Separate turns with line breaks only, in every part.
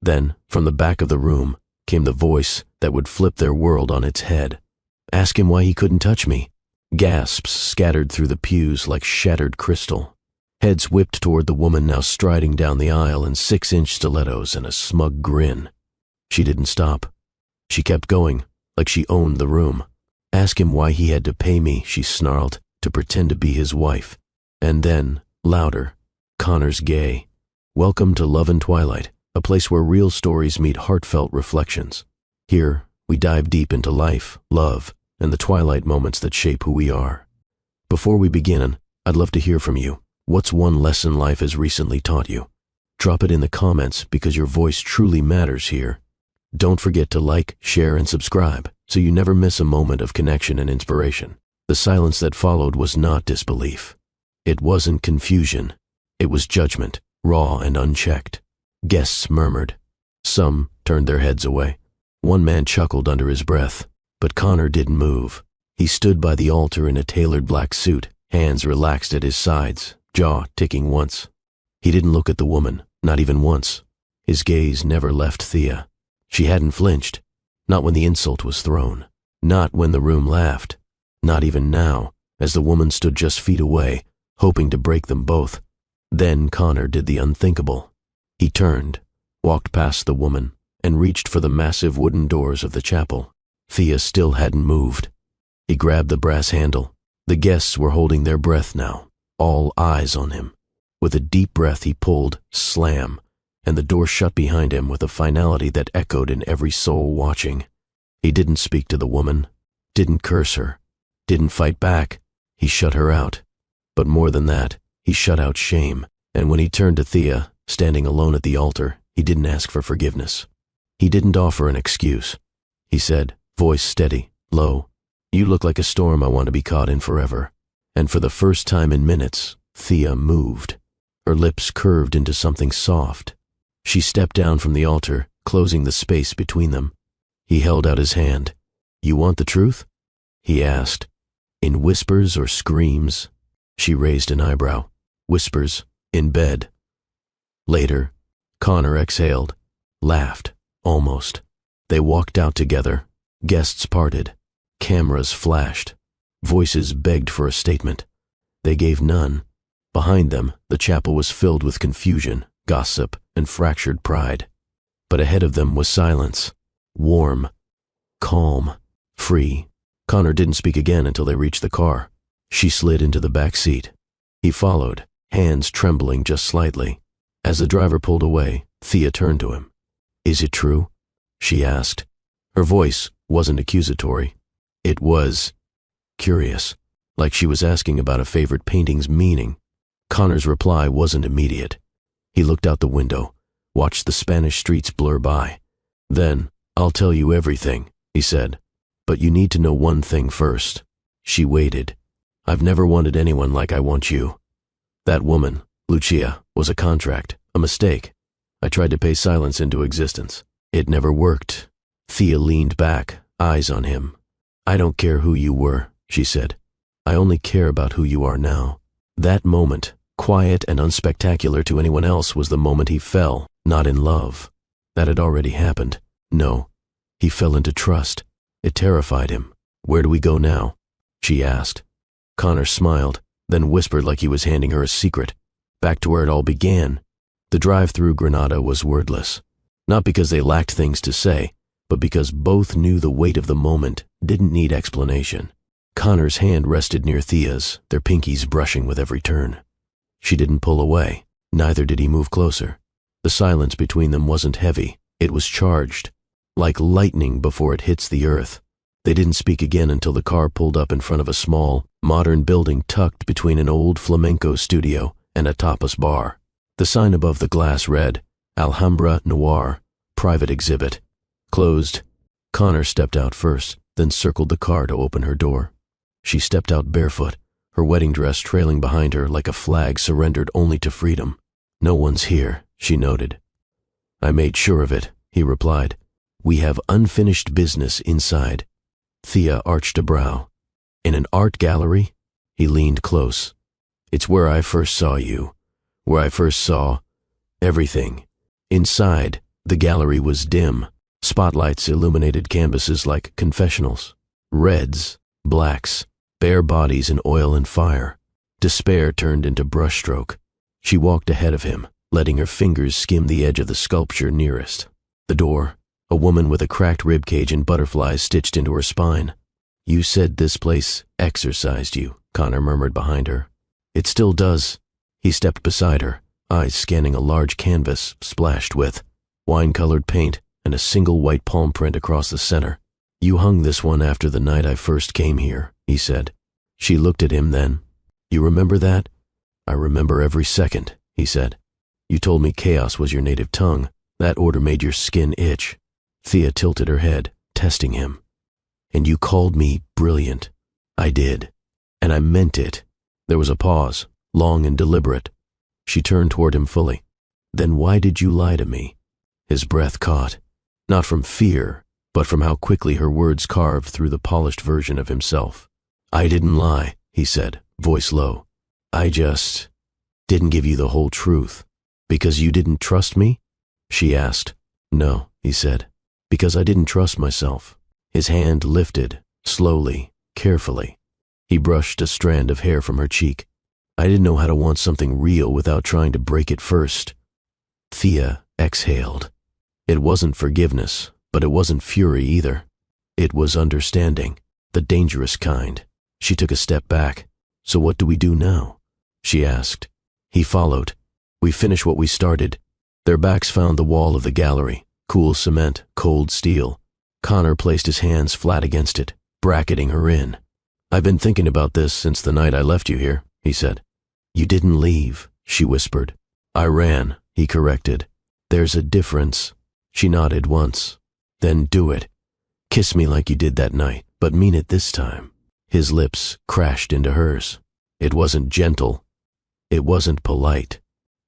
Then, from the back of the room, came the voice that would flip their world on its head. Ask him why he couldn't touch me. Gasps scattered through the pews like shattered crystal. Heads whipped toward the woman now striding down the aisle in 6-inch stilettos and a smug grin. She didn't stop. She kept going, like she owned the room. Ask him why he had to pay me, she snarled, to pretend to be his wife. And then, louder, Connor's gay. Welcome to Love and Twilight, a place where real stories meet heartfelt reflections. Here, we dive deep into life, love, and the twilight moments that shape who we are. Before we begin, I'd love to hear from you. What's one lesson life has recently taught you? Drop it in the comments because your voice truly matters here. Don't forget to like, share, and subscribe so you never miss a moment of connection and inspiration. The silence that followed was not disbelief. It wasn't confusion. It was judgment, raw and unchecked. Guests murmured. Some turned their heads away. One man chuckled under his breath, but Connor didn't move. He stood by the altar in a tailored black suit, hands relaxed at his sides, jaw ticking once. He didn't look at the woman, not even once. His gaze never left Thea. She hadn't flinched, not when the insult was thrown, not when the room laughed, not even now, as the woman stood just feet away, hoping to break them both. Then Connor did the unthinkable. He turned, walked past the woman, and reached for the massive wooden doors of the chapel. Thea still hadn't moved. He grabbed the brass handle. The guests were holding their breath now, all eyes on him. With a deep breath he pulled, slam, and the door shut behind him with a finality that echoed in every soul watching. He didn't speak to the woman, didn't curse her, didn't fight back. He shut her out. But more than that, he shut out shame, and when he turned to Thea, standing alone at the altar, he didn't ask for forgiveness. He didn't offer an excuse. He said, voice steady, low, "You look like a storm I want to be caught in forever." And for the first time in minutes, Thea moved. Her lips curved into something soft. She stepped down from the altar, closing the space between them. He held out his hand. "You want the truth?" he asked. In whispers or screams? She raised an eyebrow. Whispers, in bed. Later, Connor exhaled, laughed, almost. They walked out together. Guests parted. Cameras flashed. Voices begged for a statement. They gave none. Behind them, the chapel was filled with confusion, gossip, and fractured pride. But ahead of them was silence. Warm. Calm. Free. Connor didn't speak again until they reached the car. She slid into the back seat. He followed, hands trembling just slightly. As the driver pulled away, Thea turned to him. "Is it true?" she asked. Her voice wasn't accusatory. It was curious, like she was asking about a favorite painting's meaning. Connor's reply wasn't immediate. He looked out the window, watched the Spanish streets blur by. "Then, I'll tell you everything," he said. "But you need to know one thing first." She waited. "I've never wanted anyone like I want you. That woman, Lucia, was a contract, a mistake. I tried to pay silence into existence. It never worked." Thea leaned back, eyes on him. "I don't care who you were," she said. "I only care about who you are now." That moment, quiet and unspectacular to anyone else, was the moment he fell, not in love. That had already happened. No, he fell into trust. It terrified him. "Where do we go now?" she asked. Connor smiled, then whispered like he was handing her a secret. "Back to where it all began." The drive through Granada was wordless. Not because they lacked things to say, but because both knew the weight of the moment didn't need explanation. Connor's hand rested near Thea's, their pinkies brushing with every turn. She didn't pull away, neither did he move closer. The silence between them wasn't heavy, it was charged, like lightning before it hits the earth. They didn't speak again until the car pulled up in front of a small, modern building tucked between an old flamenco studio and a tapas bar. The sign above the glass read, "Alhambra Noir, Private Exhibit. Closed." Connor stepped out first, then circled the car to open her door. She stepped out barefoot, her wedding dress trailing behind her like a flag surrendered only to freedom. "No one's here," she noted. "I made sure of it," he replied. "We have unfinished business inside." Thea arched a brow. "In an art gallery?" He leaned close. "It's where I first saw you, where I first saw everything. Inside, The gallery was dim. Spotlights illuminated canvases like confessionals. Reds, blacks, bare bodies in oil and fire. Despair turned into brushstroke. She walked ahead of him, letting her fingers skim the edge of the sculpture nearest. The door, a woman with a cracked ribcage and butterflies stitched into her spine. "You said this place exorcised you," Connor murmured behind her. "It still does." He stepped beside her, eyes scanning a large canvas splashed with wine-colored paint and a single white palm print across the center. "You hung this one after the night I first came here," he said. She looked at him then. "You remember that?" "I remember every second," he said. "You told me chaos was your native tongue. That order made your skin itch." Thea tilted her head, testing him. "And you called me brilliant." "I did. And I meant it." There was a pause, long and deliberate. She turned toward him fully. "Then why did you lie to me?" His breath caught, not from fear, but from how quickly her words carved through the polished version of himself. "I didn't lie," he said, voice low. "I just didn't give you the whole truth." "Because you didn't trust me?" she asked. "No," he said, "because I didn't trust myself." His hand lifted, slowly, carefully. He brushed a strand of hair from her cheek. "I didn't know how to want something real without trying to break it first." Thea exhaled. It wasn't forgiveness, but it wasn't fury either. It was understanding, the dangerous kind. She took a step back. "So what do we do now?" she asked. He followed. "We finish what we started." Their backs found the wall of the gallery, cool cement, cold steel. Connor placed his hands flat against it, bracketing her in. "I've been thinking about this since the night I left you here," he said. "You didn't leave," she whispered. "I ran," he corrected. "There's a difference." She nodded once. "Then do it. Kiss me like you did that night, but mean it this time." His lips crashed into hers. It wasn't gentle. It wasn't polite.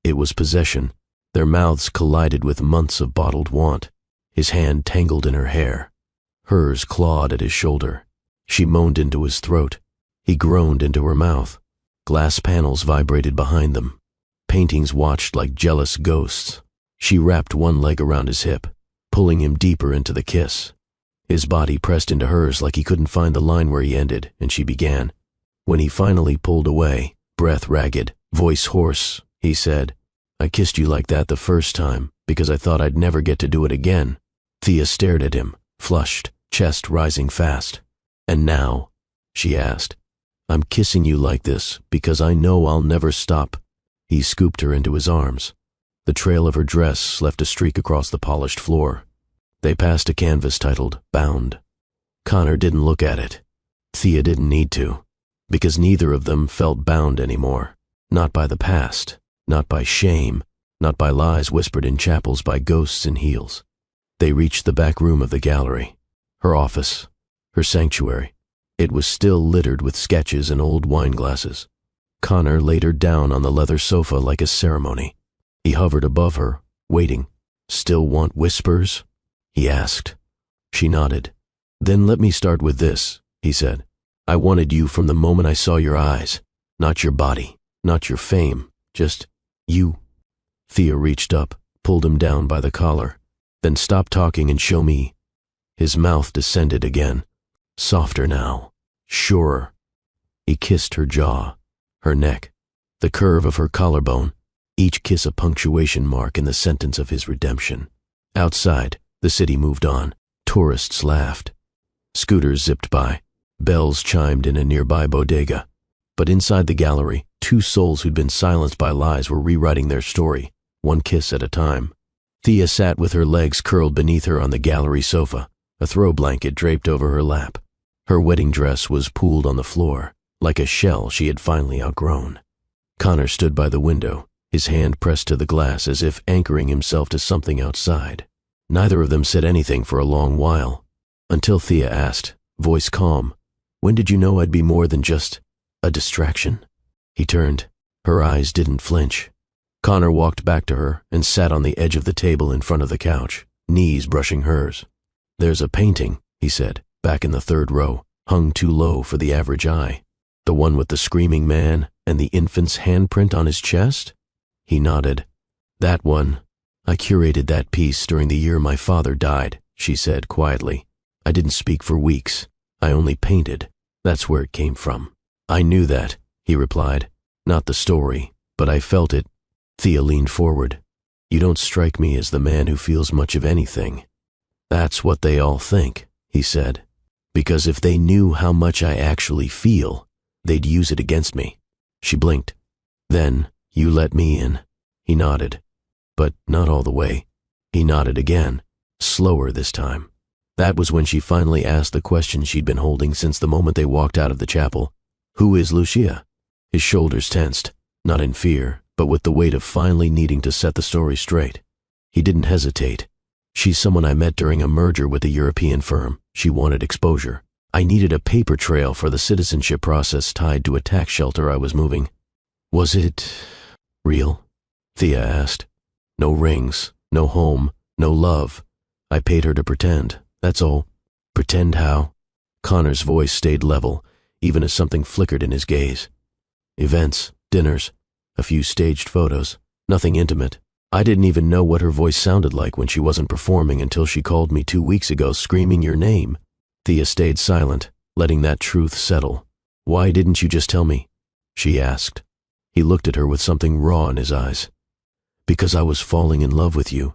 It was possession. Their mouths collided with months of bottled want. His hand tangled in her hair. Hers clawed at his shoulder. She moaned into his throat. He groaned into her mouth. Glass panels vibrated behind them. Paintings watched like jealous ghosts. She wrapped one leg around his hip, pulling him deeper into the kiss. His body pressed into hers like he couldn't find the line where he ended, and she began. When he finally pulled away, breath ragged, voice hoarse, he said, "I kissed you like that the first time because I thought I'd never get to do it again." Thea stared at him, flushed, chest rising fast. "And now?" she asked. "I'm kissing you like this because I know I'll never stop." He scooped her into his arms. The trail of her dress left a streak across the polished floor. They passed a canvas titled Bound. Connor didn't look at it. Thea didn't need to, because neither of them felt bound anymore. Not by the past, not by shame, not by lies whispered in chapels by ghosts in heels. They reached the back room of the gallery, her office, her sanctuary. It was still littered with sketches and old wine glasses. Connor laid her down on the leather sofa like a ceremony. He hovered above her, waiting. "Still want whispers?" he asked. She nodded. "Then let me start with this," he said. "I wanted you from the moment I saw your eyes. Not your body, not your fame, just you." Thea reached up, pulled him down by the collar. "Then stop talking and show me." His mouth descended again. Softer now, surer. He kissed her jaw, her neck, the curve of her collarbone, each kiss a punctuation mark in the sentence of his redemption. Outside, the city moved on. Tourists laughed. Scooters zipped by. Bells chimed in a nearby bodega. But inside the gallery, two souls who'd been silenced by lies were rewriting their story, one kiss at a time. Thea sat with her legs curled beneath her on the gallery sofa, a throw blanket draped over her lap. Her wedding dress was pooled on the floor, like a shell she had finally outgrown. Connor stood by the window, his hand pressed to the glass as if anchoring himself to something outside. Neither of them said anything for a long while, until Thea asked, voice calm, "When did you know I'd be more than just a distraction?" He turned. Her eyes didn't flinch. Connor walked back to her and sat on the edge of the table in front of the couch, knees brushing hers. "There's a painting," he said, back in the third row, hung too low for the average eye. "The one with the screaming man and the infant's handprint on his chest?" He nodded. "That one." I curated that piece during the year my father died, she said quietly. I didn't speak for weeks. I only painted. That's where it came from. I knew that, he replied. Not the story, but I felt it. Thea leaned forward. You don't strike me as the man who feels much of anything. That's what they all think, he said. Because if they knew how much I actually feel, they'd use it against me. She blinked. Then, you let me in. He nodded. But not all the way. He nodded again, slower this time. That was when she finally asked the question she'd been holding since the moment they walked out of the chapel. Who is Lucia? His shoulders tensed, not in fear, but with the weight of finally needing to set the story straight. He didn't hesitate. She's someone I met during a merger with a European firm. She wanted exposure. I needed a paper trail for the citizenship process tied to a tax shelter I was moving. Was it real? Thea asked. No rings, no home, no love. I paid her to pretend, that's all. Pretend how? Connor's voice stayed level, even as something flickered in his gaze. Events, dinners, a few staged photos, nothing intimate. I didn't even know what her voice sounded like when she wasn't performing until she called me 2 weeks ago screaming your name. Thea stayed silent, letting that truth settle. Why didn't you just tell me? She asked. He looked at her with something raw in his eyes. Because I was falling in love with you,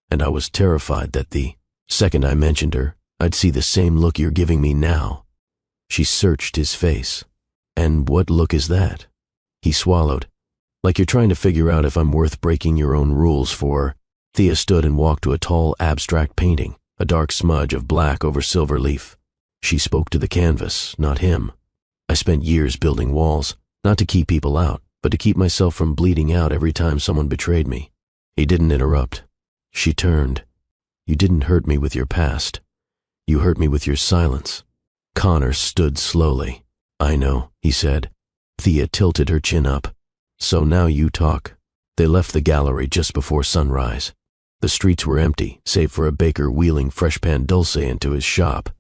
and I was terrified that the second I mentioned her, I'd see the same look you're giving me now. She searched his face. And what look is that? He swallowed. Like you're trying to figure out if I'm worth breaking your own rules for. Thea stood and walked to a tall, abstract painting, a dark smudge of black over silver leaf. She spoke to the canvas, not him. I spent years building walls, not to keep people out, but to keep myself from bleeding out every time someone betrayed me. He didn't interrupt. She turned. You didn't hurt me with your past. You hurt me with your silence. Connor stood slowly. I know, he said. Thea tilted her chin up. So now you talk. They left the gallery just before sunrise. The streets were empty, save for a baker wheeling fresh pan dulce into his shop.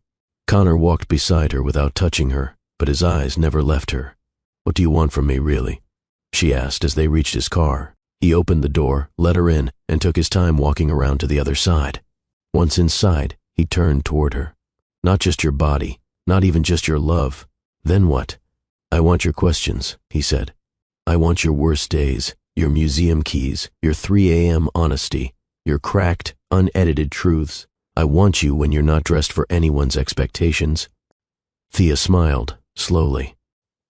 Connor walked beside her without touching her, but his eyes never left her. What do you want from me, really? She asked as they reached his car. He opened the door, let her in, and took his time walking around to the other side. Once inside, he turned toward her. Not just your body, not even just your love. Then what? I want your questions, he said. I want your worst days, your museum keys, your 3 a.m. honesty, your cracked, unedited truths. I want you when you're not dressed for anyone's expectations. Thea smiled, slowly.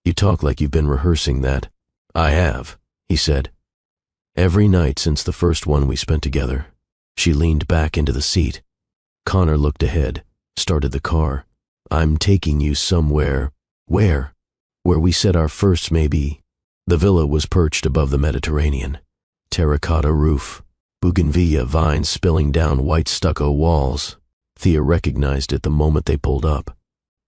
You talk like you've been rehearsing that. I have, he said. Every night since the first one we spent together. She leaned back into the seat. Connor looked ahead, started the car. I'm taking you somewhere. Where? Where we said our first maybe. The villa was perched above the Mediterranean. Terracotta roof, bougainvillea vines spilling down white stucco walls. Thea recognized it the moment they pulled up.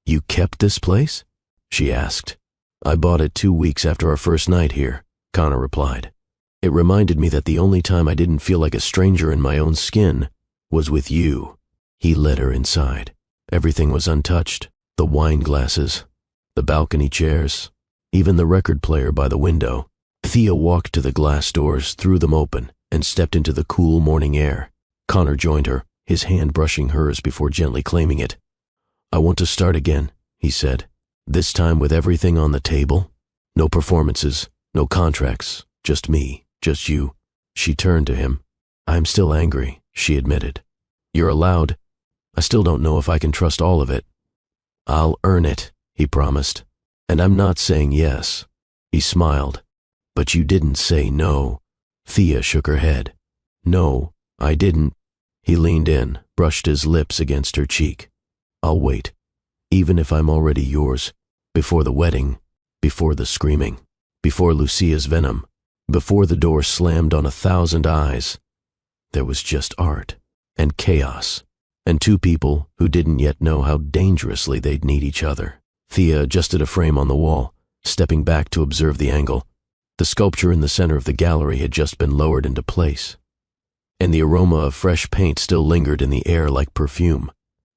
You kept this place? She asked. I bought it 2 weeks after our first night here, Connor replied. It reminded me that the only time I didn't feel like a stranger in my own skin was with you. He led her inside. Everything was untouched. The wine glasses, the balcony chairs, even the record player by the window. Thea walked to the glass doors, threw them open, and stepped into the cool morning air. Connor joined her, his hand brushing hers before gently claiming it. I want to start again, he said. This time with everything on the table. No performances, no contracts, just me, just you. She turned to him. I'm still angry, she admitted. You're allowed. I still don't know if I can trust all of it. I'll earn it, he promised. And I'm not saying yes. He smiled. But you didn't say no. Thea shook her head. No, I didn't. He leaned in, brushed his lips against her cheek. I'll wait, even if I'm already yours. Before the wedding, before the screaming, before Lucia's venom, before the door slammed on 1,000 eyes. There was just art and chaos, and 2 people who didn't yet know how dangerously they'd need each other. Thea adjusted a frame on the wall, stepping back to observe the angle. The sculpture in the center of the gallery had just been lowered into place, and the aroma of fresh paint still lingered in the air like perfume.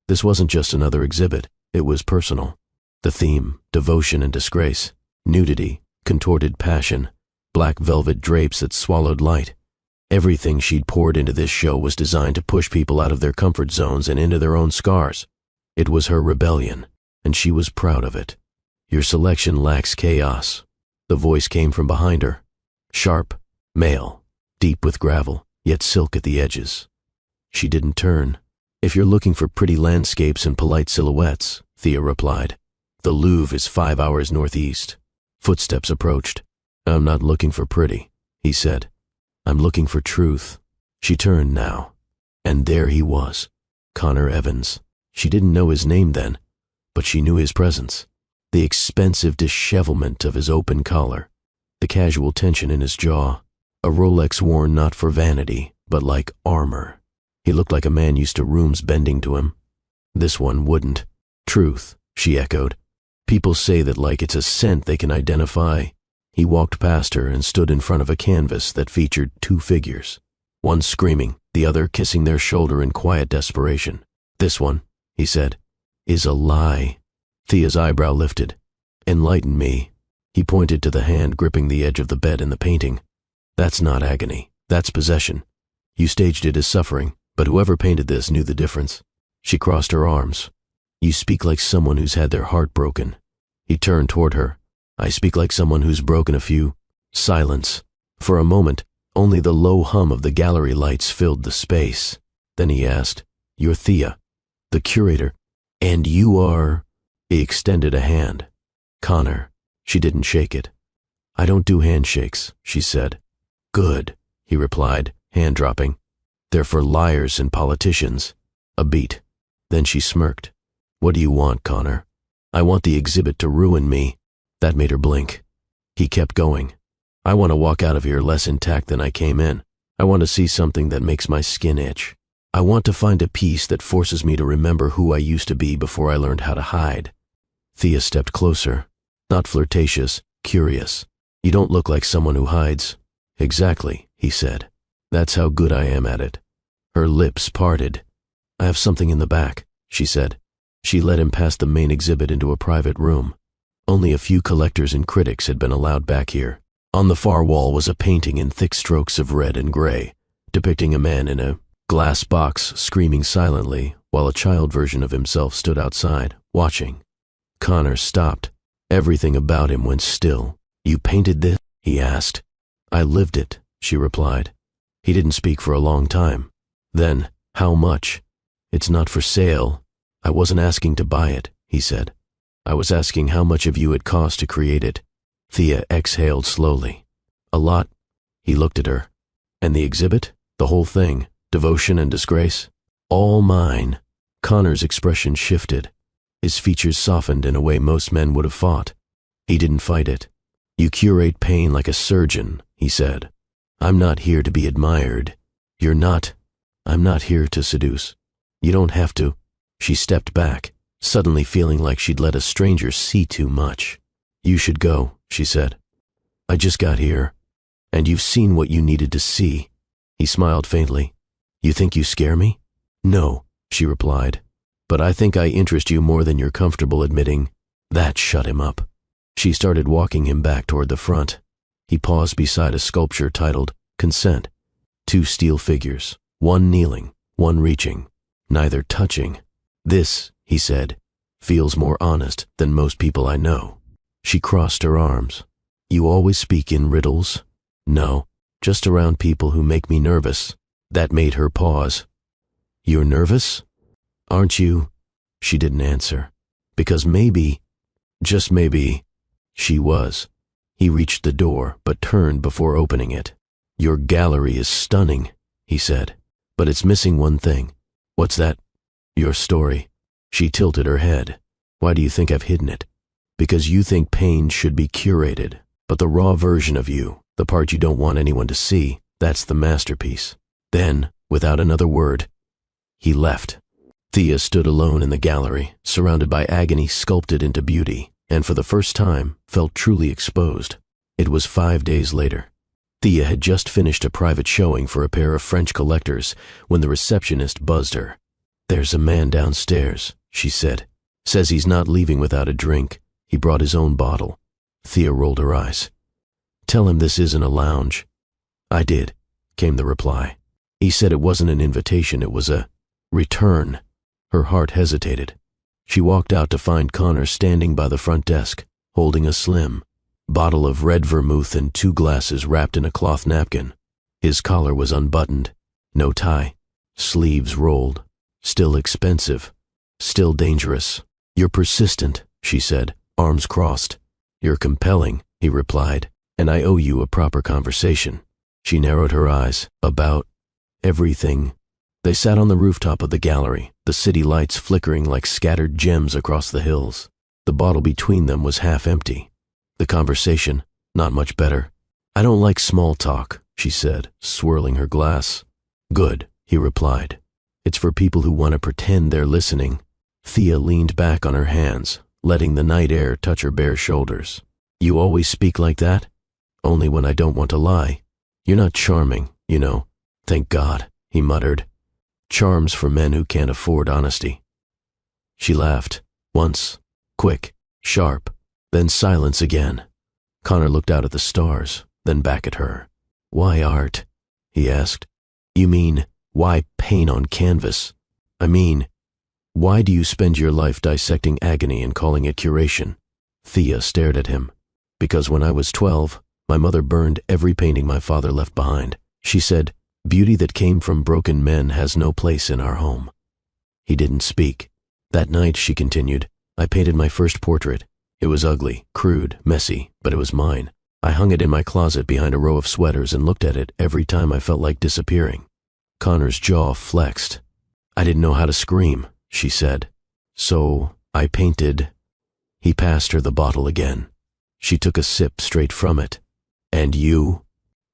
This wasn't just another exhibit, it was personal. The theme, devotion and disgrace, nudity, contorted passion, black velvet drapes that swallowed light. Everything she'd poured into this show was designed to push people out of their comfort zones and into their own scars. It was her rebellion, and she was proud of it. Your selection lacks chaos. The voice came from behind her. Sharp, male, deep with gravel, yet silk at the edges. She didn't turn. If you're looking for pretty landscapes and polite silhouettes, Thea replied, the Louvre is 5 hours northeast. Footsteps approached. I'm not looking for pretty, he said. I'm looking for truth. She turned now, and there he was, Connor Evans. She didn't know his name then, but she knew his presence. The expensive dishevelment of his open collar, the casual tension in his jaw, a Rolex worn not for vanity, but like armor. He looked like a man used to rooms bending to him. This one wouldn't. Truth, she echoed. People say that like it's a scent they can identify. He walked past her and stood in front of a canvas that featured 2 figures, one screaming, the other kissing their shoulder in quiet desperation. This one, he said, is a lie. Thea's eyebrow lifted. Enlighten me. He pointed to the hand gripping the edge of the bed in the painting. That's not agony. That's possession. You staged it as suffering, but whoever painted this knew the difference. She crossed her arms. You speak like someone who's had their heart broken. He turned toward her. I speak like someone who's broken a few. Silence. For a moment, only the low hum of the gallery lights filled the space. Then he asked, You're Thea, the curator, and you are... He extended a hand. Connor. She didn't shake it. I don't do handshakes, she said. Good, he replied, hand dropping. They're for liars and politicians. A beat. Then she smirked. What do you want, Connor? I want the exhibit to ruin me. That made her blink. He kept going. I want to walk out of here less intact than I came in. I want to see something that makes my skin itch. I want to find a piece that forces me to remember who I used to be before I learned how to hide. Thea stepped closer. Not flirtatious, curious. You don't look like someone who hides. Exactly, he said. That's how good I am at it. Her lips parted. I have something in the back, she said. She led him past the main exhibit into a private room. Only a few collectors and critics had been allowed back here. On the far wall was a painting in thick strokes of red and gray, depicting a man in a glass box screaming silently while a child version of himself stood outside, watching. Connor stopped. Everything about him went still. You painted this? He asked. I lived it, she replied. He didn't speak for a long time. Then, how much? It's not for sale. I wasn't asking to buy it, he said. I was asking how much of you it cost to create it. Thea exhaled slowly. A lot. He looked at her. And the exhibit? The whole thing? Devotion and disgrace? All mine. Connor's expression shifted. His features softened in a way most men would have fought. He didn't fight it. You curate pain like a surgeon, he said. I'm not here to be admired. You're not. I'm not here to seduce. You don't have to. She stepped back, suddenly feeling like she'd let a stranger see too much. You should go, she said. I just got here, and you've seen what you needed to see. He smiled faintly. You think you scare me? No, she replied. But I think I interest you more than you're comfortable admitting. That shut him up. She started walking him back toward the front. He paused beside a sculpture titled Consent. 2 steel figures, one kneeling, one reaching, neither touching. This, he said, feels more honest than most people I know. She crossed her arms. You always speak in riddles? No, just around people who make me nervous. That made her pause. You're nervous? Aren't you? She didn't answer. Because maybe, just maybe, she was. He reached the door, but turned before opening it. Your gallery is stunning, he said, but it's missing one thing. What's that? Your story. She tilted her head. Why do you think I've hidden it? Because you think pain should be curated, but the raw version of you, the part you don't want anyone to see, that's the masterpiece. Then, without another word, he left. Thea stood alone in the gallery, surrounded by agony sculpted into beauty, and for the first time felt truly exposed. It was 5 days later. Thea had just finished a private showing for a pair of French collectors when the receptionist buzzed her. There's a man downstairs, she said. Says he's not leaving without a drink. He brought his own bottle. Thea rolled her eyes. Tell him this isn't a lounge. I did. came the reply. He said it wasn't an invitation, it was a return. Her heart hesitated. She walked out to find Connor standing by the front desk, holding a slim bottle of red vermouth and 2 glasses wrapped in a cloth napkin. His collar was unbuttoned, no tie, sleeves rolled. Still expensive, still dangerous. "You're persistent," she said, arms crossed. "You're compelling," he replied, "and I owe you a proper conversation." She narrowed her eyes. "About everything." They sat on the rooftop of the gallery, the city lights flickering like scattered gems across the hills. The bottle between them was half empty. The conversation, not much better. "I don't like small talk," she said, swirling her glass. "Good," he replied. "It's for people who want to pretend they're listening." Thea leaned back on her hands, letting the night air touch her bare shoulders. "You always speak like that?" "Only when I don't want to lie. You're not charming, you know." "Thank God," he muttered. "Charm's for men who can't afford honesty." She laughed, once, quick, sharp, then silence again. Connor looked out at the stars, then back at her. "Why art?" he asked. "You mean, why paint on canvas? I mean, why do you spend your life dissecting agony and calling it curation?" Thea stared at him. "Because when I was 12, my mother burned every painting my father left behind. She said, 'Beauty that came from broken men has no place in our home.'" He didn't speak. "That night," she continued, "I painted my first portrait. It was ugly, crude, messy, but it was mine. I hung it in my closet behind a row of sweaters and looked at it every time I felt like disappearing." Connor's jaw flexed. "I didn't know how to scream," she said. "So I painted." He passed her the bottle again. She took a sip straight from it. "And you?"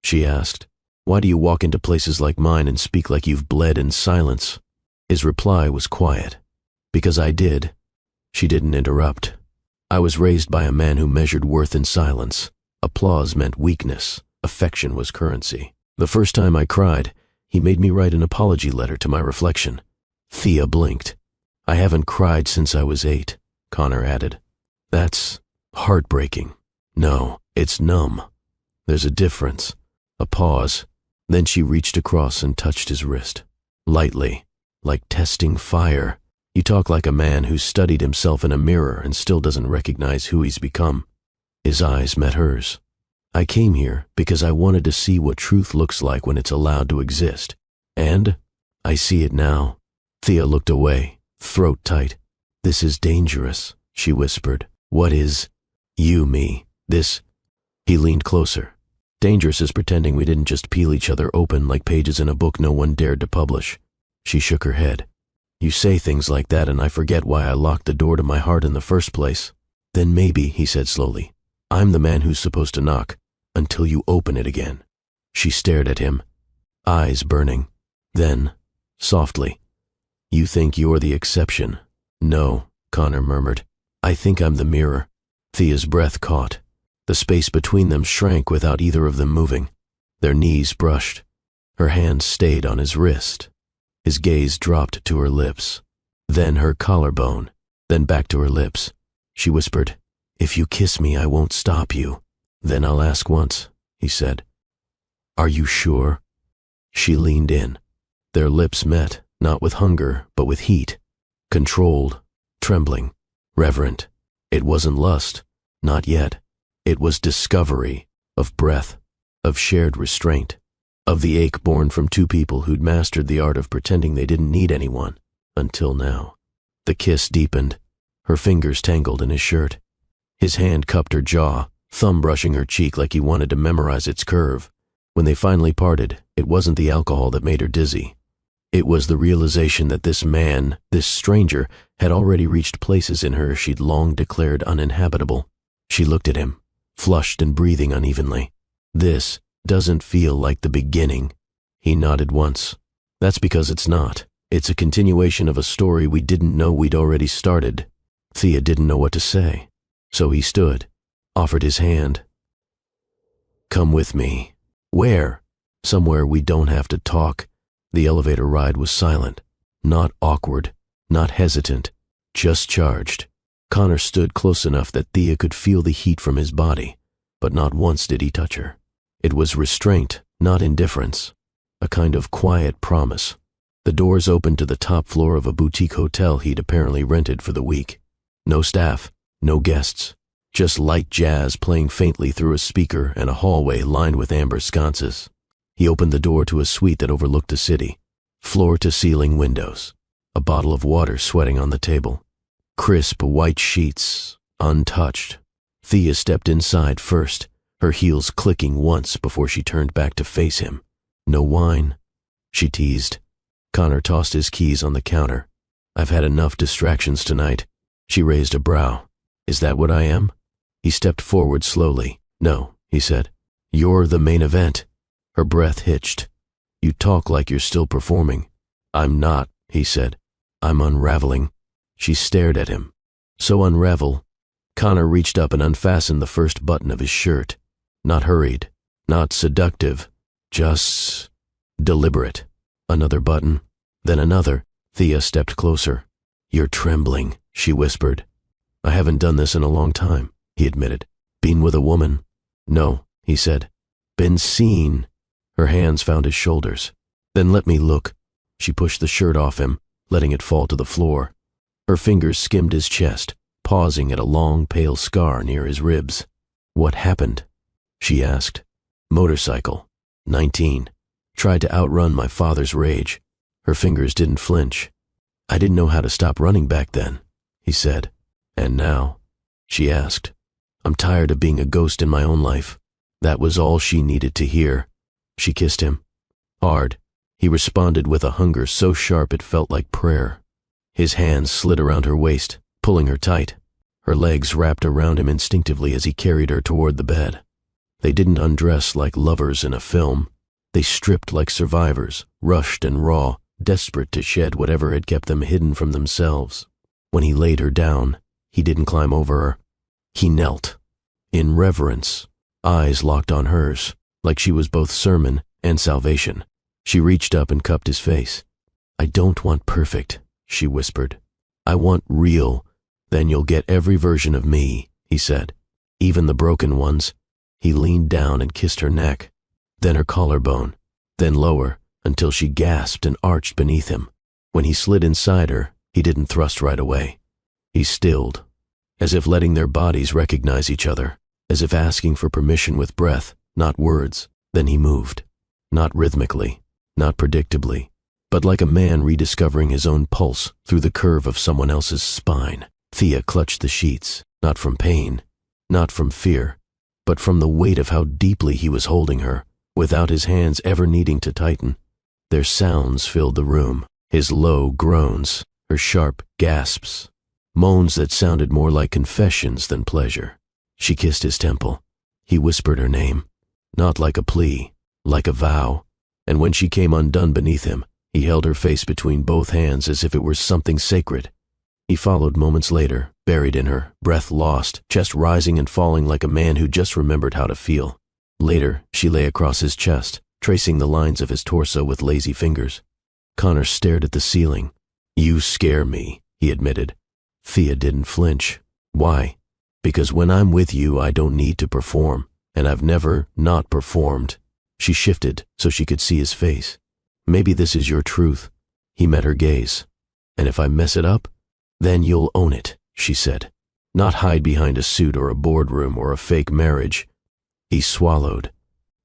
she asked. "Why do you walk into places like mine and speak like you've bled in silence?" His reply was quiet. "Because I did." She didn't interrupt. "I was raised by a man who measured worth in silence. Applause meant weakness. Affection was currency. The first time I cried, he made me write an apology letter to my reflection." Thea blinked. "I haven't cried since I was 8, Connor added. "That's heartbreaking." "No, it's numb. There's a difference." A pause. Then she reached across and touched his wrist. Lightly, like testing fire. "You talk like a man who's studied himself in a mirror and still doesn't recognize who he's become." His eyes met hers. "I came here because I wanted to see what truth looks like when it's allowed to exist. And I see it now." Thea looked away, throat tight. "This is dangerous," she whispered. "What is you, me, this?" He leaned closer. "Dangerous is pretending we didn't just peel each other open like pages in a book no one dared to publish." She shook her head. "You say things like that and I forget why I locked the door to my heart in the first place." "Then maybe," he said slowly, "I'm the man who's supposed to knock, until you open it again." She stared at him, eyes burning. Then, softly, "You think you're the exception." "No," Connor murmured. "I think I'm the mirror." Thea's breath caught. The space between them shrank without either of them moving. Their knees brushed. Her hand stayed on his wrist. His gaze dropped to her lips, then her collarbone, then back to her lips. She whispered, "If you kiss me, I won't stop you." "Then I'll ask once," he said. "Are you sure?" She leaned in. Their lips met, not with hunger, but with heat. Controlled, trembling, reverent. It wasn't lust, not yet. It was discovery of breath, of shared restraint, of the ache born from two people who'd mastered the art of pretending they didn't need anyone, until now. The kiss deepened. Her fingers tangled in his shirt. His hand cupped her jaw, thumb brushing her cheek like he wanted to memorize its curve. When they finally parted, it wasn't the alcohol that made her dizzy. It was the realization that this man, this stranger, had already reached places in her she'd long declared uninhabitable. She looked at him, flushed and breathing unevenly. "This doesn't feel like the beginning." He nodded once. "That's because it's not. It's a continuation of a story we didn't know we'd already started." Thea didn't know what to say, so he stood, offered his hand. "Come with me." "Where?" "Somewhere we don't have to talk." The elevator ride was silent, not awkward, not hesitant, just charged. Connor stood close enough that Thea could feel the heat from his body, but not once did he touch her. It was restraint, not indifference. a kind of quiet promise. The doors opened to the top floor of a boutique hotel he'd apparently rented for the week. No staff, no guests, just light jazz playing faintly through a speaker and a hallway lined with amber sconces. He opened the door to a suite that overlooked the city, floor-to-ceiling windows, a bottle of water sweating on the table. Crisp white sheets, untouched. Thea stepped inside first, her heels clicking once before she turned back to face him. No wine, she teased. Connor tossed his keys on the counter. I've had enough distractions tonight. She raised a brow. Is that what I am? He stepped forward slowly. No, he said. You're the main event. Her breath hitched. You talk like you're still performing. I'm not, he said. I'm unraveling. She stared at him. So unravel. Connor reached up and unfastened the first button of his shirt. Not hurried, not seductive, just deliberate. Another button, then another. Thea stepped closer. You're trembling, she whispered. I haven't done this in a long time, he admitted. Been with a woman? No, he said. Been seen. Her hands found his shoulders. Then let me look. She pushed the shirt off him, letting it fall to the floor. Her fingers skimmed his chest, pausing at a long, pale scar near his ribs. What happened? She asked. Motorcycle. 19. Tried to outrun my father's rage. Her fingers didn't flinch. I didn't know how to stop running back then, he said. And now? She asked. I'm tired of being a ghost in my own life. That was all she needed to hear. She kissed him. Hard. He responded with a hunger so sharp it felt like prayer. His hands slid around her waist, pulling her tight. Her legs wrapped around him instinctively as he carried her toward the bed. They didn't undress like lovers in a film. They stripped like survivors, rushed and raw, desperate to shed whatever had kept them hidden from themselves. When he laid her down, he didn't climb over her. He knelt. In reverence, eyes locked on hers, like she was both sermon and salvation. She reached up and cupped his face. I don't want perfect, she whispered. I want real. Then you'll get every version of me, he said. Even the broken ones. He leaned down and kissed her neck, then her collarbone, then lower, until she gasped and arched beneath him. When he slid inside her, he didn't thrust right away. He stilled, as if letting their bodies recognize each other, as if asking for permission with breath, not words. Then he moved, not rhythmically, not predictably, but like a man rediscovering his own pulse through the curve of someone else's spine. Thea clutched the sheets, not from pain, not from fear, but from the weight of how deeply he was holding her, without his hands ever needing to tighten. Their sounds filled the room, his low groans, her sharp gasps, moans that sounded more like confessions than pleasure. She kissed his temple. He whispered her name, not like a plea, like a vow, and when she came undone beneath him, he held her face between both hands as if it were something sacred. He followed moments later, buried in her, breath lost, chest rising and falling like a man who just remembered how to feel. Later, she lay across his chest, tracing the lines of his torso with lazy fingers. Connor stared at the ceiling. You scare me, he admitted. Thea didn't flinch. Why? Because when I'm with you, I don't need to perform, and I've never not performed. She shifted so she could see his face. Maybe this is your truth. He met her gaze. And if I mess it up, then you'll own it, she said. Not hide behind a suit or a boardroom or a fake marriage. He swallowed.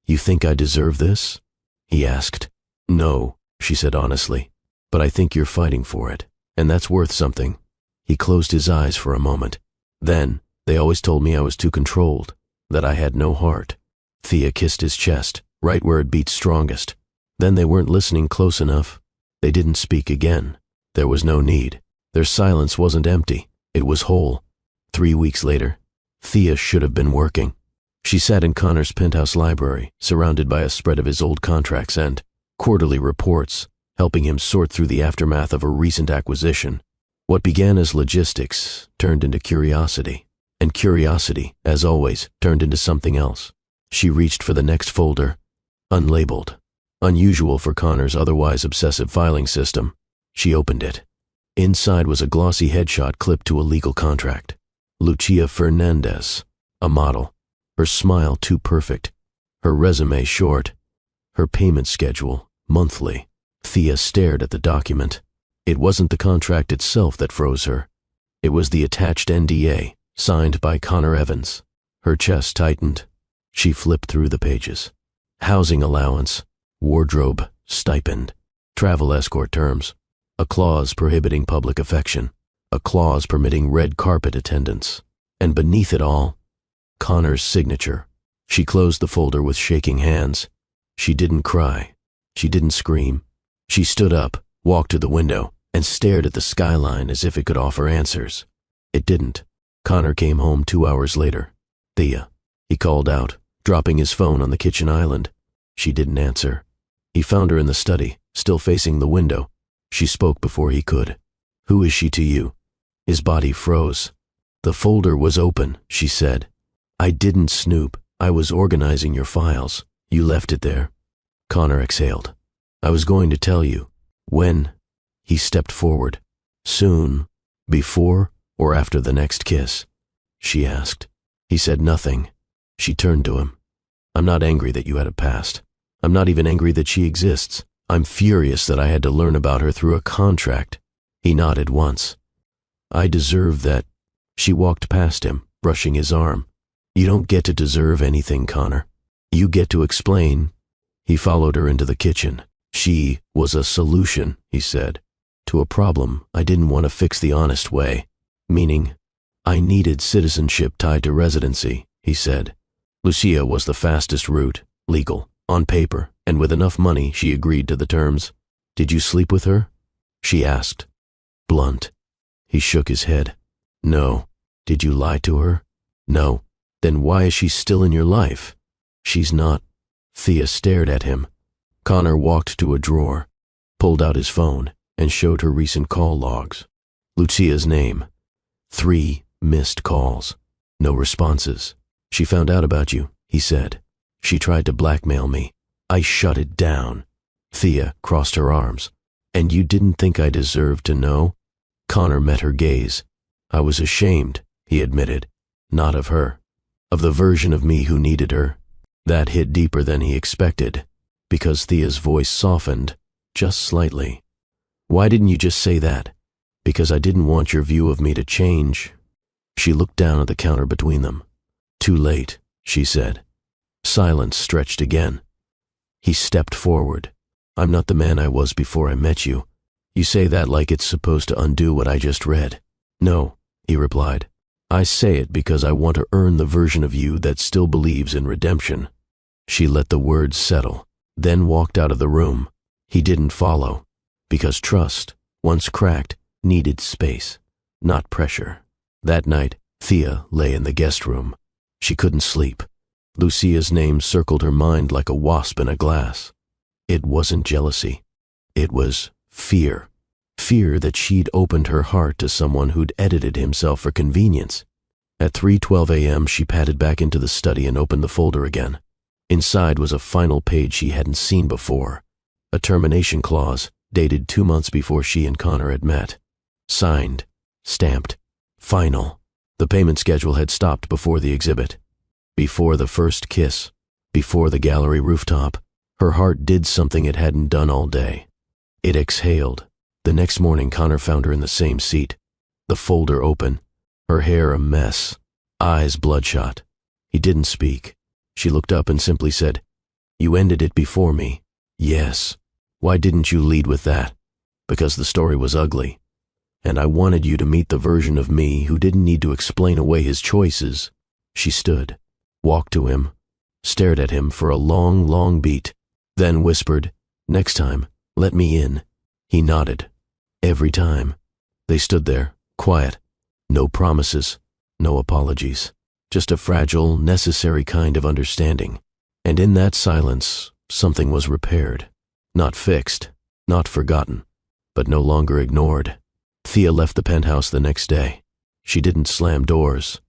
You think I deserve this? He asked. No, she said honestly, but I think you're fighting for it, and that's worth something. He closed his eyes for a moment. Then, they always told me I was too controlled, that I had no heart. Thea kissed his chest, right where it beat strongest. Then they weren't listening close enough. They didn't speak again. There was no need. Their silence wasn't empty. It was whole. 3 weeks later, Thea should have been working. She sat in Connor's penthouse library, surrounded by a spread of his old contracts and quarterly reports, helping him sort through the aftermath of a recent acquisition. What began as logistics turned into curiosity, and curiosity, as always, turned into something else. She reached for the next folder, unlabeled, unusual for Connor's otherwise obsessive filing system. She opened it. Inside was a glossy headshot clipped to a legal contract. Lucia Fernandez, a model, her smile too perfect, her resume short, her payment schedule monthly. Thea stared at the document. It wasn't the contract itself that froze her. It was the attached NDA, signed by Connor Evans. Her chest tightened. She flipped through the pages. Housing allowance, wardrobe, stipend, travel escort terms, a clause prohibiting public affection, a clause permitting red carpet attendance, and beneath it all, Connor's signature. She closed the folder with shaking hands. She didn't cry. She didn't scream. She stood up, walked to the window, and stared at the skyline as if it could offer answers. It didn't. Connor came home 2 hours later. "Thea," he called out, dropping his phone on the kitchen island. She didn't answer. He found her in the study, still facing the window. She spoke before he could. "Who is she to you?" His body froze. "The folder was open," she said. "I didn't snoop. I was organizing your files. You left it there." Connor exhaled. "I was going to tell you." "When?" He stepped forward. "Soon. Before or after the next kiss?" she asked. He said nothing. She turned to him. "I'm not angry that you had a past. I'm not even angry that she exists. I'm furious that I had to learn about her through a contract." He nodded once. "I deserve that." She walked past him, brushing his arm. "You don't get to deserve anything, Connor. You get to explain." He followed her into the kitchen. "She was a solution," he said, "to a problem I didn't want to fix the honest way. Meaning, I needed citizenship tied to residency," he said. "Lucia was the fastest route, legal, on paper, and with enough money she agreed to the terms." "Did you sleep with her?" she asked. Blunt. He shook his head. "No." "Did you lie to her?" "No." "Then why is she still in your life?" "She's not." Thea stared at him. Connor walked to a drawer, pulled out his phone, and showed her recent call logs. Lucia's name. 3 missed calls. No responses. "She found out about you," he said. "She tried to blackmail me. I shut it down." Thea crossed her arms. "And you didn't think I deserved to know?" Connor met her gaze. "I was ashamed," he admitted. "Not of her. Of the version of me who needed her." That hit deeper than he expected, because Thea's voice softened, just slightly. "Why didn't you just say that?" "Because I didn't want your view of me to change." She looked down at the counter between them. "Too late," she said. Silence stretched again. He stepped forward. "I'm not the man I was before I met you. You say that like it's supposed to undo what I just read." "No," he replied. "I say it because I want to earn the version of you that still believes in redemption." She let the words settle, then walked out of the room. He didn't follow, because trust, once cracked, needed space, not pressure. That night, Thea lay in the guest room. She couldn't sleep. Lucia's name circled her mind like a wasp in a glass. It wasn't jealousy. It was fear. Fear that she'd opened her heart to someone who'd edited himself for convenience. At 3:12 a.m., she padded back into the study and opened the folder again. Inside was a final page she hadn't seen before. A termination clause, dated 2 months before she and Connor had met. Signed. Stamped. Final. The payment schedule had stopped before the exhibit. Before the first kiss. Before the gallery rooftop. Her heart did something it hadn't done all day. It exhaled. The next morning, Connor found her in the same seat. The folder open. Her hair a mess. Eyes bloodshot. He didn't speak. She looked up and simply said, "You ended it before me." "Yes." "Why didn't you lead with that?" "Because the story was ugly. And I wanted you to meet the version of me who didn't need to explain away his choices." She stood, walked to him, stared at him for a long, long beat, then whispered, "Next time, let me in." He nodded. Every time. They stood there, quiet. No promises, no apologies. Just a fragile, necessary kind of understanding. And in that silence, something was repaired. Not fixed, not forgotten, but no longer ignored. Thea left the penthouse the next day. She didn't slam doors.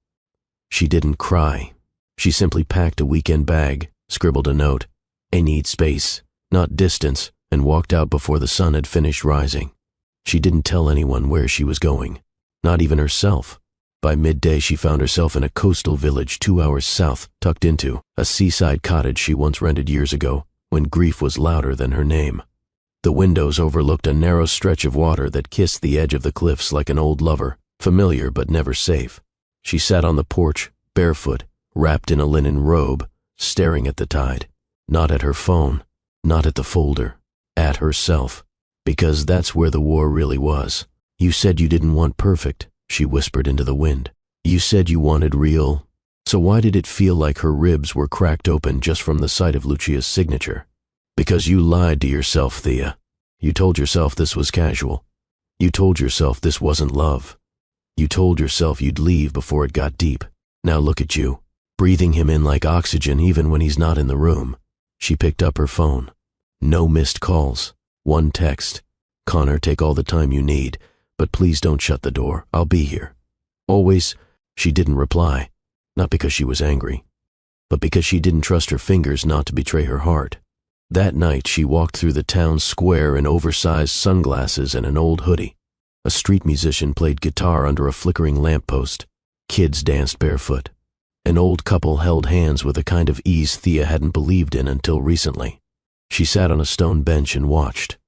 She didn't cry. She simply packed a weekend bag, scribbled a note, "I need space, not distance," and walked out before the sun had finished rising. She didn't tell anyone where she was going, not even herself. By midday, she found herself in a coastal village 2 hours south, tucked into a seaside cottage she once rented years ago, when grief was louder than her name. The windows overlooked a narrow stretch of water that kissed the edge of the cliffs like an old lover, familiar but never safe. She sat on the porch, barefoot, wrapped in a linen robe, staring at the tide. Not at her phone, not at the folder, at herself. Because that's where the war really was. You said you didn't want perfect, she whispered into the wind. You said you wanted real. So why did it feel like her ribs were cracked open just from the sight of Lucia's signature? Because you lied to yourself, Thea. You told yourself this was casual. You told yourself this wasn't love. You told yourself you'd leave before it got deep. Now look at you, breathing him in like oxygen even when he's not in the room. She picked up her phone. No missed calls. One text. Connor, take all the time you need, but please don't shut the door. I'll be here. Always. She didn't reply. Not because she was angry, but because she didn't trust her fingers not to betray her heart. That night she walked through the town square in oversized sunglasses and an old hoodie. A street musician played guitar under a flickering lamppost. Kids danced barefoot. An old couple held hands with a kind of ease Thea hadn't believed in until recently. She sat on a stone bench and watched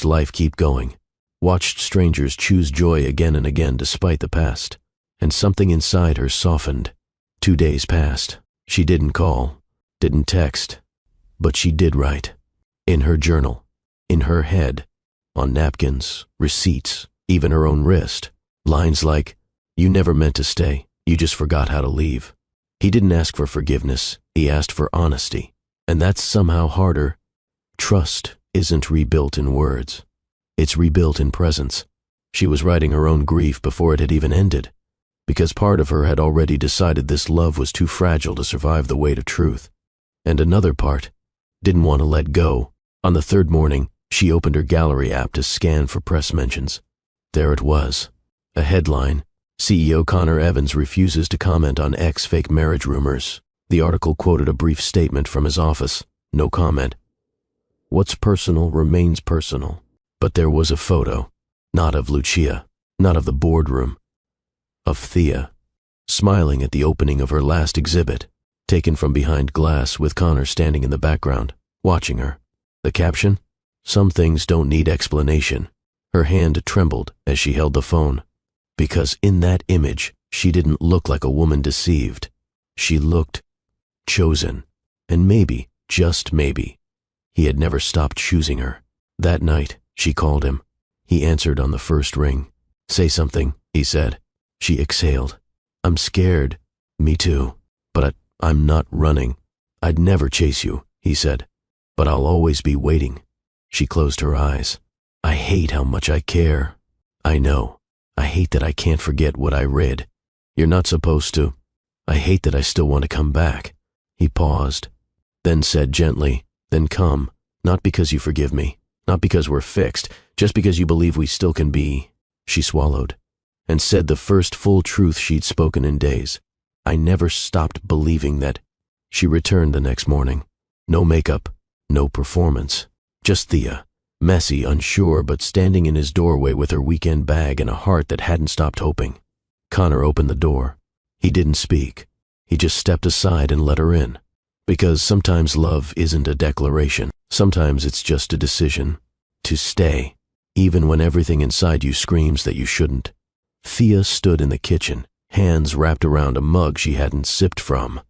life keep going, watched strangers choose joy again and again despite the past, and something inside her softened. 2 days passed. She didn't call, didn't text, but she did write. In her journal, in her head, on napkins, receipts, even her own wrist. Lines like, "You never meant to stay, you just forgot how to leave." He didn't ask for forgiveness, he asked for honesty. And that's somehow harder. Trust isn't rebuilt in words. It's rebuilt in presence. She was writing her own grief before it had even ended, because part of her had already decided this love was too fragile to survive the weight of truth. And another part didn't want to let go. On the third morning, she opened her gallery app to scan for press mentions. There it was. A headline: CEO Connor Evans refuses to comment on ex-fake marriage rumors. The article quoted a brief statement from his office. No comment. What's personal remains personal. But there was a photo. Not of Lucia, not of the boardroom. Of Thea, smiling at the opening of her last exhibit, taken from behind glass with Connor standing in the background, watching her. The caption? Some things don't need explanation. Her hand trembled as she held the phone. Because in that image, she didn't look like a woman deceived. She looked chosen. And maybe, just maybe, he had never stopped choosing her. That night, she called him. He answered on the first ring. "Say something," he said. She exhaled. "I'm scared." "Me too. But I'm not running. I'd never chase you," he said. "But I'll always be waiting." She closed her eyes. "I hate how much I care." "I know. I hate that I can't forget what I read." "You're not supposed to." "I hate that I still want to come back." He paused, then said gently, "Then come, not because you forgive me, not because we're fixed, just because you believe we still can be." She swallowed, and said the first full truth she'd spoken in days. "I never stopped believing that." She returned the next morning. No makeup, no performance. Just Thea, messy, unsure, but standing in his doorway with her weekend bag and a heart that hadn't stopped hoping. Connor opened the door. He didn't speak. He just stepped aside and let her in. Because sometimes love isn't a declaration. Sometimes it's just a decision. To stay, even when everything inside you screams that you shouldn't. Thea stood in the kitchen, hands wrapped around a mug she hadn't sipped from.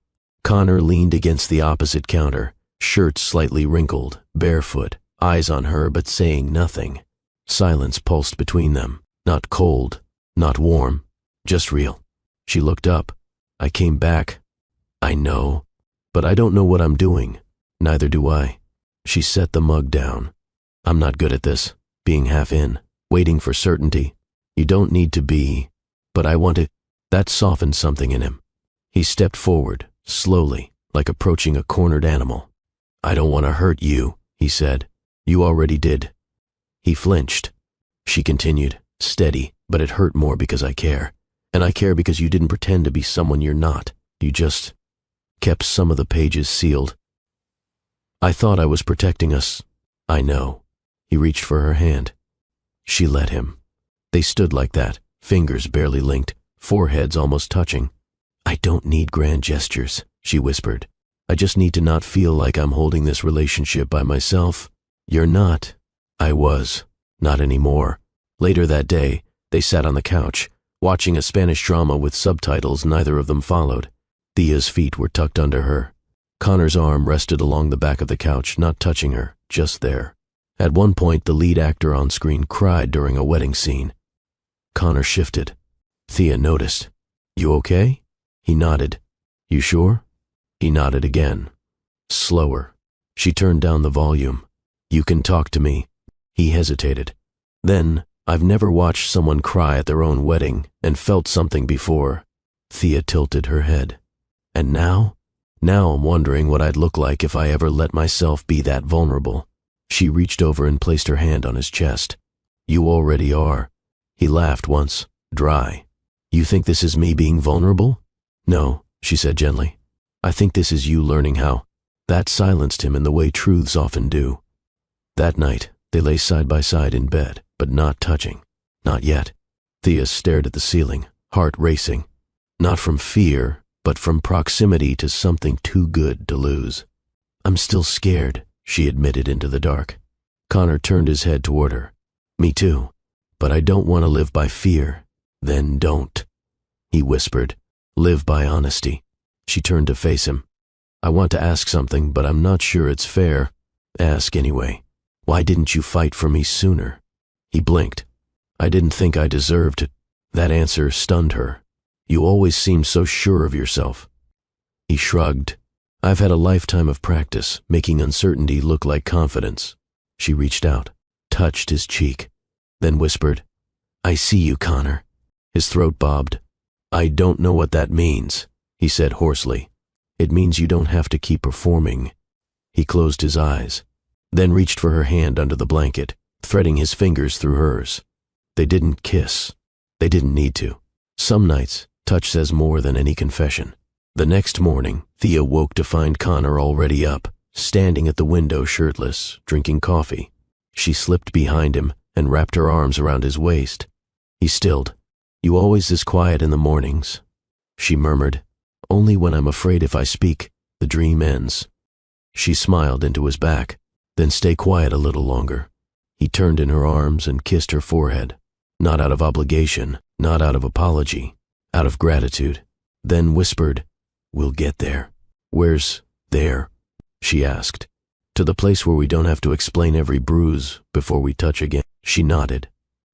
Connor leaned against the opposite counter, shirt slightly wrinkled, barefoot, eyes on her but saying nothing. Silence pulsed between them, not cold, not warm, just real. She looked up. "I came back." "I know, but I don't know what I'm doing." "Neither do I." She set the mug down. "I'm not good at this, being half in, waiting for certainty. You don't need to be, but I want to." That softened something in him. He stepped forward, slowly, like approaching a cornered animal. "I don't want to hurt you," he said. "You already did." He flinched. She continued, steady, "But it hurt more because I care. And I care because you didn't pretend to be someone you're not. You just kept some of the pages sealed. I thought I was protecting us." "I know." He reached for her hand. She let him. They stood like that, fingers barely linked, foreheads almost touching. "I don't need grand gestures," she whispered. I just need to not feel like I'm holding this relationship by myself. You're not. I was. Not anymore. Later that day, they sat on the couch, watching a Spanish drama with subtitles neither of them followed. Thea's feet were tucked under her. Connor's arm rested along the back of the couch, not touching her, just there. At one point, the lead actor on screen cried during a wedding scene. Connor shifted. Thea noticed. You okay? He nodded. You sure? He nodded again. Slower. She turned down the volume. You can talk to me. He hesitated. Then, I've never watched someone cry at their own wedding and felt something before. Thea tilted her head. And now? Now I'm wondering what I'd look like if I ever let myself be that vulnerable. She reached over and placed her hand on his chest. You already are. He laughed once, dry. You think this is me being vulnerable? No, she said gently. I think this is you learning how. That silenced him in the way truths often do. That night, they lay side by side in bed, but not touching. Not yet. Thea stared at the ceiling, heart racing. Not from fear, but from proximity to something too good to lose. I'm still scared, she admitted into the dark. Connor turned his head toward her. Me too, but I don't want to live by fear. Then don't. He whispered. Live by honesty. She turned to face him. I want to ask something, but I'm not sure it's fair. Ask anyway. Why didn't you fight for me sooner? He blinked. I didn't think I deserved it. That answer stunned her. You always seemed so sure of yourself. He shrugged. I've had a lifetime of practice, making uncertainty look like confidence. She reached out, touched his cheek, then whispered, I see you, Connor. His throat bobbed. I don't know what that means, he said hoarsely. It means you don't have to keep performing. He closed his eyes, then reached for her hand under the blanket, threading his fingers through hers. They didn't kiss. They didn't need to. Some nights, touch says more than any confession. The next morning, Thea woke to find Connor already up, standing at the window shirtless, drinking coffee. She slipped behind him and wrapped her arms around his waist. He stilled. You always this quiet in the mornings? She murmured. Only when I'm afraid if I speak, the dream ends. She smiled into his back. Then stay quiet a little longer. He turned in her arms and kissed her forehead. Not out of obligation, not out of apology, out of gratitude. Then whispered, We'll get there. Where's there? She asked. To the place where we don't have to explain every bruise before we touch again. She nodded.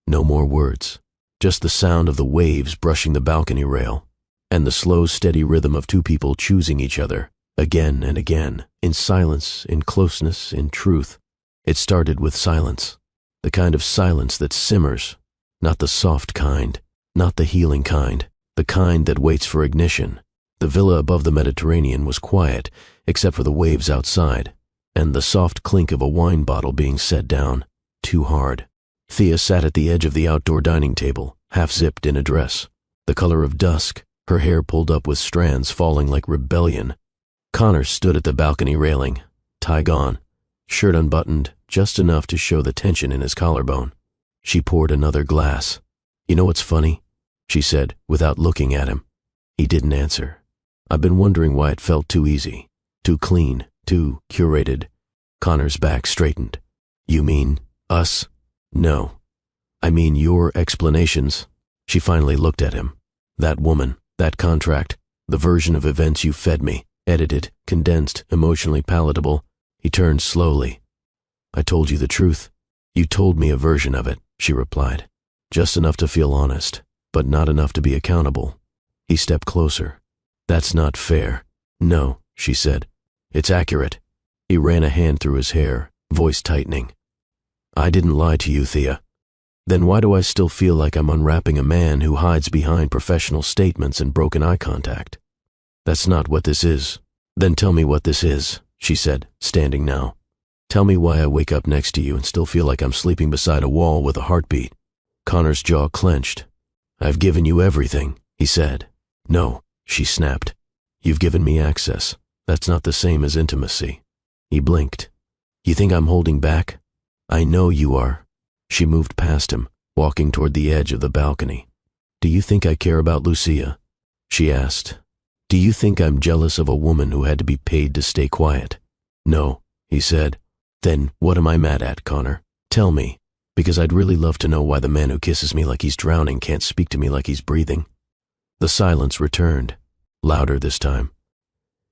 No more words. Just the sound of the waves brushing the balcony rail, and the slow, steady rhythm of two people choosing each other, again and again, in silence, in closeness, in truth. It started with silence. The kind of silence that simmers, not the soft kind, not the healing kind, the kind that waits for ignition. The villa above the Mediterranean was quiet, except for the waves outside, and the soft clink of a wine bottle being set down, too hard. Thea sat at the edge of the outdoor dining table, half-zipped in a dress, the color of dusk, her hair pulled up with strands falling like rebellion. Connor stood at the balcony railing, tie gone, shirt unbuttoned, just enough to show the tension in his collarbone. She poured another glass. You know what's funny? She said, without looking at him. He didn't answer. I've been wondering why it felt too easy, too clean, too curated. Connor's back straightened. You mean us? No. I mean your explanations. She finally looked at him. That woman, that contract, the version of events you fed me, edited, condensed, emotionally palatable. He turned slowly. I told you the truth. You told me a version of it, she replied. Just enough to feel honest, but not enough to be accountable. He stepped closer. That's not fair. No, she said. It's accurate. He ran a hand through his hair, voice tightening. I didn't lie to you, Thea. Then why do I still feel like I'm unwrapping a man who hides behind professional statements and broken eye contact? That's not what this is. Then tell me what this is, she said, standing now. Tell me why I wake up next to you and still feel like I'm sleeping beside a wall with a heartbeat. Connor's jaw clenched. I've given you everything, he said. No, she snapped. You've given me access. That's not the same as intimacy. He blinked. You think I'm holding back? I know you are. She moved past him, walking toward the edge of the balcony. Do you think I care about Lucia? She asked. Do you think I'm jealous of a woman who had to be paid to stay quiet? No, he said. Then what am I mad at, Connor? Tell me, because I'd really love to know why the man who kisses me like he's drowning can't speak to me like he's breathing. The silence returned, louder this time.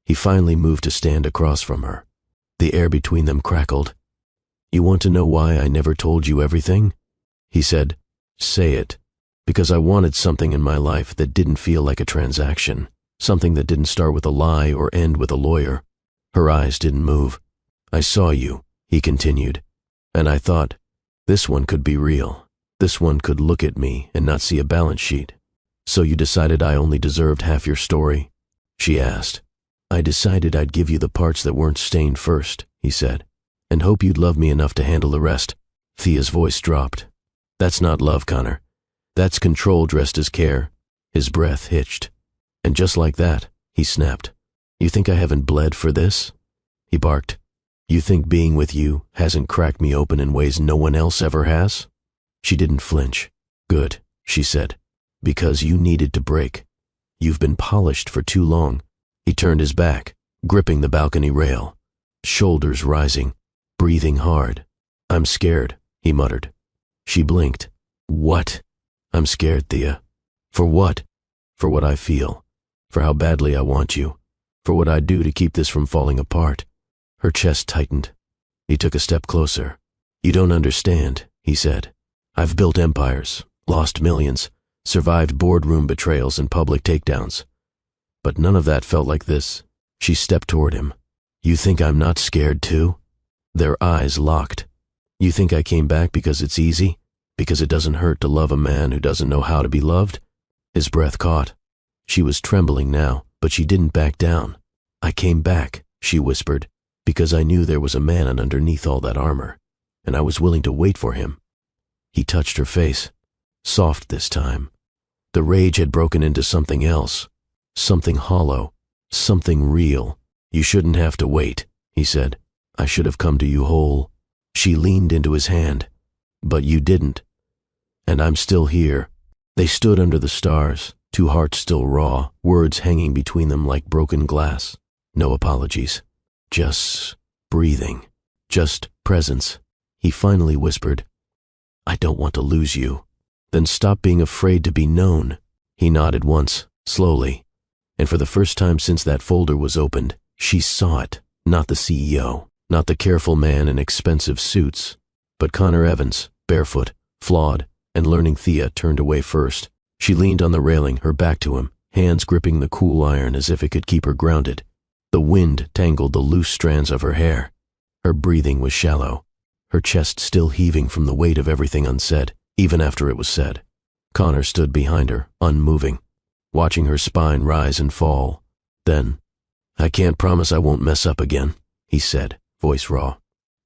He finally moved to stand across from her. The air between them crackled. You want to know why I never told you everything? He said, say it. Because I wanted something in my life that didn't feel like a transaction, something that didn't start with a lie or end with a lawyer. Her eyes didn't move. I saw you, he continued, and I thought, this one could be real. This one could look at me and not see a balance sheet. So you decided I only deserved half your story? She asked. I decided I'd give you the parts that weren't stained first, he said, and hope you'd love me enough to handle the rest. Thea's voice dropped. That's not love, Connor. That's control dressed as care. His breath hitched. And just like that, he snapped. You think I haven't bled for this? He barked. You think being with you hasn't cracked me open in ways no one else ever has? She didn't flinch. Good, she said, because you needed to break. You've been polished for too long. He turned his back, gripping the balcony rail, shoulders rising, breathing hard. I'm scared, he muttered. She blinked. What? I'm scared, Thea. For what? For what I feel. For how badly I want you. For what I'd do to keep this from falling apart. Her chest tightened. He took a step closer. You don't understand, he said. I've built empires, lost millions, survived boardroom betrayals and public takedowns. But none of that felt like this. She stepped toward him. You think I'm not scared too? Their eyes locked. You think I came back because it's easy? Because it doesn't hurt to love a man who doesn't know how to be loved? His breath caught. She was trembling now, but she didn't back down. I came back, she whispered, because I knew there was a man underneath all that armor, and I was willing to wait for him. He touched her face, soft this time. The rage had broken into something else, something hollow, something real. You shouldn't have to wait, he said. I should have come to you whole. She leaned into his hand. But you didn't. And I'm still here. They stood under the stars, two hearts still raw, words hanging between them like broken glass. No apologies. Just breathing. Just presence. He finally whispered, I don't want to lose you. Then stop being afraid to be known. He nodded once, slowly. And for the first time since that folder was opened, she saw it. Not the CEO, not the careful man in expensive suits, but Connor Evans, barefoot, flawed, and learning. Thea turned away first. She leaned on the railing, her back to him, hands gripping the cool iron as if it could keep her grounded. The wind tangled the loose strands of her hair. Her breathing was shallow, her chest still heaving from the weight of everything unsaid, even after it was said. Connor stood behind her, unmoving, watching her spine rise and fall. Then, I can't promise I won't mess up again, he said, voice raw.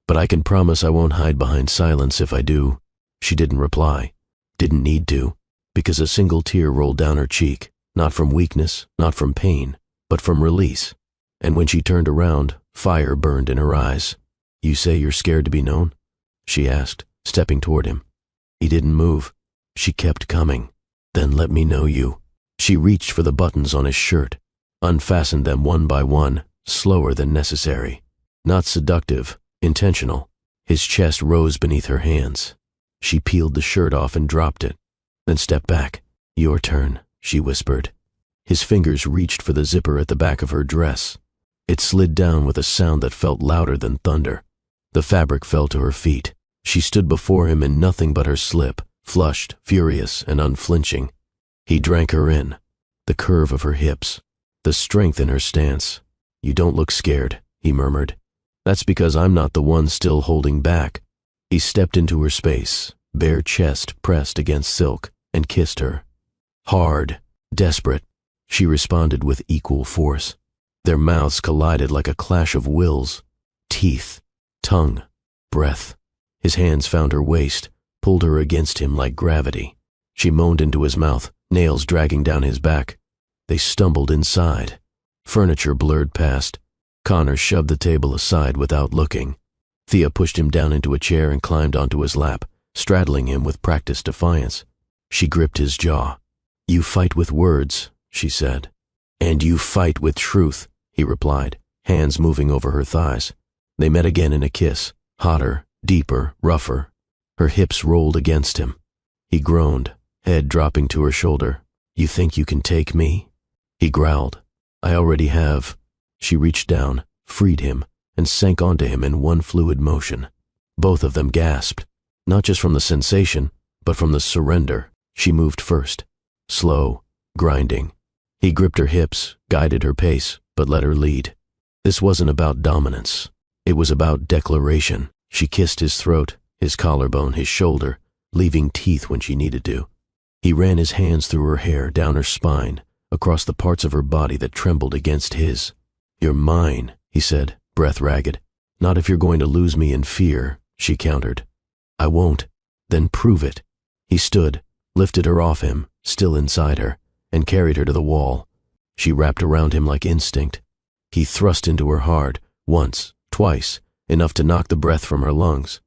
But I can promise I won't hide behind silence if I do. She didn't reply, didn't need to, because a single tear rolled down her cheek, not from weakness, not from pain, but from release. And when she turned around, fire burned in her eyes. You say you're scared to be known? She asked, stepping toward him. He didn't move. She kept coming. Then let me know you. She reached for the buttons on his shirt, unfastened them one by one, slower than necessary. Not seductive, intentional. His chest rose beneath her hands. She peeled the shirt off and dropped it, then stepped back. Your turn, she whispered. His fingers reached for the zipper at the back of her dress. It slid down with a sound that felt louder than thunder. The fabric fell to her feet. She stood before him in nothing but her slip, flushed, furious, and unflinching. He drank her in, the curve of her hips, the strength in her stance. You don't look scared, he murmured. That's because I'm not the one still holding back. He stepped into her space, bare chest pressed against silk, and kissed her. Hard, desperate, she responded with equal force. Their mouths collided like a clash of wills. Teeth, tongue, breath. His hands found her waist, pulled her against him like gravity. She moaned into his mouth, nails dragging down his back. They stumbled inside. Furniture blurred past. Connor shoved the table aside without looking. Thea pushed him down into a chair and climbed onto his lap, straddling him with practiced defiance. She gripped his jaw. You fight with words, she said. And you fight with truth, he replied, hands moving over her thighs. They met again in a kiss, hotter, deeper, rougher. Her hips rolled against him. He groaned, head dropping to her shoulder. You think you can take me? He growled. I already have. She reached down, freed him, and sank onto him in one fluid motion. Both of them gasped, not just from the sensation, but from the surrender. She moved first, slow, grinding. He gripped her hips, guided her pace, but let her lead. This wasn't about dominance. It was about declaration. She kissed his throat, his collarbone, his shoulder, leaving teeth when she needed to. He ran his hands through her hair, down her spine, across the parts of her body that trembled against his. You're mine, he said, breath ragged. Not if you're going to lose me in fear, she countered. I won't. Then prove it. He stood, lifted her off him, still inside her, and carried her to the wall. She wrapped around him like instinct. He thrust into her hard, once, twice, enough to knock the breath from her lungs.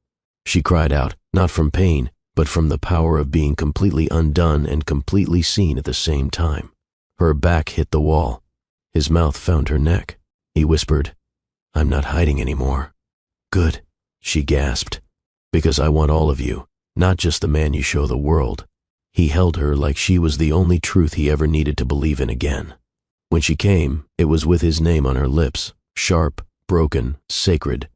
She cried out, not from pain, but from the power of being completely undone and completely seen at the same time. Her back hit the wall. His mouth found her neck. He whispered, I'm not hiding anymore. Good, she gasped. Because I want all of you, not just the man you show the world. He held her like she was the only truth he ever needed to believe in again. When she came, it was with his name on her lips, sharp, broken, sacred,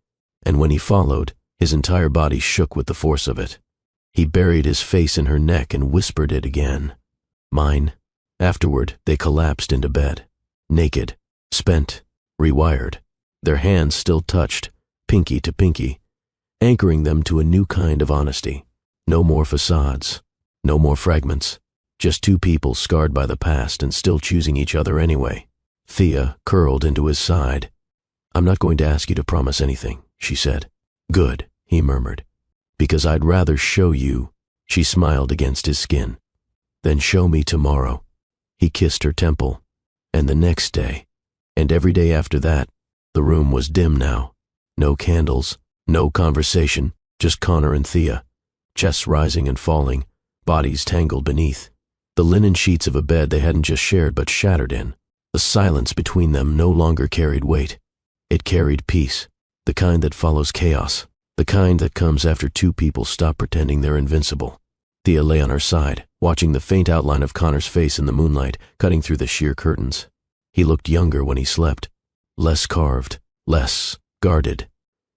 and when he followed, his entire body shook with the force of it. He buried his face in her neck and whispered it again. Mine. Afterward, they collapsed into bed, naked, spent, rewired, their hands still touched, pinky to pinky, anchoring them to a new kind of honesty. No more facades, no more fragments, just two people scarred by the past and still choosing each other anyway. Thea curled into his side. I'm not going to ask you to promise anything, she said. Good, he murmured. Because I'd rather show you, she smiled against his skin. Then show me tomorrow. He kissed her temple, and the next day, and every day after that. The room was dim now. No candles, no conversation, just Connor and Thea, chests rising and falling, bodies tangled beneath. The linen sheets of a bed they hadn't just shared but shattered in. The silence between them no longer carried weight. It carried peace, the kind that follows chaos, the kind that comes after two people stop pretending they're invincible. Thea lay on her side, watching the faint outline of Connor's face in the moonlight cutting through the sheer curtains. He looked younger when he slept, less carved, less guarded.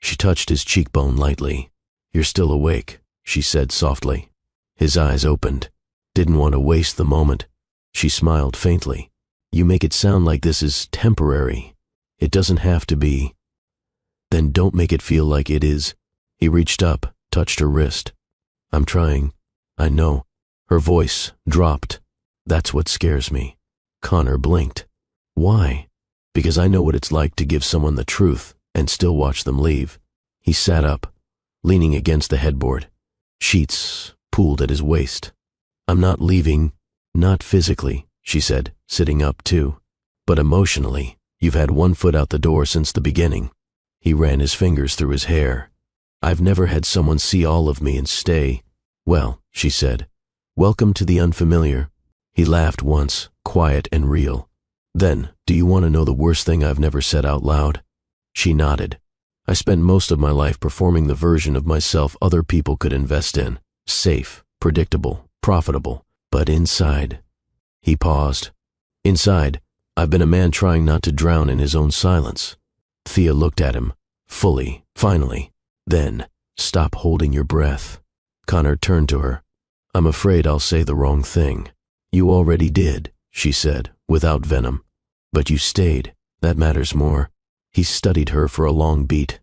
She touched his cheekbone lightly. You're still awake, she said softly. His eyes opened. Didn't want to waste the moment. She smiled faintly. You make it sound like this is temporary. It doesn't have to be. Then don't make it feel like it is. He reached up, touched her wrist. I'm trying. I know. Her voice dropped. That's what scares me. Connor blinked. Why? Because I know what it's like to give someone the truth and still watch them leave. He sat up, leaning against the headboard. Sheets pooled at his waist. I'm not leaving. Not physically, she said, sitting up too. But emotionally, you've had one foot out the door since the beginning. He ran his fingers through his hair. I've never had someone see all of me and stay. Well, she said, welcome to the unfamiliar. He laughed once, quiet and real. Then, do you want to know the worst thing I've never said out loud? She nodded. I spent most of my life performing the version of myself other people could invest in. Safe, predictable, profitable. But inside... He paused. Inside, I've been a man trying not to drown in his own silence. Thea looked at him, fully, finally. Then, stop holding your breath. Connor turned to her. I'm afraid I'll say the wrong thing. You already did, she said, without venom. But you stayed. That matters more. He studied her for a long beat,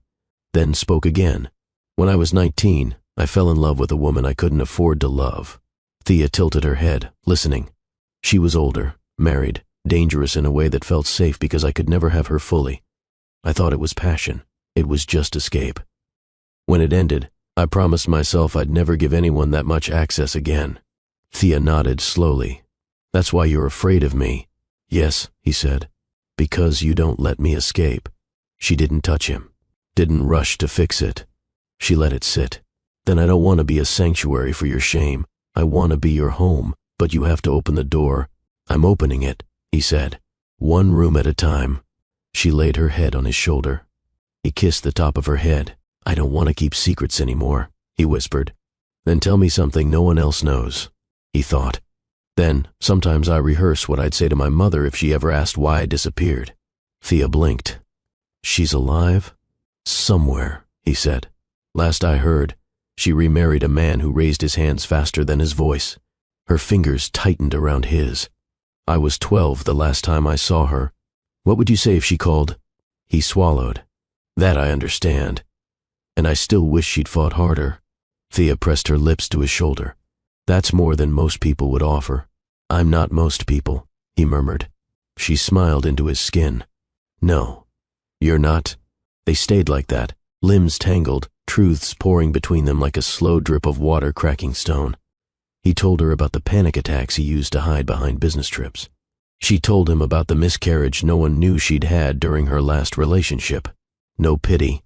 then spoke again. When I was 19, I fell in love with a woman I couldn't afford to love. Thea tilted her head, listening. She was older, married, dangerous in a way that felt safe because I could never have her fully. I thought it was passion. It was just escape. When it ended, I promised myself I'd never give anyone that much access again. Thea nodded slowly. That's why you're afraid of me. Yes, he said. Because you don't let me escape. She didn't touch him. Didn't rush to fix it. She let it sit. Then I don't want to be a sanctuary for your shame. I want to be your home, but you have to open the door. I'm opening it, he said. one room at a time. She laid her head on his shoulder. He kissed the top of her head. I don't want to keep secrets anymore, he whispered. Then tell me something no one else knows, he thought. Then, sometimes I rehearse what I'd say to my mother if she ever asked why I disappeared. Thea blinked. She's alive? Somewhere, he said. Last I heard, she remarried a man who raised his hands faster than his voice. Her fingers tightened around his. I was 12 the last time I saw her. What would you say if she called? He swallowed. That I understand. And I still wish she'd fought harder. Thea pressed her lips to his shoulder. That's more than most people would offer. I'm not most people, he murmured. She smiled into his skin. No, you're not. They stayed like that, limbs tangled, truths pouring between them like a slow drip of water cracking stone. He told her about the panic attacks he used to hide behind business trips. She told him about the miscarriage no one knew she'd had during her last relationship. No pity,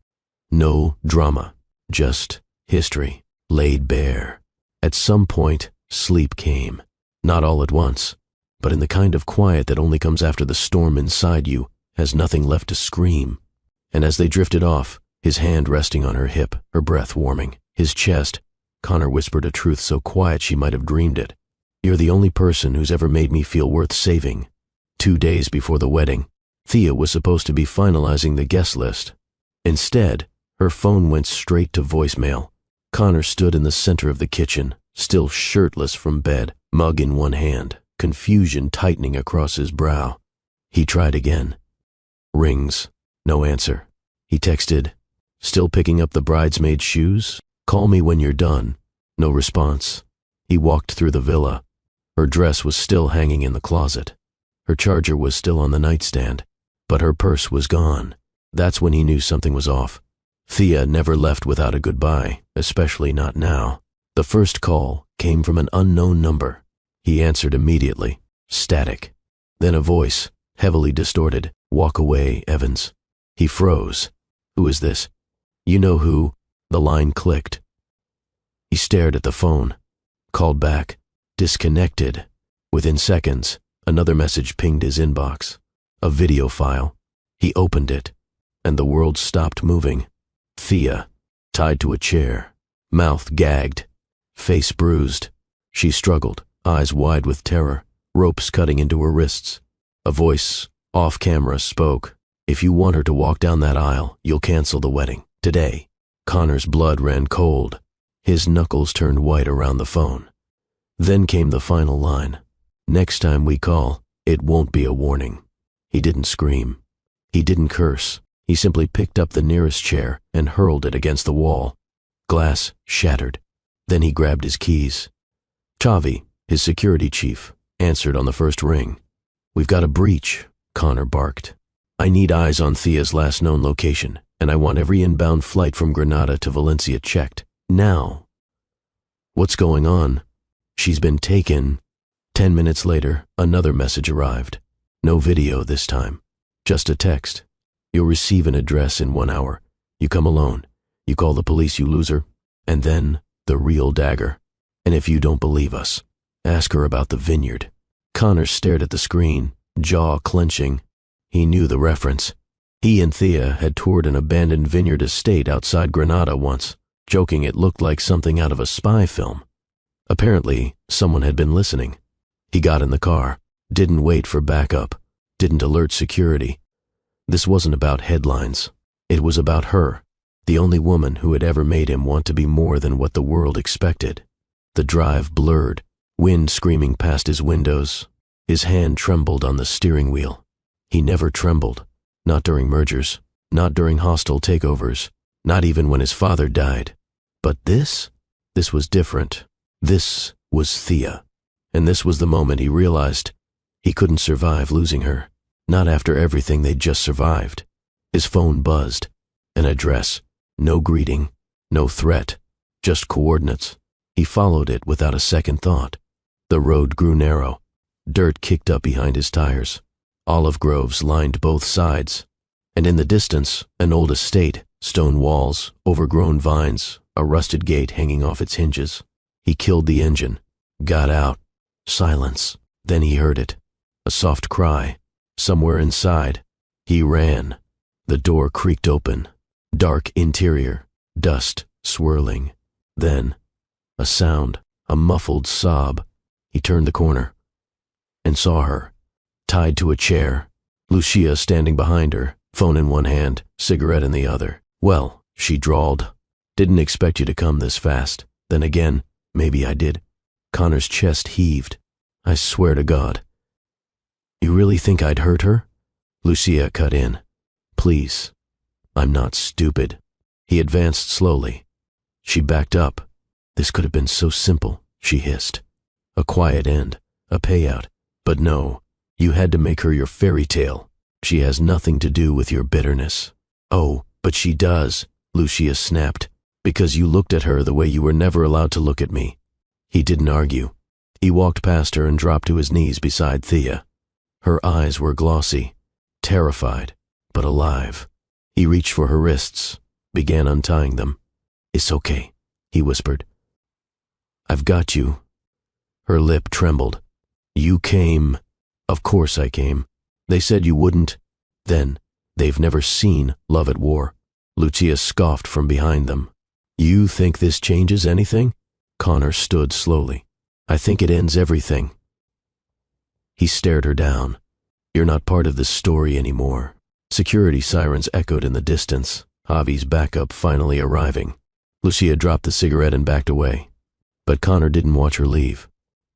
no drama, just history, laid bare. At some point, sleep came. Not all at once, but in the kind of quiet that only comes after the storm inside you has nothing left to scream. And as they drifted off, his hand resting on her hip, her breath warming, his chest, Connor whispered a truth so quiet she might have dreamed it. You're the only person who's ever made me feel worth saving. 2 days before the wedding, Thea was supposed to be finalizing the guest list. Instead, her phone went straight to voicemail. Connor stood in the center of the kitchen, still shirtless from bed, mug in one hand, confusion tightening across his brow. He tried again. Rings. No answer. He texted, still picking up the bridesmaid's shoes? Call me when you're done. No response. He walked through the villa. Her dress was still hanging in the closet. Her charger was still on the nightstand, but her purse was gone. That's when he knew something was off. Thea never left without a goodbye, especially not now. The first call came from an unknown number. He answered immediately. Static. Then a voice, heavily distorted. Walk away, Evans. He froze. Who is this? You know who? The line clicked. He stared at the phone. Called back. Disconnected. Within seconds, another message pinged his inbox. A video file. He opened it, and the world stopped moving. Thea, tied to a chair, mouth gagged, face bruised. She struggled, eyes wide with terror, ropes cutting into her wrists. A voice, off camera, spoke. If you want her to walk down that aisle, you'll cancel the wedding. Today. Connor's blood ran cold. His knuckles turned white around the phone. Then came the final line. Next time we call, it won't be a warning. He didn't scream. He didn't curse. He simply picked up the nearest chair and hurled it against the wall. Glass shattered. Then he grabbed his keys. Chavi, his security chief, answered on the first ring. We've got a breach, Connor barked. I need eyes on Thea's last known location, and I want every inbound flight from Granada to Valencia checked. Now. What's going on? She's been taken. 10 minutes later, another message arrived. No video this time. Just a text. You'll receive an address in 1 hour. You come alone. You call the police, you loser. And then, the real dagger. And if you don't believe us, ask her about the vineyard. Connor stared at the screen, jaw clenching. He knew the reference. He and Thea had toured an abandoned vineyard estate outside Granada once, joking it looked like something out of a spy film. Apparently, someone had been listening. He got in the car, didn't wait for backup, didn't alert security. This wasn't about headlines. It was about her, the only woman who had ever made him want to be more than what the world expected. The drive blurred, wind screaming past his windows. His hand trembled on the steering wheel. He never trembled, not during mergers, not during hostile takeovers, not even when his father died. But this was different. This was Thea. And this was the moment he realized he couldn't survive losing her. Not after everything they'd just survived. His phone buzzed. An address. No greeting. No threat. Just coordinates. He followed it without a second thought. The road grew narrow. Dirt kicked up behind his tires. Olive groves lined both sides. And in the distance, an old estate, stone walls, overgrown vines, a rusted gate hanging off its hinges. He killed the engine. Got out. Silence. Then he heard it. A soft cry. somewhere inside. He ran. The door creaked open. Dark interior, dust swirling. Then, a sound, a muffled sob. He turned the corner and saw her, tied to a chair, Lucia standing behind her, phone in one hand, cigarette in the other. "Well," she drawled, "didn't expect you to come this fast. Then again, maybe I did." Connor's chest heaved. "I swear to God." "You really think I'd hurt her?" Lucia cut in. "Please. I'm not stupid." He advanced slowly. She backed up. "This could have been so simple," she hissed. "A quiet end, a payout. But no, you had to make her your fairy tale. She has nothing to do with your bitterness." "Oh, but she does," Lucia snapped, "because you looked at her the way you were never allowed to look at me." He didn't argue. He walked past her and dropped to his knees beside Thea. Her eyes were glossy, terrified, but alive. He reached for her wrists, began untying them. "It's okay," he whispered. "I've got you." Her lip trembled. "You came." "Of course I came. They said you wouldn't." "Then, they've never seen Love at War." Lucia scoffed from behind them. "You think this changes anything?" Connor stood slowly. "I think it ends everything." He stared her down. "You're not part of this story anymore." Security sirens echoed in the distance, Javi's backup finally arriving. Lucia dropped the cigarette and backed away. But Connor didn't watch her leave.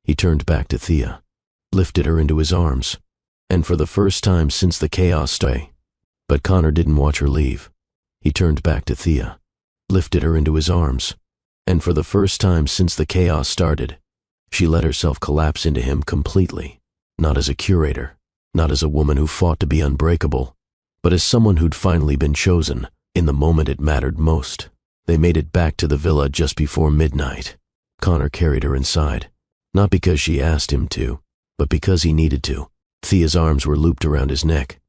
He turned back to Thea, lifted her into his arms, and for the first time since the chaos started. But Connor didn't watch her leave. He turned back to Thea, lifted her into his arms, and for the first time since the chaos started, she let herself collapse into him completely, not as a curator, not as a woman who fought to be unbreakable, but as someone who'd finally been chosen in the moment it mattered most. They made it back to the villa just before midnight. Connor carried her inside, not because she asked him to, but because he needed to. Thea's arms were looped around his neck.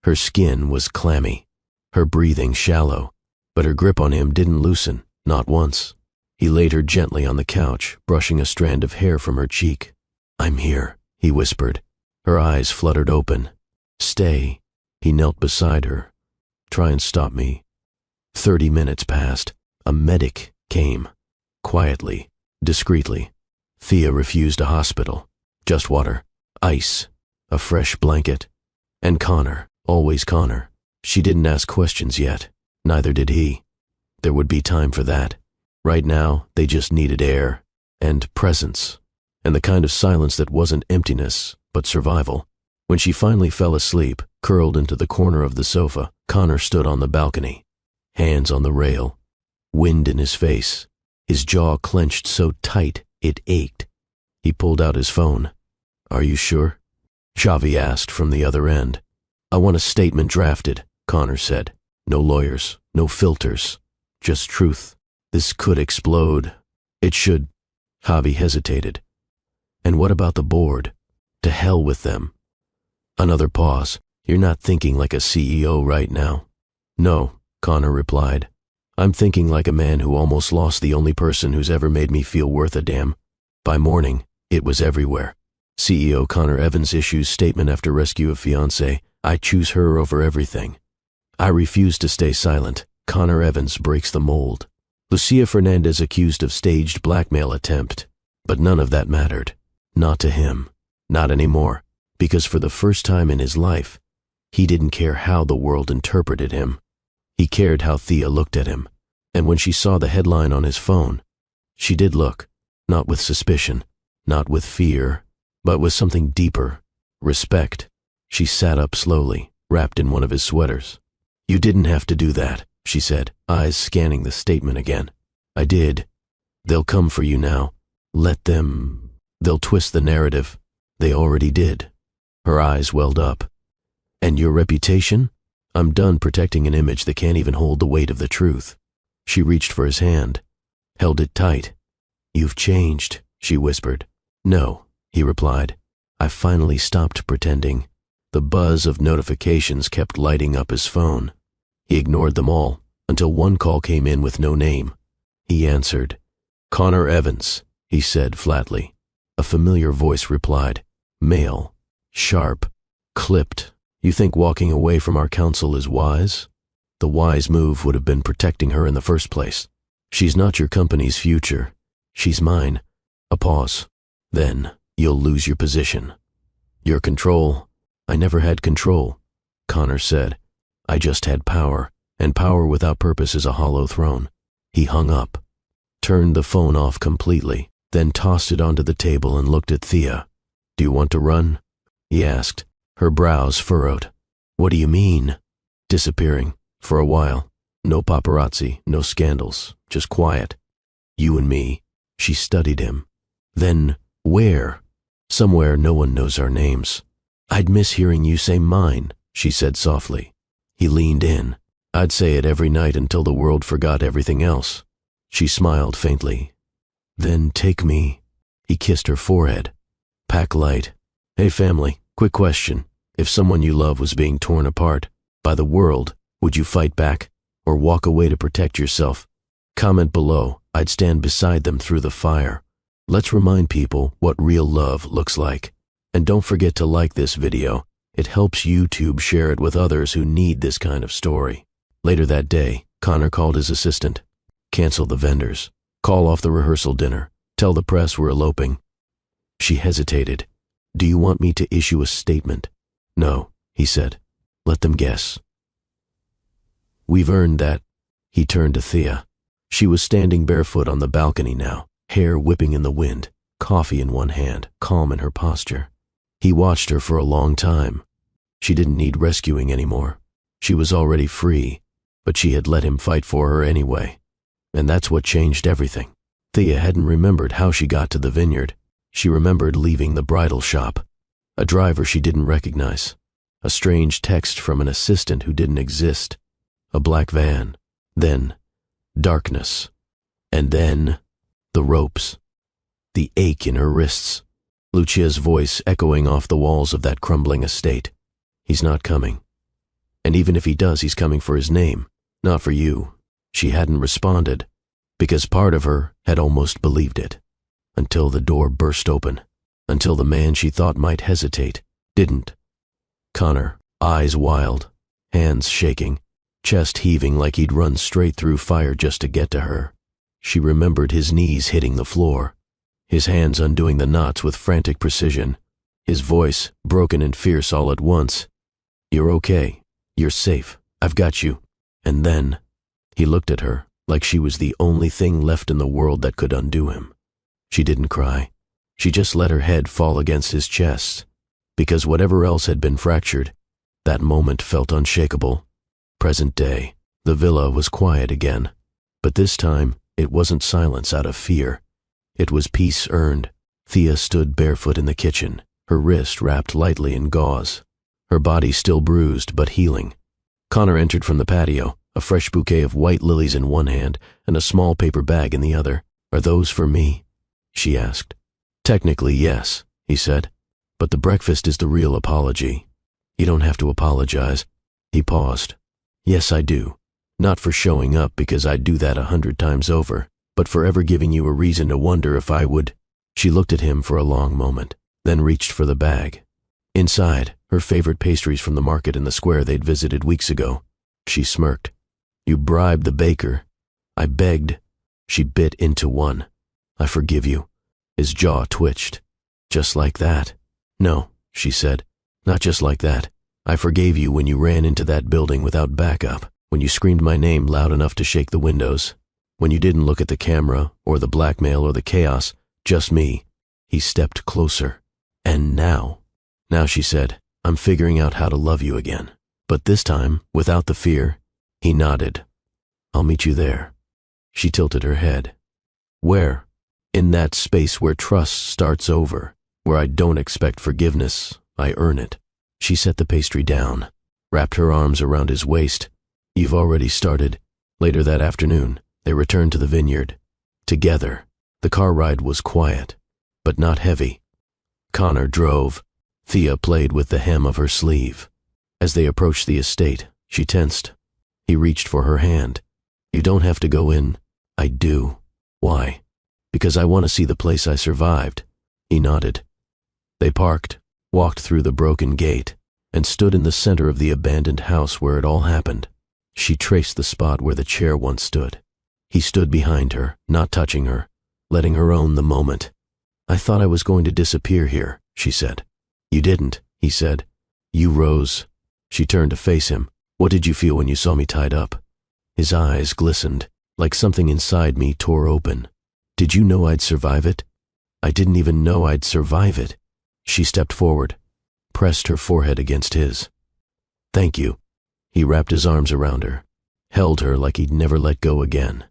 Her skin was clammy, her breathing shallow, but her grip on him didn't loosen, not once. He laid her gently on the couch, brushing a strand of hair from her cheek. "I'm here," he whispered. Her eyes fluttered open. "Stay." He knelt beside her. "Try and stop me." 30 minutes passed. A medic came. Quietly, discreetly. Thea refused a hospital. Just water, ice, a fresh blanket. And Connor, always Connor. She didn't ask questions yet. Neither did he. There would be time for that. Right now, they just needed air and presence, and the kind of silence that wasn't emptiness, but survival. When she finally fell asleep, curled into the corner of the sofa, Connor stood on the balcony, hands on the rail, wind in his face, his jaw clenched so tight it ached. He pulled out his phone. "Are you sure?" Xavi asked from the other end. "I want a statement drafted," Connor said. "No lawyers, no filters, just truth. This could explode. It should." Javi hesitated. "And what about the board? To hell with them." Another pause. "You're not thinking like a CEO right now." "No," Connor replied. "I'm thinking like a man who almost lost the only person who's ever made me feel worth a damn." By morning, it was everywhere. CEO Connor Evans issues statement after rescue of fiancé. "I choose her over everything." I refuse to stay silent. Connor Evans breaks the mold. Lucia Fernandez accused of staged blackmail attempt. But none of that mattered. Not to him. Not anymore. Because for the first time in his life, he didn't care how the world interpreted him. He cared how Thea looked at him. And when she saw the headline on his phone, she did look, not with suspicion, not with fear, but with something deeper, respect. She sat up slowly, wrapped in one of his sweaters. "You didn't have to do that," she said, eyes scanning the statement again. "I did. They'll come for you now. Let them. They'll twist the narrative. They already did." Her eyes welled up. "And your reputation? I'm done protecting an image that can't even hold the weight of the truth." She reached for his hand, held it tight. "You've changed," she whispered. "No," he replied. "I finally stopped pretending." The buzz of notifications kept lighting up his phone. He ignored them all, until one call came in with no name. He answered. "Connor Evans," he said flatly. A familiar voice replied. Male. Sharp. Clipped. You think walking away from our counsel is wise? The wise move would have been protecting her in the first place. She's not your company's future. She's mine. A pause. Then you'll lose your position. Your control. I never had control, Connor said. I just had power, and power without purpose is a hollow throne. He hung up, turned the phone off completely, then tossed it onto the table and looked at Thea. Do you want to run? He asked, her brows furrowed. What do you mean? Disappearing, for a while. No paparazzi, no scandals, just quiet. You and me. She studied him. Then, where? Somewhere no one knows our names. I'd miss hearing you say mine, she said softly. He leaned in. I'd say it every night until the world forgot everything else. She smiled faintly. Then take me. He kissed her forehead. Pack light. Hey family, quick question. If someone you love was being torn apart by the world, would you fight back or walk away to protect yourself? Comment below. I'd stand beside them through the fire. Let's remind people what real love looks like. And don't forget to like this video. It helps YouTube share it with others who need this kind of story. Later that day, Connor called his assistant. Cancel the vendors. Call off the rehearsal dinner. Tell the press we're eloping. She hesitated. Do you want me to issue a statement? No, he said. Let them guess. We've earned that. He turned to Thea. She was standing barefoot on the balcony now, hair whipping in the wind, coffee in one hand, calm in her posture. He watched her for a long time. She didn't need rescuing anymore. She was already free, but she had let him fight for her anyway. And that's what changed everything. Thea hadn't remembered how she got to the vineyard. She remembered leaving the bridal shop. A driver she didn't recognize. A strange text from an assistant who didn't exist. A black van. Then, darkness. And then, the ropes. The ache in her wrists. Lucia's voice echoing off the walls of that crumbling estate. He's not coming. And even if he does, he's coming for his name, not for you. She hadn't responded, because part of her had almost believed it. Until the door burst open. Until the man she thought might hesitate, didn't. Connor, eyes wild, hands shaking, chest heaving like he'd run straight through fire just to get to her. She remembered his knees hitting the floor, his hands undoing the knots with frantic precision, his voice broken and fierce all at once. You're okay. You're safe. I've got you. And then, he looked at her like she was the only thing left in the world that could undo him. She didn't cry. She just let her head fall against his chest, because whatever else had been fractured, that moment felt unshakable. Present day, the villa was quiet again, but this time it wasn't silence out of fear. It was peace earned. Thea stood barefoot in the kitchen, her wrist wrapped lightly in gauze, her body still bruised but healing. Connor entered from the patio, a fresh bouquet of white lilies in one hand and a small paper bag in the other. Are those for me? She asked. Technically, yes, he said, but the breakfast is the real apology. You don't have to apologize. He paused. Yes, I do. Not for showing up, because I'd do that 100 times over, but for ever giving you a reason to wonder if I would. She looked at him for a long moment, then reached for the bag. Inside, her favorite pastries from the market in the square they'd visited weeks ago. She smirked. You bribed the baker. I begged. She bit into one. I forgive you. His jaw twitched. Just like that? No, she said. Not just like that. I forgave you when you ran into that building without backup, when you screamed my name loud enough to shake the windows, when you didn't look at the camera, or the blackmail, or the chaos, just me. He stepped closer. And now, she said, I'm figuring out how to love you again. But this time, without the fear. He nodded. I'll meet you there. She tilted her head. Where? In that space where trust starts over, where I don't expect forgiveness, I earn it. She set the pastry down, wrapped her arms around his waist. You've already started. Later that afternoon, they returned to the vineyard. Together. The car ride was quiet, but not heavy. Connor drove. Thea played with the hem of her sleeve. As they approached the estate, she tensed. He reached for her hand. You don't have to go in. I do. Why? Because I want to see the place I survived. He nodded. They parked, walked through the broken gate. and stood in the center of the abandoned house where it all happened. She traced the spot where the chair once stood. He stood behind her, not touching her, letting her own the moment. "I thought I was going to disappear here," she said. "You didn't," he said. "You rose." She turned to face him. "What did you feel when you saw me tied up?" His eyes glistened, like something inside me tore open. "Did you know I'd survive it?" "I didn't even know I'd survive it." She stepped forward, pressed her forehead against his. "Thank you." He wrapped his arms around her, held her like he'd never let go again.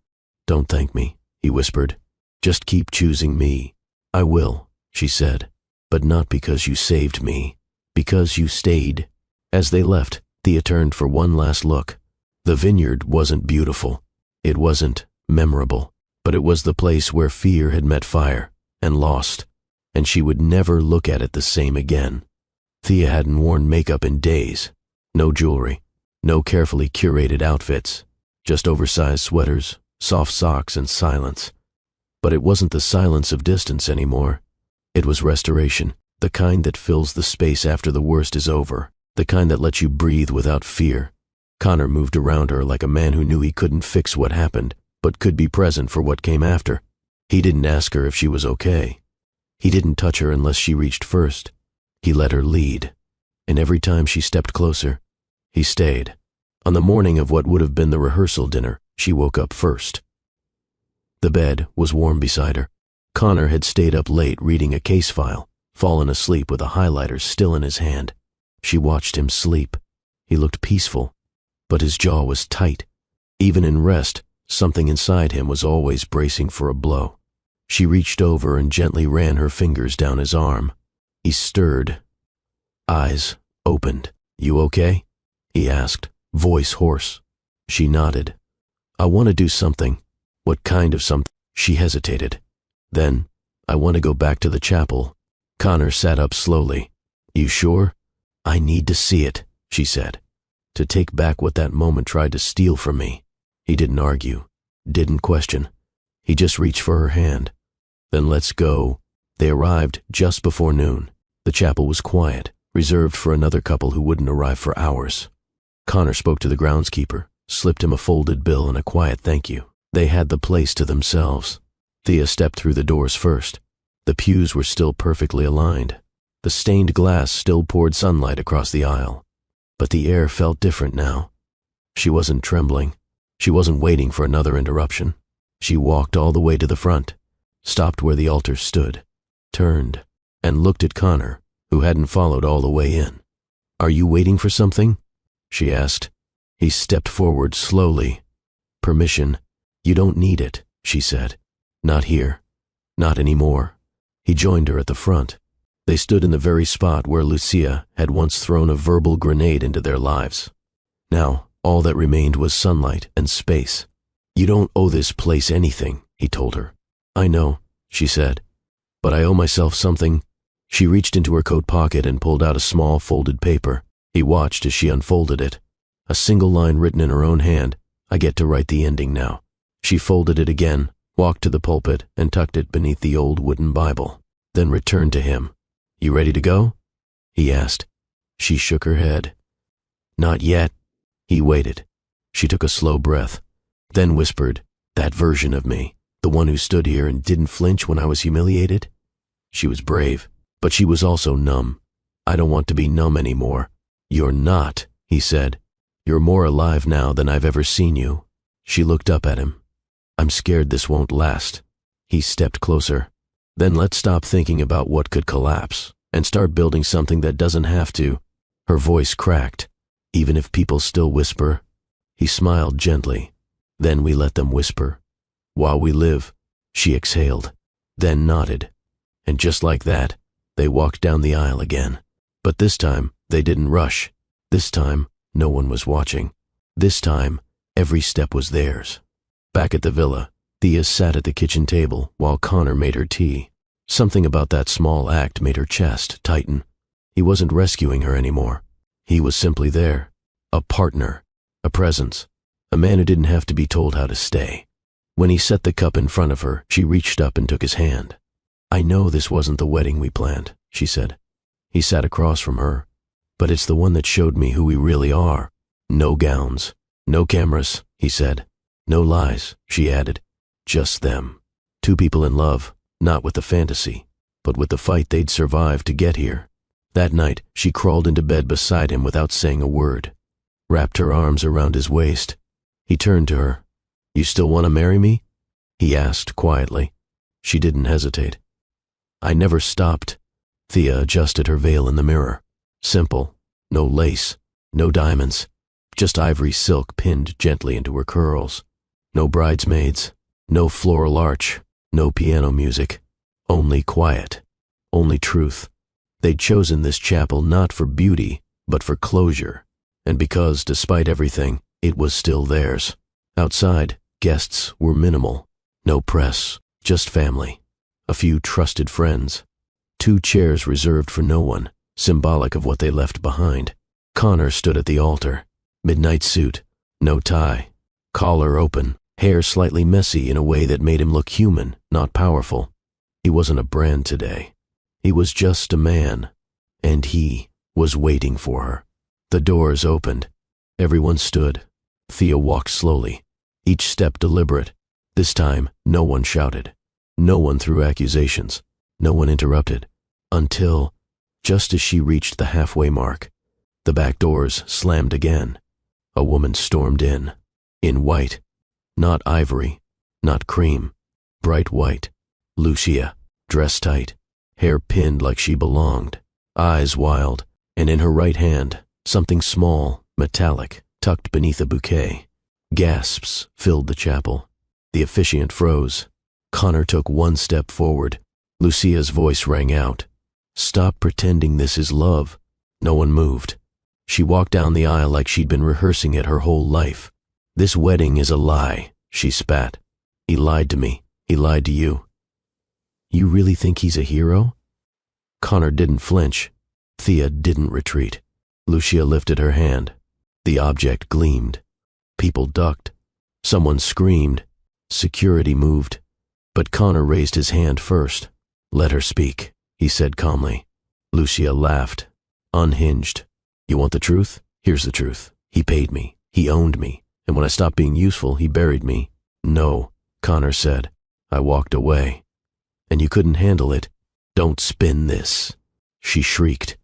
"Don't thank me," he whispered. "Just keep choosing me." "I will," she said, "but not because you saved me, because you stayed." As they left, Thea turned for one last look. The vineyard wasn't beautiful. It wasn't memorable, but it was the place where fear had met fire and lost, and she would never look at it the same again. Thea hadn't worn makeup in days. No jewelry, no carefully curated outfits, just oversized sweaters, soft socks, and silence. But it wasn't the silence of distance anymore. It was restoration, the kind that fills the space after the worst is over, the kind that lets you breathe without fear. Connor moved around her like a man who knew he couldn't fix what happened, but could be present for what came after. He didn't ask her if she was okay. He didn't touch her unless she reached first. He let her lead. And every time she stepped closer, he stayed. On the morning of what would have been the rehearsal dinner, she woke up first. The bed was warm beside her. Connor had stayed up late reading a case file, fallen asleep with a highlighter still in his hand. She watched him sleep. He looked peaceful, but his jaw was tight. Even in rest, something inside him was always bracing for a blow. She reached over and gently ran her fingers down his arm. He stirred. Eyes opened. "You okay?" he asked, voice hoarse. She nodded. "I want to do something." "What kind of something?" She hesitated. Then, "I want to go back to the chapel." Connor sat up slowly. "You sure?" "I need to see it," she said. "To take back what that moment tried to steal from me." He didn't argue, didn't question. He just reached for her hand. "Then let's go." They arrived just before noon. The chapel was quiet, reserved for another couple who wouldn't arrive for hours. Connor spoke to the groundskeeper, slipped him a folded bill and a quiet thank you. They had the place to themselves. Thea stepped through the doors first. The pews were still perfectly aligned. The stained glass still poured sunlight across the aisle. But the air felt different now. She wasn't trembling. She wasn't waiting for another interruption. She walked all the way to the front, stopped where the altar stood, turned, and looked at Connor, who hadn't followed all the way in. "Are you waiting for something?" she asked. He stepped forward slowly. "Permission. You don't need it," she said. "Not here. Not anymore." He joined her at the front. They stood in the very spot where Lucia had once thrown a verbal grenade into their lives. Now, all that remained was sunlight and space. "You don't owe this place anything," he told her. "I know," she said, "but I owe myself something." She reached into her coat pocket and pulled out a small folded paper. He watched as she unfolded it. A single line written in her own hand. "I get to write the ending now." She folded it again, walked to the pulpit, and tucked it beneath the old wooden Bible, then returned to him. "You ready to go?" he asked. She shook her head. "Not yet." He waited. She took a slow breath, then whispered, "That version of me, the one who stood here and didn't flinch when I was humiliated?" She was brave, but she was also numb. "I don't want to be numb anymore." "You're not," he said. "You're more alive now than I've ever seen you." She looked up at him. "I'm scared this won't last." He stepped closer. "Then let's stop thinking about what could collapse and start building something that doesn't have to." Her voice cracked. "Even if people still whisper." He smiled gently. "Then we let them whisper. While we live." She exhaled, then nodded. And just like that, they walked down the aisle again. But this time, they didn't rush. This time, no one was watching. This time, every step was theirs. Back at the villa, Thea sat at the kitchen table while Connor made her tea. Something about that small act made her chest tighten. He wasn't rescuing her anymore. He was simply there. A partner, a presence, a man who didn't have to be told how to stay. When he set the cup in front of her, she reached up and took his hand. "I know this wasn't the wedding we planned," she said. He sat across from her, But it's the one that showed me who we really are. No gowns, no cameras, he said. No lies, she added. Just them. Two people in love, not with the fantasy, but with the fight they'd survived to get here. That night, she crawled into bed beside him without saying a word, wrapped her arms around his waist. He turned to her. "You still want to marry me?" he asked quietly. She didn't hesitate. "I never stopped." Thea adjusted her veil in the mirror. Simple, no lace, no diamonds, just ivory silk pinned gently into her curls. No bridesmaids, no floral arch, no piano music, only quiet, only truth. They'd chosen this chapel not for beauty, but for closure, and because, despite everything, it was still theirs. Outside, guests were minimal. No press, just family. A few trusted friends. 2 chairs reserved for no one, symbolic of what they left behind. Connor stood at the altar. Midnight suit, no tie, collar open, hair slightly messy in a way that made him look human, not powerful. He wasn't a brand today. He was just a man, and he was waiting for her. The doors opened. Everyone stood. Thea walked slowly, each step deliberate. This time, no one shouted. No one threw accusations. No one interrupted. Until, just as she reached the halfway mark, the back doors slammed again. A woman stormed in white. Not ivory, not cream, bright white. Lucia, dressed tight, hair pinned like she belonged, eyes wild, and in her right hand, something small, metallic, tucked beneath a bouquet. Gasps filled the chapel. The officiant froze. Connor took 1 step forward. Lucia's voice rang out. "Stop pretending this is love." No one moved. She walked down the aisle like she'd been rehearsing it her whole life. "This wedding is a lie," she spat. "He lied to me. He lied to you." "You really think he's a hero?" Connor didn't flinch. Thea didn't retreat. Lucia lifted her hand. The object gleamed. People ducked. Someone screamed. Security moved. But Connor raised his hand first. "Let her speak," he said calmly. Lucia laughed, unhinged. "You want the truth? Here's the truth. He paid me. He owned me. And when I stopped being useful, he buried me." "No," Connor said. "I walked away." "And you couldn't handle it?" "Don't spin this," she shrieked.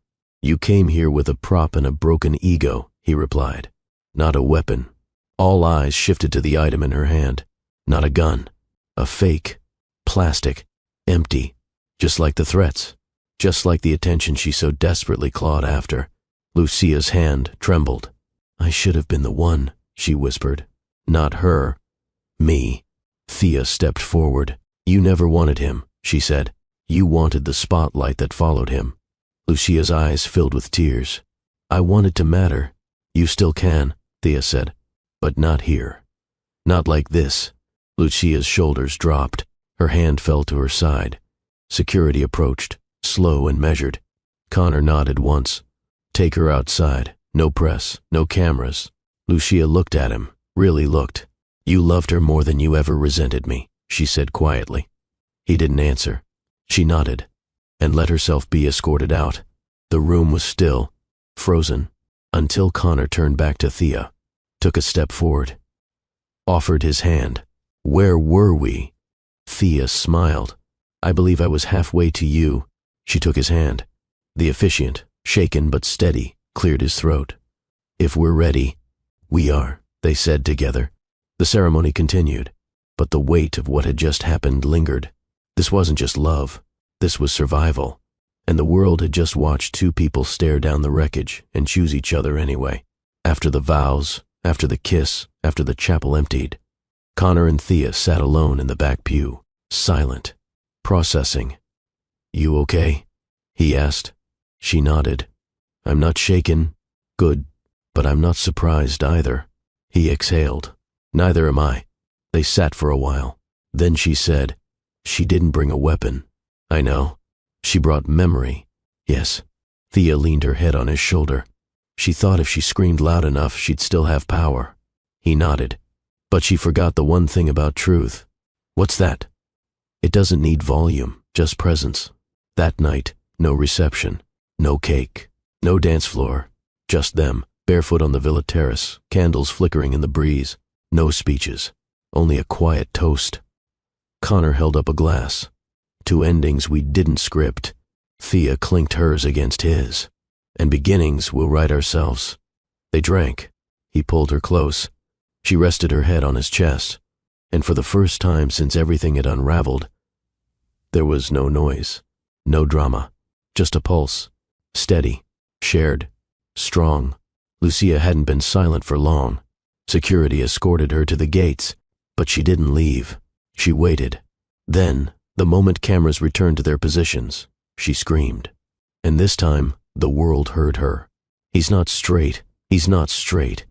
"You came here with a prop and a broken ego," he replied. "Not a weapon." All eyes shifted to the item in her hand. Not a gun. A fake. Plastic. Empty. Just like the threats. Just like the attention she so desperately clawed after. Lucia's hand trembled. "I should have been the one," she whispered. "Not her. Me." Thea stepped forward. "You never wanted him," she said. "You wanted the spotlight that followed him." Lucia's eyes filled with tears. "I wanted to matter." "You still can," Thea said. "But not here. Not like this." Lucia's shoulders dropped. Her hand fell to her side. Security approached, slow and measured. Connor nodded once. "Take her outside. No press, no cameras." Lucia looked at him, really looked. "You loved her more than you ever resented me," she said quietly. He didn't answer. She nodded, and let herself be escorted out. The room was still, frozen, until Connor turned back to Thea, took a step forward, offered his hand. "Where were we?" Thea smiled. "I believe I was halfway to you." She took his hand. The officiant, shaken but steady, cleared his throat. "If we're ready." "We are," they said together. The ceremony continued, but the weight of what had just happened lingered. This wasn't just love. This was survival. And the world had just watched 2 people stare down the wreckage and choose each other anyway. After the vows, after the kiss, after the chapel emptied, Connor and Thea sat alone in the back pew, silent, processing. "You okay?" he asked. She nodded. "I'm not shaken. Good. But I'm not surprised either." He exhaled. "Neither am I." They sat for a while. Then she said, "She didn't bring a weapon." "I know. She brought memory." "Yes." Thea leaned her head on his shoulder. She thought if she screamed loud enough, she'd still have power. He nodded. "But she forgot the one thing about truth." "What's that?" "It doesn't need volume, just presence." That night, no reception, no cake, No dance floor, just them, barefoot on the villa terrace, candles flickering in the breeze. No speeches, only a quiet toast. Connor held up a glass. Two endings we didn't script. Thea clinked hers against his. And beginnings we'll write ourselves. They drank. He pulled her close. She rested her head on his chest. And for the first time since everything had unraveled, there was no noise, no drama, just a pulse, steady, shared, strong. Lucia hadn't been silent for long. Security escorted her to the gates, but she didn't leave. She waited. Then, the moment cameras returned to their positions, she screamed. And this time, the world heard her. He's not straight. He's not straight.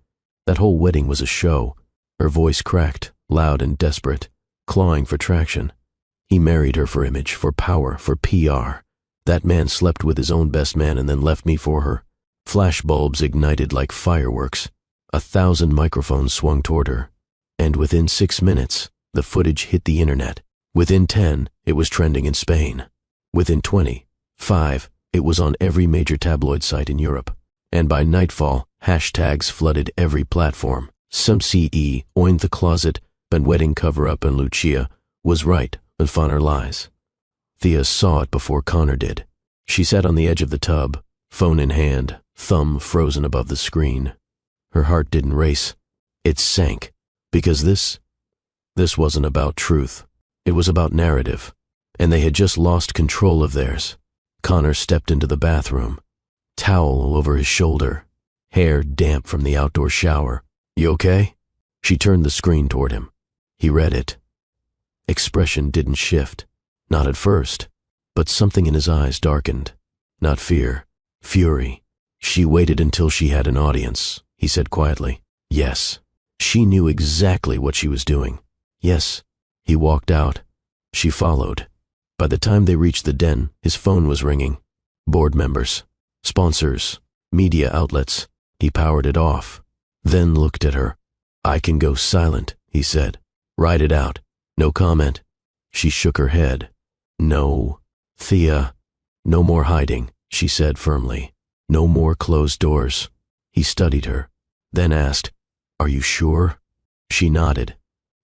That whole wedding was a show. Her voice cracked, loud and desperate, clawing for traction. He married her for image, for power, for PR. That man slept with his own best man and then left me for her. Flashbulbs ignited like fireworks. 1,000 microphones swung toward her. And within 6 minutes, the footage hit the internet. Within 10, it was trending in Spain. Within 25, it was on every major tabloid site in Europe. And by nightfall, hashtags flooded every platform. Some CE, oined the closet, and wedding cover-up, and Lucia was right, and Fanner lies. Thea saw it before Connor did. She sat on the edge of the tub, phone in hand, thumb frozen above the screen. Her heart didn't race. It sank. Because this wasn't about truth. It was about narrative. And they had just lost control of theirs. Connor stepped into the bathroom. Towel over his shoulder. Hair damp from the outdoor shower. "You okay?" She turned the screen toward him. He read it. Expression didn't shift. Not at first. But something in his eyes darkened. Not fear. Fury. She waited until she had an audience. He said quietly, "Yes." She knew exactly what she was doing. "Yes." He walked out. She followed. By the time they reached the den, his phone was ringing. Board members, sponsors, media outlets. He powered it off, then looked at her. "I can go silent," he said. "Write it out. No comment." She shook her head. "No, Thea. No more hiding," she said firmly. "No more closed doors." He studied her, then asked, "Are you sure?" She nodded.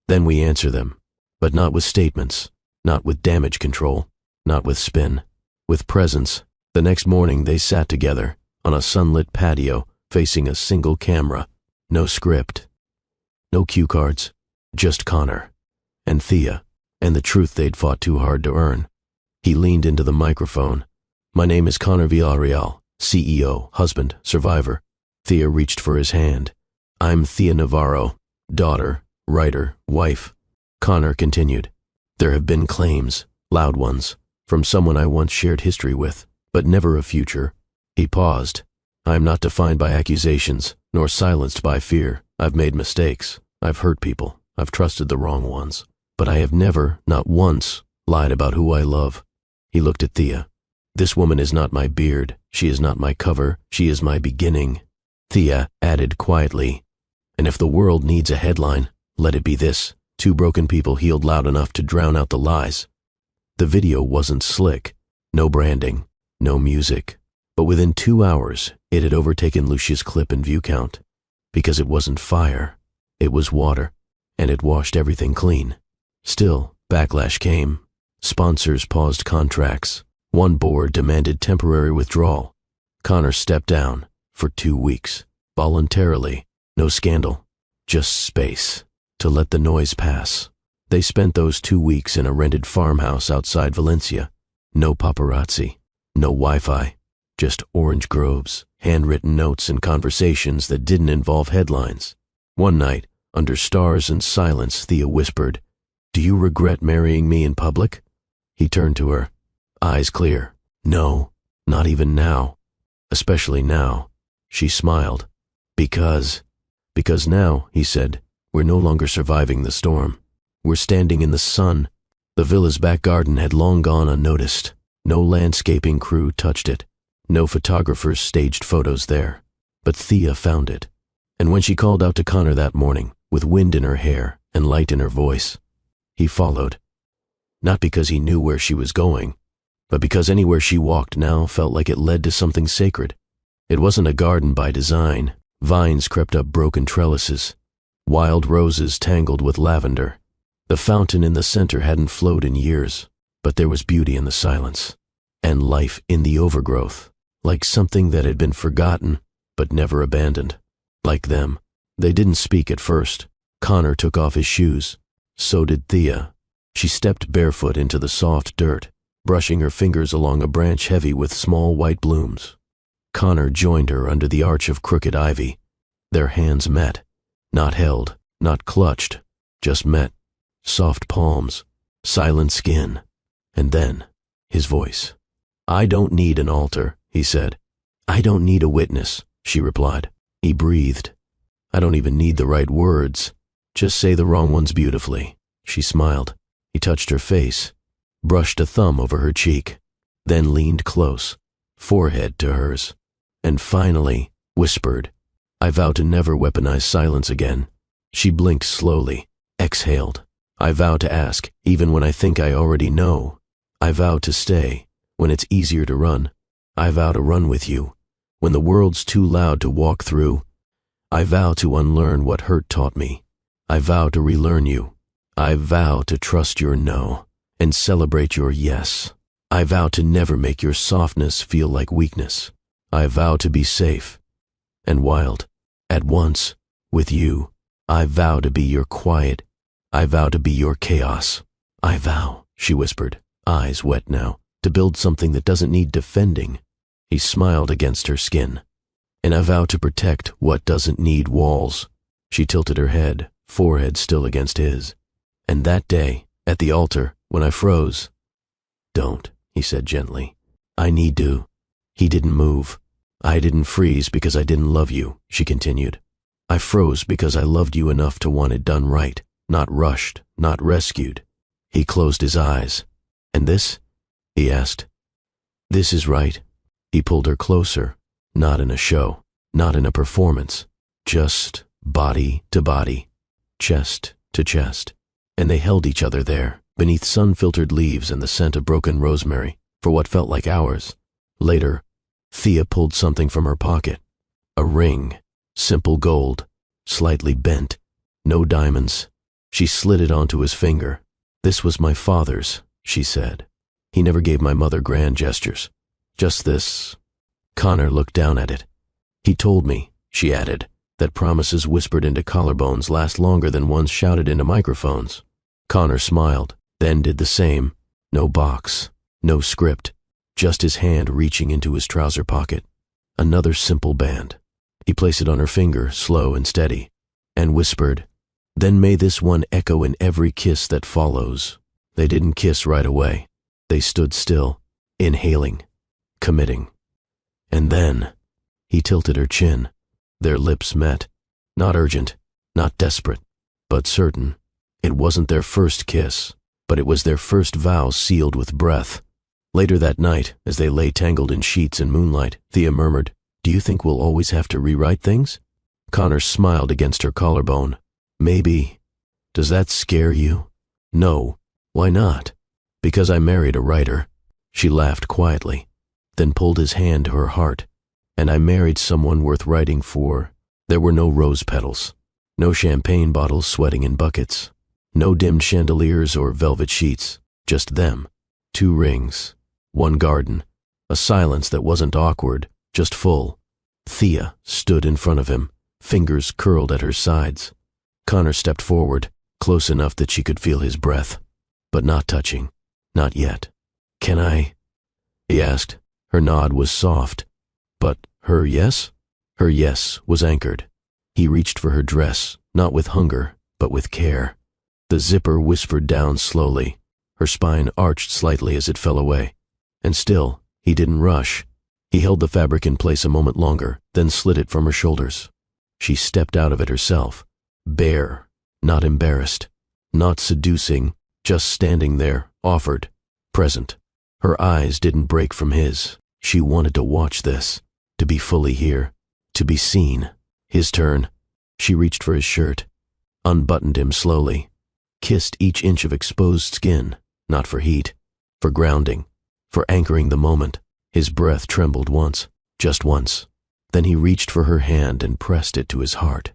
"Then we answer them. But not with statements, not with damage control, not with spin, with presence." The next morning they sat together, on a sunlit patio, facing a single camera. No script. No cue cards. Just Connor. And Thea. And the truth they'd fought too hard to earn. He leaned into the microphone. "My name is Connor Villarreal, CEO, husband, survivor." Thea reached for his hand. "I'm Thea Navarro, daughter, writer, wife." Connor continued. "There have been claims, loud ones, from someone I once shared history with, but never a future." He paused. "I am not defined by accusations, nor silenced by fear. I've made mistakes. I've hurt people. I've trusted the wrong ones. But I have never, not once, lied about who I love." He looked at Thea. "This woman is not my beard. She is not my cover. She is my beginning." Thea added quietly, "And if the world needs a headline, let it be this: 2 broken people healed loud enough to drown out the lies." The video wasn't slick. No branding. No music. But within 2 hours, it had overtaken Lucia's clip and view count. Because it wasn't fire. It was water. And it washed everything clean. Still, backlash came. Sponsors paused contracts. One board demanded temporary withdrawal. Connor stepped down for 2 weeks. Voluntarily. No scandal. Just space. To let the noise pass. They spent those 2 weeks in a rented farmhouse outside Valencia. No paparazzi. No Wi-Fi. Just orange groves, handwritten notes, and conversations that didn't involve headlines. One night, under stars and silence, Thea whispered, "Do you regret marrying me in public?" He turned to her, eyes clear. "No, not even now. Especially now." She smiled. Because now," he said, "we're no longer surviving the storm. We're standing in the sun." The villa's back garden had long gone unnoticed. No landscaping crew touched it. No photographers staged photos there. But Thea found it. And when she called out to Connor that morning, with wind in her hair and light in her voice, he followed. Not because he knew where she was going, but because anywhere she walked now felt like it led to something sacred. It wasn't a garden by design. Vines crept up broken trellises. Wild roses tangled with lavender. The fountain in the center hadn't flowed in years, but there was beauty in the silence, and life in the overgrowth, like something that had been forgotten but never abandoned. Like them. They didn't speak at first. Connor took off his shoes. So did Thea. She stepped barefoot into the soft dirt, brushing her fingers along a branch heavy with small white blooms. Connor joined her under the arch of crooked ivy. Their hands met. Not held, not clutched, just met. Soft palms, silent skin. And then, his voice. "I don't need an altar," he said. "I don't need a witness," she replied. He breathed. "I don't even need the right words. Just say the wrong ones beautifully." She smiled. He touched her face, brushed a thumb over her cheek, then leaned close, forehead to hers, and finally whispered, "I vow to never weaponize silence again." She blinked slowly, exhaled. "I vow to ask, even when I think I already know. I vow to stay, when it's easier to run. I vow to run with you, when the world's too loud to walk through. I vow to unlearn what hurt taught me. I vow to relearn you. I vow to trust your no, and celebrate your yes. I vow to never make your softness feel like weakness. I vow to be safe and wild, at once, with you. I vow to be your quiet. I vow to be your chaos. I vow," she whispered, eyes wet now, "to build something that doesn't need defending." He smiled against her skin. "And I vow to protect what doesn't need walls." She tilted her head, forehead still against his. "And that day, at the altar, when I froze—" "Don't," he said gently. "I need to." He didn't move. "I didn't freeze because I didn't love you," she continued. "I froze because I loved you enough to want it done right, not rushed, not rescued." He closed his eyes. "And this?" he asked. "This is right." He pulled her closer, not in a show, not in a performance, just body to body, chest to chest. And they held each other there, beneath sun-filtered leaves and the scent of broken rosemary, for what felt like hours. Later, Thea pulled something from her pocket. A ring, simple gold, slightly bent, no diamonds. She slid it onto his finger. "This was my father's," she said. "He never gave my mother grand gestures. Just this." Connor looked down at it. "He told me," she added, "that promises whispered into collarbones last longer than ones shouted into microphones." Connor smiled, then did the same. No box, no script, just his hand reaching into his trouser pocket. Another simple band. He placed it on her finger, slow and steady, and whispered, "Then may this one echo in every kiss that follows." They didn't kiss right away. They stood still, inhaling, committing. And then, he tilted her chin. Their lips met. Not urgent, not desperate, but certain. It wasn't their first kiss, but it was their first vow sealed with breath. Later that night, as they lay tangled in sheets and moonlight, Thea murmured, "Do you think we'll always have to rewrite things?" Connor smiled against her collarbone. "Maybe. Does that scare you?" "No. Why not?" "Because I married a writer." She laughed quietly, then pulled his hand to her heart. "And I married someone worth writing for." There were no rose petals, no champagne bottles sweating in buckets, no dimmed chandeliers or velvet sheets, just them. 2 rings, 1 garden, a silence that wasn't awkward, just full. Thea stood in front of him, fingers curled at her sides. Connor stepped forward, close enough that she could feel his breath, but not touching, not yet. "Can I?" he asked. Her nod was soft, but her yes? Her yes was anchored. He reached for her dress, not with hunger, but with care. The zipper whispered down slowly. Her spine arched slightly as it fell away. And still, he didn't rush. He held the fabric in place a moment longer, then slid it from her shoulders. She stepped out of it herself, bare, not embarrassed, not seducing, just standing there, offered, present. Her eyes didn't break from his. She wanted to watch this, to be fully here, to be seen. His turn. She reached for his shirt, unbuttoned him slowly, kissed each inch of exposed skin, not for heat, for grounding, for anchoring the moment. His breath trembled once, just once. Then he reached for her hand and pressed it to his heart.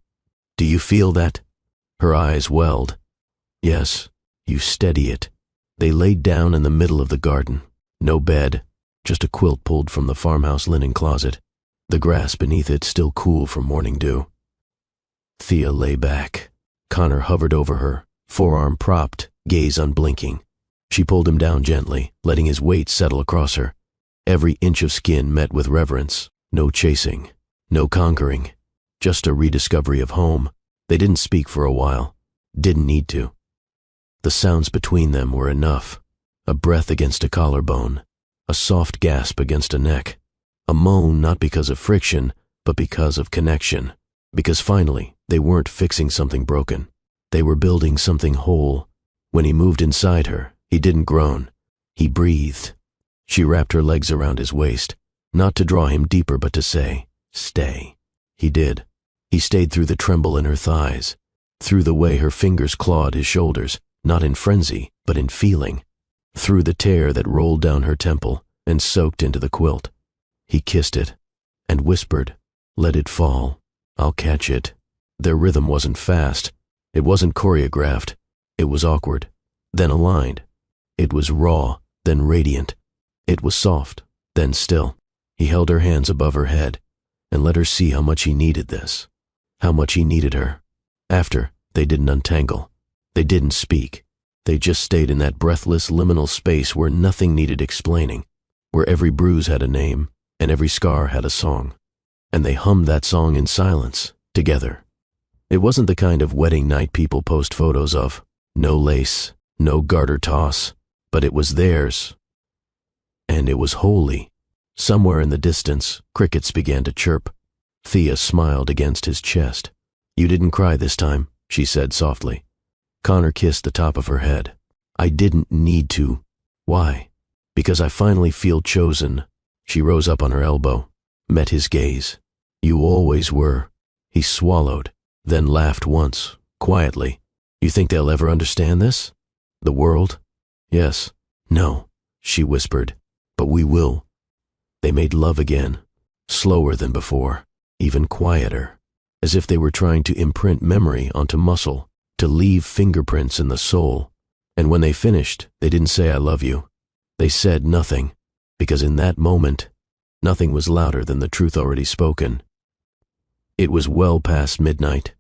"Do you feel that?" Her eyes welled. "Yes, you steady it." They laid down in the middle of the garden. No bed, just a quilt pulled from the farmhouse linen closet, the grass beneath it still cool from morning dew. Thea lay back. Connor hovered over her, forearm propped, gaze unblinking. She pulled him down gently, letting his weight settle across her. Every inch of skin met with reverence. No chasing, no conquering, just a rediscovery of home. They didn't speak for a while. Didn't need to. The sounds between them were enough. A breath against a collarbone, a soft gasp against a neck, a moan not because of friction, but because of connection. Because finally, they weren't fixing something broken. They were building something whole. When he moved inside her, he didn't groan. He breathed. She wrapped her legs around his waist, not to draw him deeper but to say, "Stay." He did. He stayed through the tremble in her thighs, through the way her fingers clawed his shoulders, not in frenzy, but in feeling, through the tear that rolled down her temple and soaked into the quilt. He kissed it and whispered, "Let it fall. I'll catch it." Their rhythm wasn't fast. It wasn't choreographed. It was awkward, then aligned. It was raw, then radiant. It was soft, then still. He held her hands above her head and let her see how much he needed this, how much he needed her. After, they didn't untangle. They didn't speak. They just stayed in that breathless liminal space where nothing needed explaining, where every bruise had a name and every scar had a song. And they hummed that song in silence, together. It wasn't the kind of wedding night people post photos of. No lace, no garter toss, but it was theirs. And it was holy. Somewhere in the distance, crickets began to chirp. Thea smiled against his chest. "You didn't cry this time," she said softly. Connor kissed the top of her head. "I didn't need to." "Why?" "Because I finally feel chosen." She rose up on her elbow, met his gaze. "You always were." He swallowed, then laughed once, quietly. "You think they'll ever understand this? The world?" "Yes." "No," she whispered, "but we will." They made love again, slower than before, even quieter, as if they were trying to imprint memory onto muscle, to leave fingerprints in the soul. And when they finished, they didn't say "I love you." They said nothing, because in that moment, nothing was louder than the truth already spoken. It was well past midnight.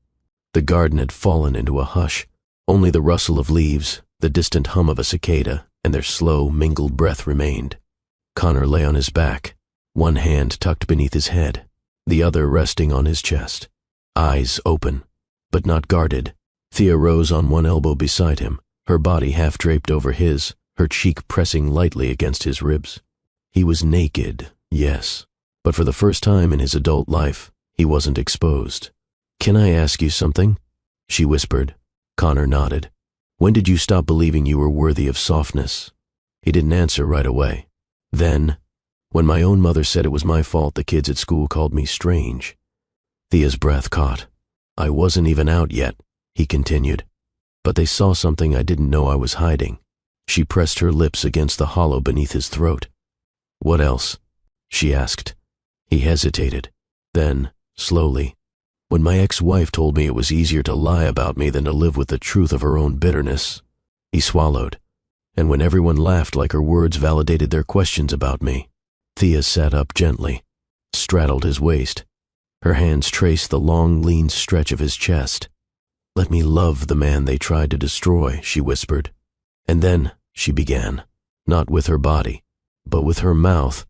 The garden had fallen into a hush. Only the rustle of leaves, the distant hum of a cicada, and their slow, mingled breath remained. Connor lay on his back, one hand tucked beneath his head, the other resting on his chest. Eyes open, but not guarded. Thea rose on one elbow beside him, her body half draped over his, her cheek pressing lightly against his ribs. He was naked, yes, but for the first time in his adult life, he wasn't exposed. "Can I ask you something?" she whispered. Connor nodded. "When did you stop believing you were worthy of softness?" He didn't answer right away. "Then, when my own mother said it was my fault the kids at school called me strange." Thea's breath caught. "I wasn't even out yet," he continued. "But they saw something I didn't know I was hiding." She pressed her lips against the hollow beneath his throat. "What else?" she asked. He hesitated. Then, slowly, "When my ex-wife told me it was easier to lie about me than to live with the truth of her own bitterness." He swallowed. "And when everyone laughed like her words validated their questions about me." Thea sat up gently, straddled his waist. Her hands traced the long, lean stretch of his chest. "Let me love the man they tried to destroy," she whispered. And then she began, not with her body, but with her mouth.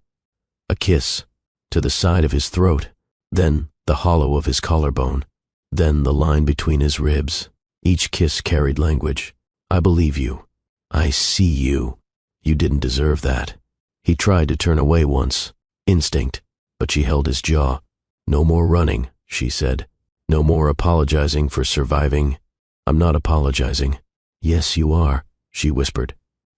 A kiss, to the side of his throat, then the hollow of his collarbone, then the line between his ribs. Each kiss carried language. "I believe you. I see you. You didn't deserve that." He tried to turn away once, instinct, but she held his jaw. "No more running," she said. "No more apologizing for surviving." "I'm not apologizing." "Yes, you are," she whispered.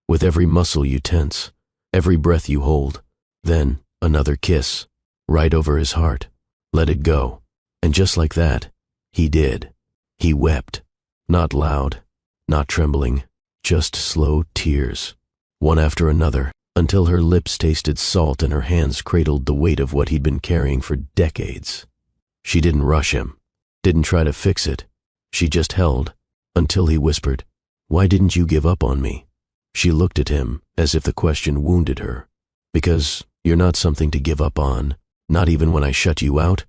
"With every muscle you tense, every breath you hold." Then another kiss, right over his heart. Let it go. And just like that, he did. He wept. Not loud, not trembling, just slow tears, one after another, until her lips tasted salt and her hands cradled the weight of what he'd been carrying for decades. She didn't rush him, didn't try to fix it. She just held, until he whispered, "Why didn't you give up on me?" She looked at him as if the question wounded her. "Because you're not something to give up on, not even when I shut you out.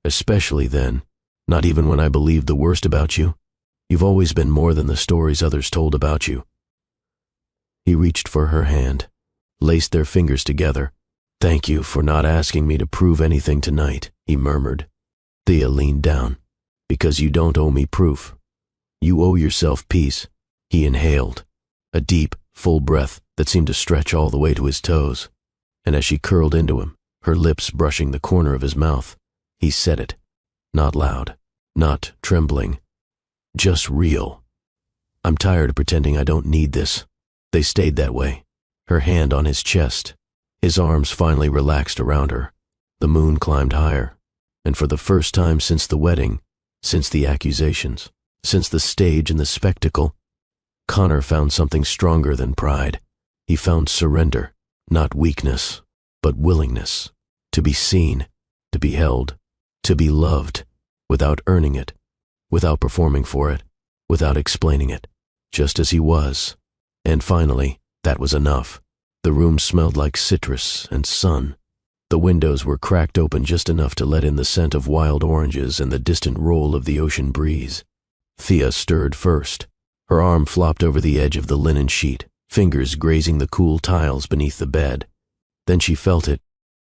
Especially then, not even when I believed the worst about you. You've always been more than the stories others told about you." He reached for her hand, laced their fingers together. "Thank you for not asking me to prove anything tonight," he murmured. Thea leaned down. "Because you don't owe me proof. You owe yourself peace." He inhaled, a deep, full breath that seemed to stretch all the way to his toes. And as she curled into him, her lips brushing the corner of his mouth, he said it, not loud, not trembling, just real. "I'm tired of pretending I don't need this." They stayed that way, her hand on his chest. His arms finally relaxed around her. The moon climbed higher, and for the first time since the wedding, since the accusations, since the stage and the spectacle, Connor found something stronger than pride. He found surrender, not weakness, but willingness, to be seen, to be held, to be loved, without earning it, without performing for it, without explaining it, just as he was. And finally, that was enough. The room smelled like citrus and sun. The windows were cracked open just enough to let in the scent of wild oranges and the distant roll of the ocean breeze. Thea stirred first. Her arm flopped over the edge of the linen sheet, fingers grazing the cool tiles beneath the bed. Then she felt it,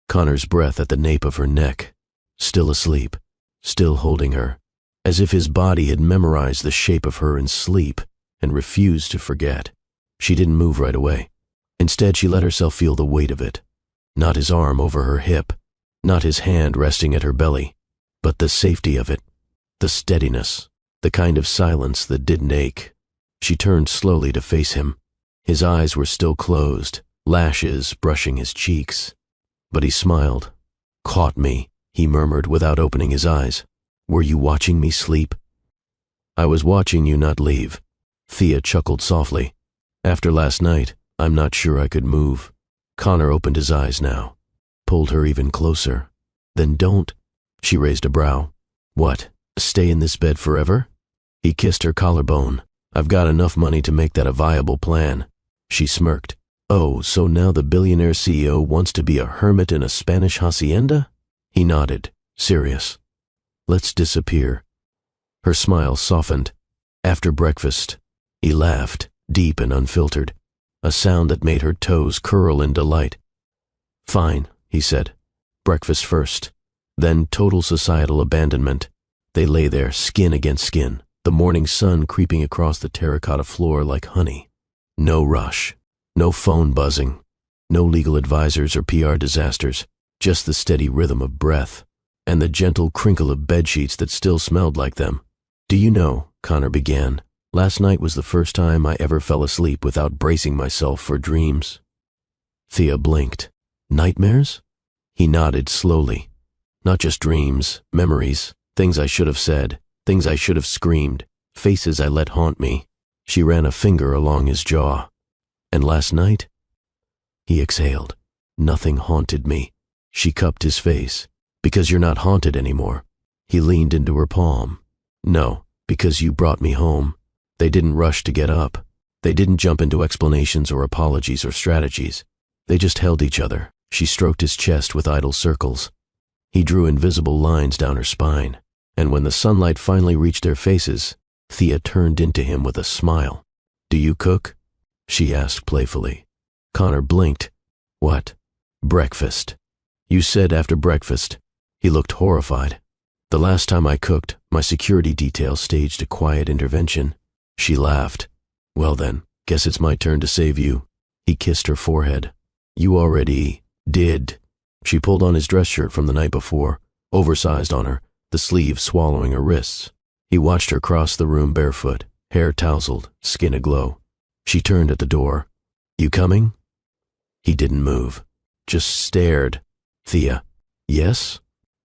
Connor's breath at the nape of her neck, still asleep, still holding her, as if his body had memorized the shape of her in sleep and refused to forget. She didn't move right away. Instead, she let herself feel the weight of it. Not his arm over her hip, not his hand resting at her belly, but the safety of it, the steadiness, the kind of silence that didn't ache. She turned slowly to face him. His eyes were still closed, lashes brushing his cheeks. But he smiled. "Caught me," he murmured without opening his eyes. "Were you watching me sleep?" "I was watching you not leave." Thea chuckled softly. "After last night, I'm not sure I could move." Connor opened his eyes now, pulled her even closer. "Then don't." She raised a brow. "What, stay in this bed forever?" He kissed her collarbone. "I've got enough money to make that a viable plan." She smirked. "Oh, so now the billionaire CEO wants to be a hermit in a Spanish hacienda?" He nodded, serious. "Let's disappear." Her smile softened. "After breakfast." He laughed, deep and unfiltered, a sound that made her toes curl in delight. "Fine," he said. "Breakfast first, then total societal abandonment." They lay there, skin against skin, the morning sun creeping across the terracotta floor like honey. No rush, no phone buzzing, no legal advisors or PR disasters, just the steady rhythm of breath, and the gentle crinkle of bedsheets that still smelled like them. "Do you know," Connor began, "last night was the first time I ever fell asleep without bracing myself for dreams." Thea blinked. "Nightmares?" He nodded slowly. "Not just dreams, memories, things I should have said, things I should have screamed, faces I let haunt me." She ran a finger along his jaw. "And last night?" He exhaled. "Nothing haunted me." She cupped his face. "Because you're not haunted anymore." He leaned into her palm. "No, because you brought me home." They didn't rush to get up. They didn't jump into explanations or apologies or strategies. They just held each other. She stroked his chest with idle circles. He drew invisible lines down her spine. And when the sunlight finally reached their faces, Thea turned into him with a smile. "Do you cook?" she asked playfully. Connor blinked. "What?" "Breakfast." "You said after breakfast." He looked horrified. "The last time I cooked, my security detail staged a quiet intervention." She laughed. "Well then, guess it's my turn to save you." He kissed her forehead. "You already did." She pulled on his dress shirt from the night before, oversized on her, the sleeve swallowing her wrists. He watched her cross the room barefoot, hair tousled, skin aglow. She turned at the door. "You coming?" He didn't move, just stared. "Thea." "Yes?"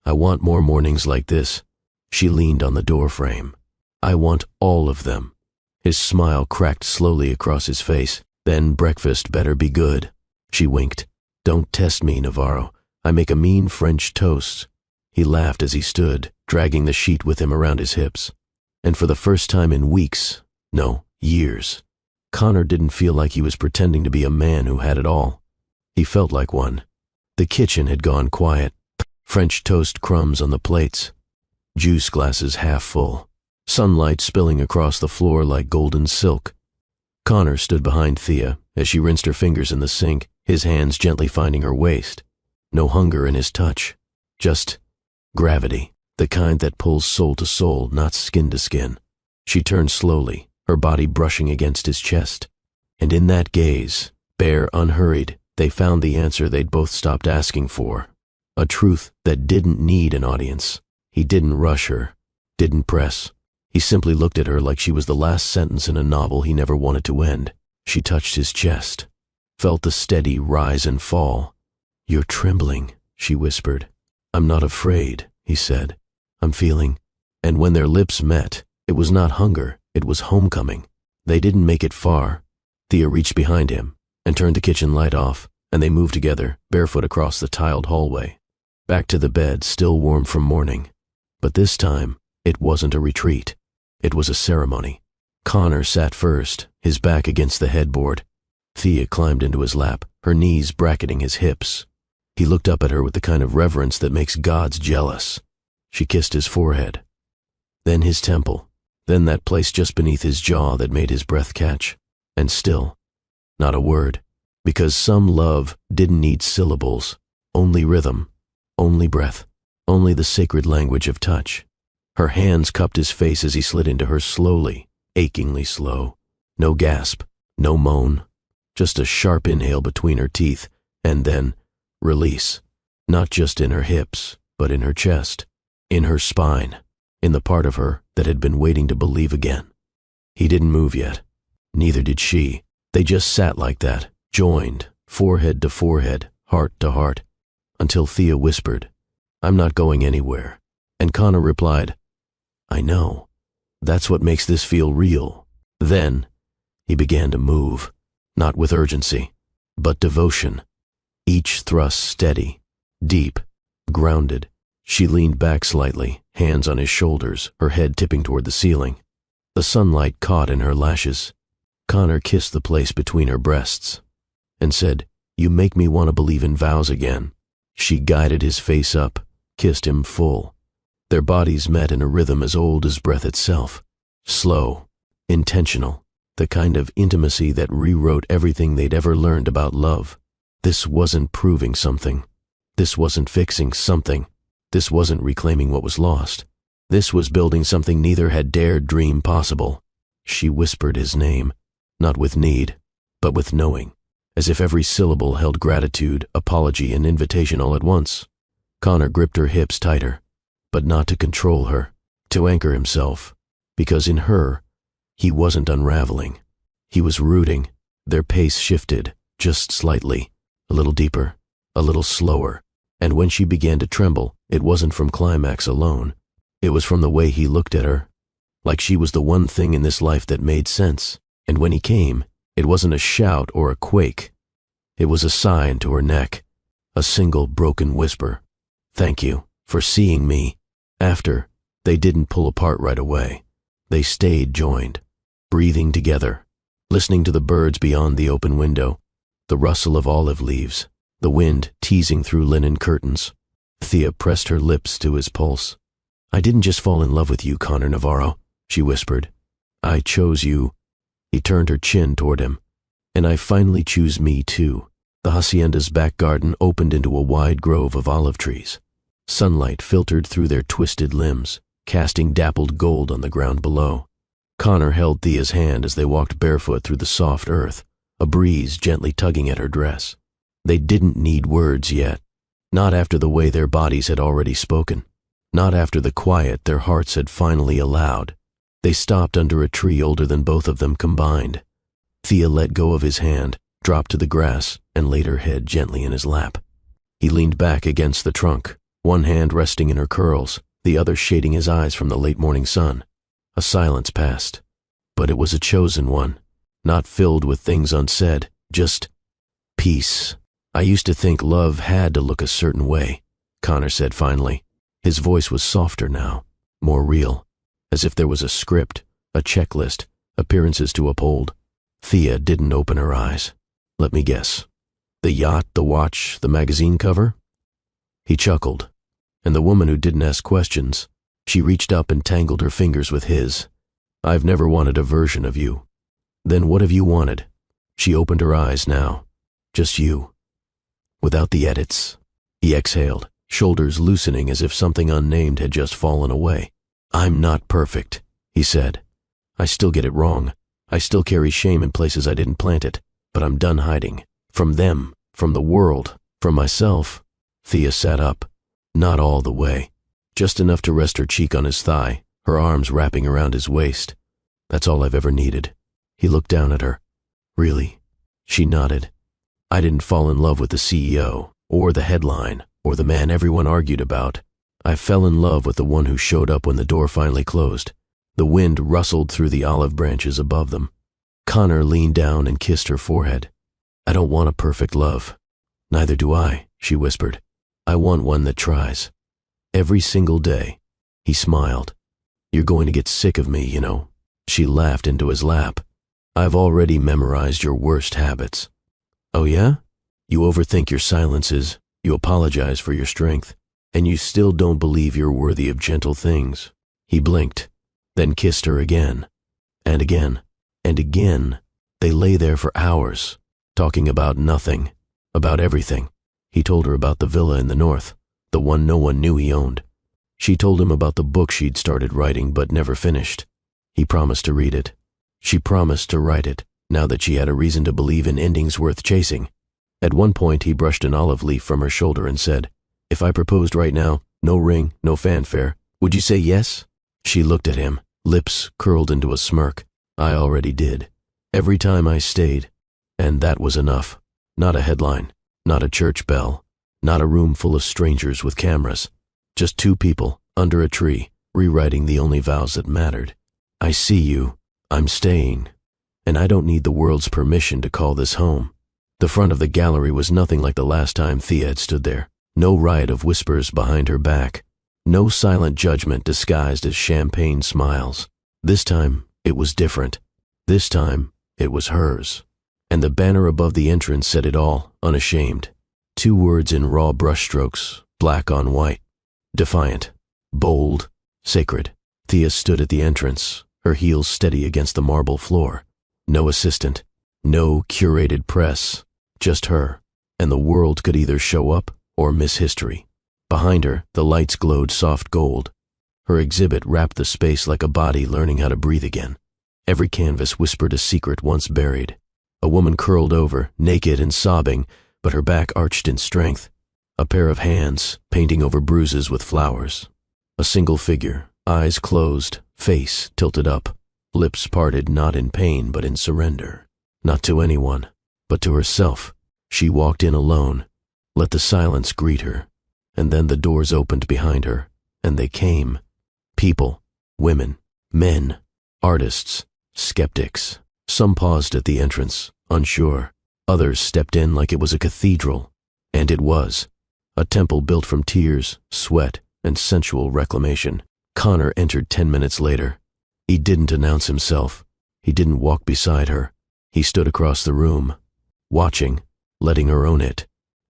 "I want more mornings like this." She leaned on the doorframe. "I want all of them." His smile cracked slowly across his face. "Then breakfast better be good." She winked. "Don't test me, Navarro. I make a mean French toast." He laughed as he stood, dragging the sheet with him around his hips. And for the first time in weeks, no, years, Connor didn't feel like he was pretending to be a man who had it all. He felt like one. The kitchen had gone quiet. French toast crumbs on the plates. Juice glasses half full. Sunlight spilling across the floor like golden silk. Connor stood behind Thea as she rinsed her fingers in the sink, his hands gently finding her waist. No hunger in his touch. Just gravity, the kind that pulls soul to soul, not skin to skin. She turned slowly, her body brushing against his chest. And in that gaze, bare, unhurried, they found the answer they'd both stopped asking for. A truth that didn't need an audience. He didn't rush her, didn't press. He simply looked at her like she was the last sentence in a novel he never wanted to end. She touched his chest, felt the steady rise and fall. "You're trembling," she whispered. "I'm not afraid," he said. "I'm feeling." And when their lips met, it was not hunger, it was homecoming. They didn't make it far. Thea reached behind him and turned the kitchen light off, and they moved together, barefoot across the tiled hallway. Back to the bed, still warm from morning. But this time, it wasn't a retreat. It was a ceremony. Connor sat first, his back against the headboard. Thea climbed into his lap, her knees bracketing his hips. He looked up at her with the kind of reverence that makes gods jealous. She kissed his forehead, then his temple, then that place just beneath his jaw that made his breath catch. And still, not a word, because some love didn't need syllables, only rhythm, only breath, only the sacred language of touch. Her hands cupped his face as he slid into her slowly, achingly slow. No gasp, no moan, just a sharp inhale between her teeth, and then release, not just in her hips, but in her chest, in her spine, in the part of her that had been waiting to believe again. He didn't move yet. Neither did she. They just sat like that, joined, forehead to forehead, heart to heart, until Thea whispered, "I'm not going anywhere." And Connor replied, "I know. That's what makes this feel real." Then he began to move, not with urgency, but devotion. Each thrust steady, deep, grounded. She leaned back slightly, hands on his shoulders, her head tipping toward the ceiling. The sunlight caught in her lashes. Connor kissed the place between her breasts and said, "You make me want to believe in vows again." She guided his face up, kissed him full. Their bodies met in a rhythm as old as breath itself. Slow, intentional, the kind of intimacy that rewrote everything they'd ever learned about love. This wasn't proving something. This wasn't fixing something. This wasn't reclaiming what was lost. This was building something neither had dared dream possible. She whispered his name, not with need, but with knowing, as if every syllable held gratitude, apology, and invitation all at once. Connor gripped her hips tighter, but not to control her, to anchor himself, because in her, he wasn't unraveling. He was rooting. Their pace shifted, just slightly, a little deeper, a little slower, and when she began to tremble, it wasn't from climax alone. It was from the way he looked at her, like she was the one thing in this life that made sense. And when he came, it wasn't a shout or a quake. It was a sigh into her neck, a single broken whisper. "Thank you for seeing me." After, they didn't pull apart right away. They stayed joined, breathing together, listening to the birds beyond the open window, the rustle of olive leaves, the wind teasing through linen curtains. Thea pressed her lips to his pulse. "I didn't just fall in love with you, Connor Navarro," she whispered. "I chose you." He turned her chin toward him. "And I finally choose me too." The hacienda's back garden opened into a wide grove of olive trees. Sunlight filtered through their twisted limbs, casting dappled gold on the ground below. Connor held Thea's hand as they walked barefoot through the soft earth, a breeze gently tugging at her dress. They didn't need words yet, not after the way their bodies had already spoken, not after the quiet their hearts had finally allowed. They stopped under a tree older than both of them combined. Thea let go of his hand, dropped to the grass, and laid her head gently in his lap. He leaned back against the trunk, one hand resting in her curls, the other shading his eyes from the late morning sun. A silence passed, but it was a chosen one, not filled with things unsaid, just peace. I used to think love had to look a certain way, Connor said finally. His voice was softer now, more real, as if there was a script, a checklist, appearances to uphold. Thea didn't open her eyes. Let me guess. The yacht, the watch, the magazine cover? He chuckled. And the woman who didn't ask questions, she reached up and tangled her fingers with his. I've never wanted a version of you. Then what have you wanted? She opened her eyes now. Just you. Without the edits. He exhaled, shoulders loosening as if something unnamed had just fallen away. I'm not perfect, he said. I still get it wrong. I still carry shame in places I didn't plant it, but I'm done hiding. From them, from the world, from myself. Thea sat up. Not all the way. Just enough to rest her cheek on his thigh, her arms wrapping around his waist. That's all I've ever needed. He looked down at her. Really? She nodded. I didn't fall in love with the CEO, or the headline, or the man everyone argued about. I fell in love with the one who showed up when the door finally closed. The wind rustled through the olive branches above them. Connor leaned down and kissed her forehead. I don't want a perfect love. Neither do I, she whispered. I want one that tries. Every single day. He smiled. You're going to get sick of me, you know. She laughed into his lap. I've already memorized your worst habits. Oh yeah? You overthink your silences, you apologize for your strength, and you still don't believe you're worthy of gentle things. He blinked, then kissed her again. And again, and again. They lay there for hours, talking about nothing, about everything. He told her about the villa in the north, the one no one knew he owned. She told him about the book she'd started writing but never finished. He promised to read it. She promised to write it, now that she had a reason to believe in endings worth chasing. At one point he brushed an olive leaf from her shoulder and said, If I proposed right now, no ring, no fanfare, would you say yes? She looked at him, lips curled into a smirk. I already did. Every time I stayed. And that was enough. Not a headline. Not a church bell, not a room full of strangers with cameras. Just two people, under a tree, rewriting the only vows that mattered. I see you. I'm staying. And I don't need the world's permission to call this home. The front of the gallery was nothing like the last time Thea had stood there. No riot of whispers behind her back. No silent judgment disguised as champagne smiles. This time, it was different. This time, it was hers. And the banner above the entrance said it all, unashamed. 2 words in raw brushstrokes, black on white. Defiant, bold, sacred. Thea stood at the entrance, her heels steady against the marble floor. No assistant, no curated press, just her. And the world could either show up or miss history. Behind her, the lights glowed soft gold. Her exhibit wrapped the space like a body learning how to breathe again. Every canvas whispered a secret once buried. A woman curled over, naked and sobbing, but her back arched in strength. A pair of hands, painting over bruises with flowers. A single figure, eyes closed, face tilted up, lips parted not in pain but in surrender. Not to anyone, but to herself. She walked in alone, let the silence greet her, and then the doors opened behind her, and they came. People, women, men, artists, skeptics. Some paused at the entrance, unsure. Others stepped in like it was a cathedral. And it was. A temple built from tears, sweat, and sensual reclamation. Connor entered 10 minutes later. He didn't announce himself. He didn't walk beside her. He stood across the room, watching, letting her own it.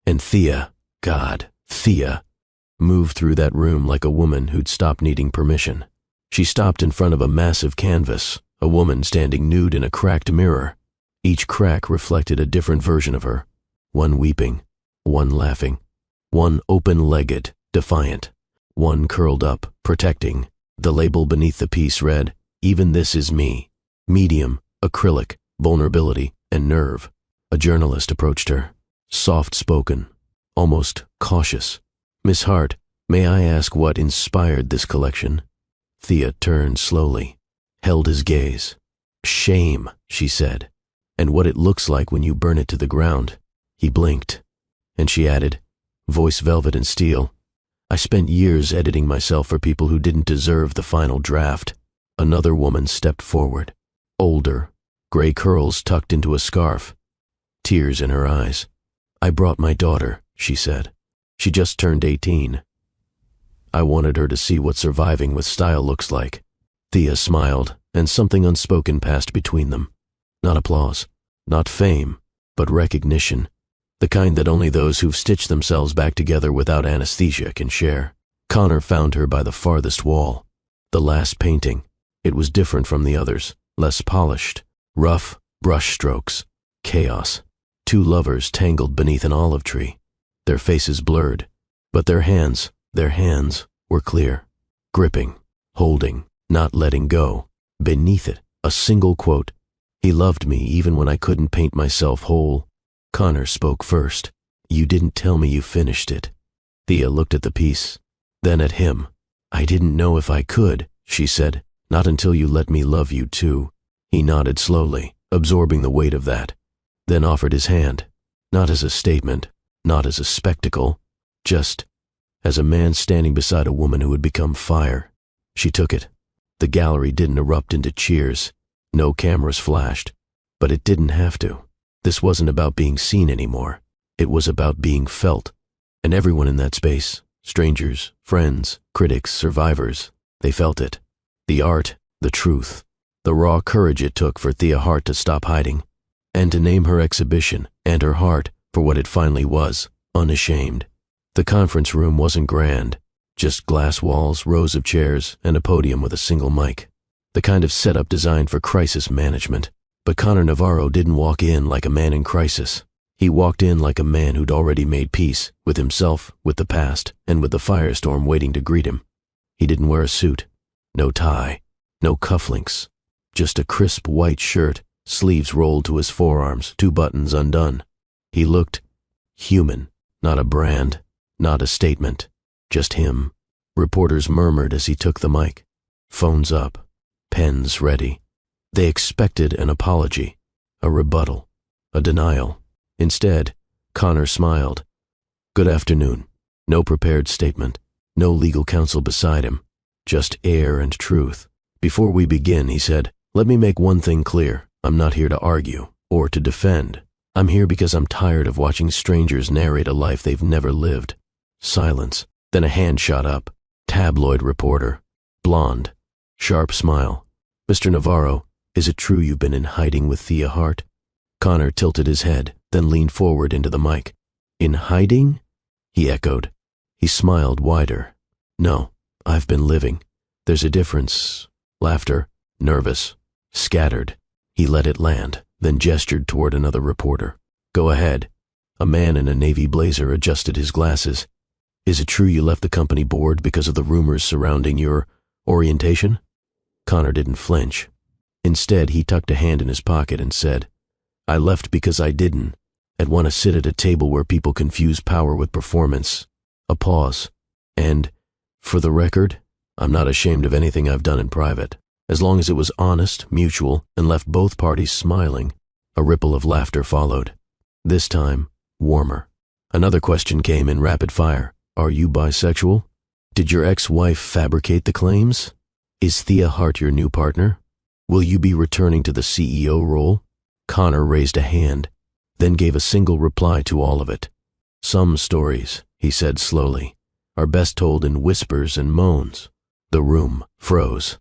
And Thea, God, Thea, moved through that room like a woman who'd stopped needing permission. She stopped in front of a massive canvas, a woman standing nude in a cracked mirror. Each crack reflected a different version of her. One weeping, one laughing, one open-legged, defiant, one curled up, protecting. The label beneath the piece read, Even this is me. Medium, acrylic, vulnerability, and nerve. A journalist approached her, soft-spoken, almost cautious. Miss Hart, may I ask what inspired this collection? Thea turned slowly, held his gaze. Shame, she said, and what it looks like when you burn it to the ground. He blinked, and she added, voice velvet and steel, I spent years editing myself for people who didn't deserve the final draft. Another woman stepped forward, older, gray curls tucked into a scarf, tears in her eyes. "I brought my daughter," she said. "She just turned 18. I wanted her to see what surviving with style looks like." Thea smiled, and something unspoken passed between them. Not applause, not fame, but recognition. The kind that only those who've stitched themselves back together without anesthesia can share. Connor found her by the farthest wall. The last painting. It was different from the others, less polished. Rough brush strokes. Chaos. Two lovers tangled beneath an olive tree. Their faces blurred. But their hands were clear. Gripping. Holding. Not letting go. Beneath it, a single quote. "He loved me even when I couldn't paint myself whole." Connor spoke first. "You didn't tell me you finished it." Thea looked at the piece, then at him. "I didn't know if I could," she said. "Not until you let me love you too." He nodded slowly, absorbing the weight of that, then offered his hand, not as a statement, not as a spectacle, just as a man standing beside a woman who had become fire. She took it. The gallery didn't erupt into cheers. No cameras flashed, but it didn't have to. This wasn't about being seen anymore. It was about being felt. And everyone in that space, strangers, friends, critics, survivors, they felt it. The art, the truth, the raw courage it took for Thea Hart to stop hiding, and to name her exhibition and her heart for what it finally was, unashamed. The conference room wasn't grand, just glass walls, rows of chairs, and a podium with a single mic. The kind of setup designed for crisis management. But Connor Navarro didn't walk in like a man in crisis. He walked in like a man who'd already made peace with himself, with the past, and with the firestorm waiting to greet him. He didn't wear a suit, no tie, no cufflinks, just a crisp white shirt, sleeves rolled to his forearms, 2 buttons undone. He looked human, not a brand, not a statement, just him. Reporters murmured as he took the mic. Phones up, pens ready. They expected an apology, a rebuttal, a denial. Instead, Connor smiled. "Good afternoon." No prepared statement, no legal counsel beside him, just air and truth. "Before we begin," he said, "let me make one thing clear. I'm not here to argue or to defend. I'm here because I'm tired of watching strangers narrate a life they've never lived." Silence. Then a hand shot up. Tabloid reporter. Blonde. Sharp smile. "Mr. Navarro, is it true you've been in hiding with Thea Hart?" Connor tilted his head, then leaned forward into the mic. "In hiding?" he echoed. He smiled wider. "No, I've been living. There's a difference." Laughter, nervous, scattered. He let it land, then gestured toward another reporter. "Go ahead." A man in a navy blazer adjusted his glasses. "Is it true you left the company board because of the rumors surrounding your orientation?" Connor didn't flinch. Instead, he tucked a hand in his pocket and said, "I left because I didn't. I'd want to sit at a table where people confuse power with performance." A pause. "And, for the record, I'm not ashamed of anything I've done in private, as long as it was honest, mutual, and left both parties smiling." A ripple of laughter followed. This time, warmer. Another question came in rapid fire. "Are you bisexual? Did your ex-wife fabricate the claims? Is Thea Hart your new partner? Will you be returning to the CEO role?" Connor raised a hand, then gave a single reply to all of it. "Some stories," he said slowly, "are best told in whispers and moans." The room froze.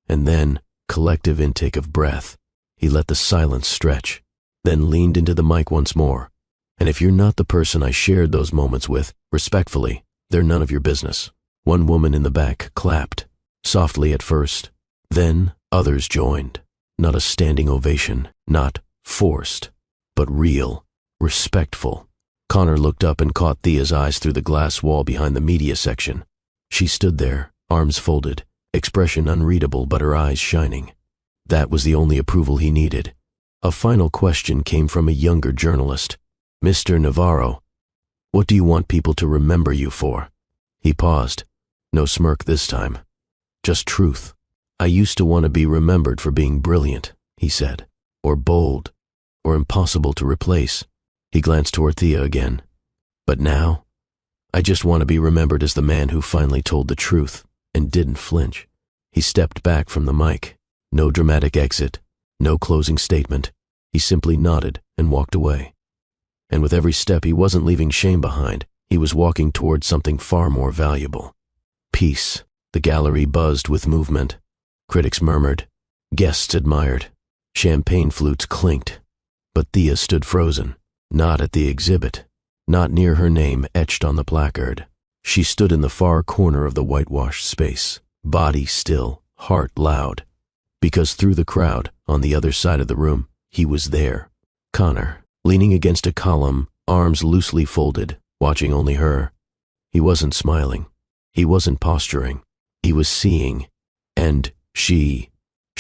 And then, collective intake of breath. He let the silence stretch, then leaned into the mic once more. "And if you're not the person I shared those moments with, respectfully, they're none of your business." One woman in the back clapped, softly at first. Then others joined. Not a standing ovation, not forced, but real, respectful. Connor looked up and caught Thea's eyes through the glass wall behind the media section. She stood there, arms folded, expression unreadable but her eyes shining. That was the only approval he needed. A final question came from a younger journalist. "Mr. Navarro, what do you want people to remember you for?" He paused. No smirk this time. Just truth. "I used to want to be remembered for being brilliant," he said, "or bold, or impossible to replace." He glanced toward Thea again. "But now, I just want to be remembered as the man who finally told the truth and didn't flinch." He stepped back from the mic. No dramatic exit, no closing statement. He simply nodded and walked away. And with every step, he wasn't leaving shame behind. He was walking towards something far more valuable. Peace. The gallery buzzed with movement. Critics murmured. Guests admired. Champagne flutes clinked. But Thea stood frozen, not at the exhibit, not near her name etched on the placard. She stood in the far corner of the whitewashed space, body still, heart loud. Because through the crowd, on the other side of the room, he was there. Connor, leaning against a column, arms loosely folded, watching only her. He wasn't smiling. He wasn't posturing. He was seeing. And she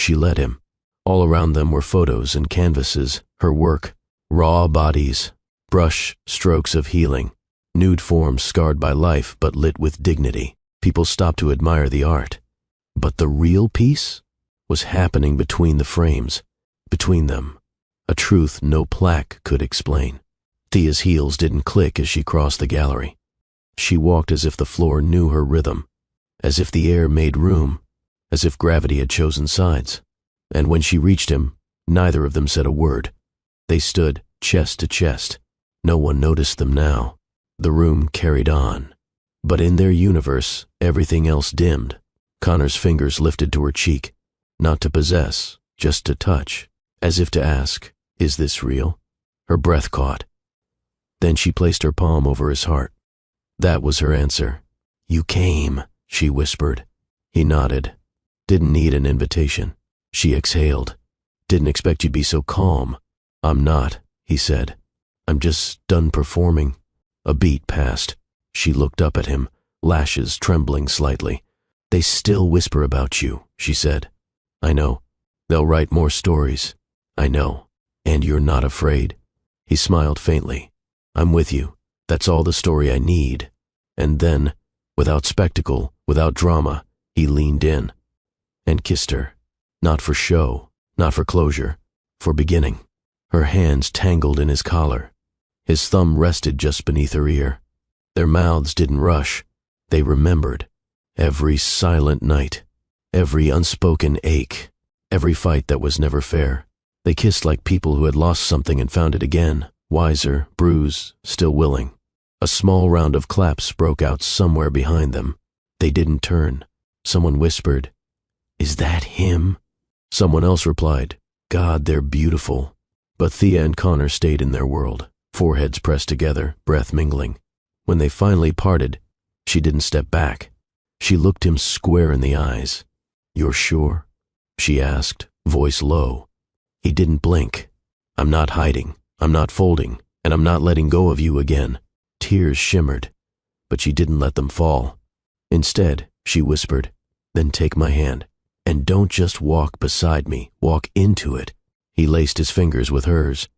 let him. All around them were photos and canvases, her work, raw bodies, brush strokes of healing, nude forms scarred by life but lit with dignity. People stopped to admire the art. But the real piece was happening between the frames, between them, a truth no plaque could explain. Thea's heels didn't click as she crossed the gallery. She walked as if the floor knew her rhythm, as if the air made room, as if gravity had chosen sides. And when she reached him, neither of them said a word. They stood chest to chest. No one noticed them now. The room carried on. But in their universe, everything else dimmed. Connor's fingers lifted to her cheek, not to possess, just to touch, as if to ask, is this real? Her breath caught. Then she placed her palm over his heart. That was her answer. You came, she whispered. He nodded. Didn't need an invitation. She exhaled. Didn't expect you'd be so calm. I'm not, he said. I'm just done performing. A beat passed. She looked up at him, lashes trembling slightly. They still whisper about you, she said. I know. They'll write more stories. I know. And you're not afraid? He smiled faintly. I'm with you. That's all the story I need. And then, without spectacle, without drama, he leaned in and kissed her. Not for show, not for closure, for beginning. Her hands tangled in his collar. His thumb rested just beneath her ear. Their mouths didn't rush. They remembered. Every silent night, every unspoken ache, every fight that was never fair. They kissed like people who had lost something and found it again, wiser, bruised, still willing. A small round of claps broke out somewhere behind them. They didn't turn. Someone whispered, "Is that him?" Someone else replied, "God, they're beautiful." But Thea and Connor stayed in their world, foreheads pressed together, breath mingling. When they finally parted, she didn't step back. She looked him square in the eyes. "You're sure?" she asked, voice low. He didn't blink. "I'm not hiding, I'm not folding, and I'm not letting go of you again." Tears shimmered, but she didn't let them fall. Instead, she whispered, "Then take my hand, and don't just walk beside me, walk into it." He laced his fingers with hers,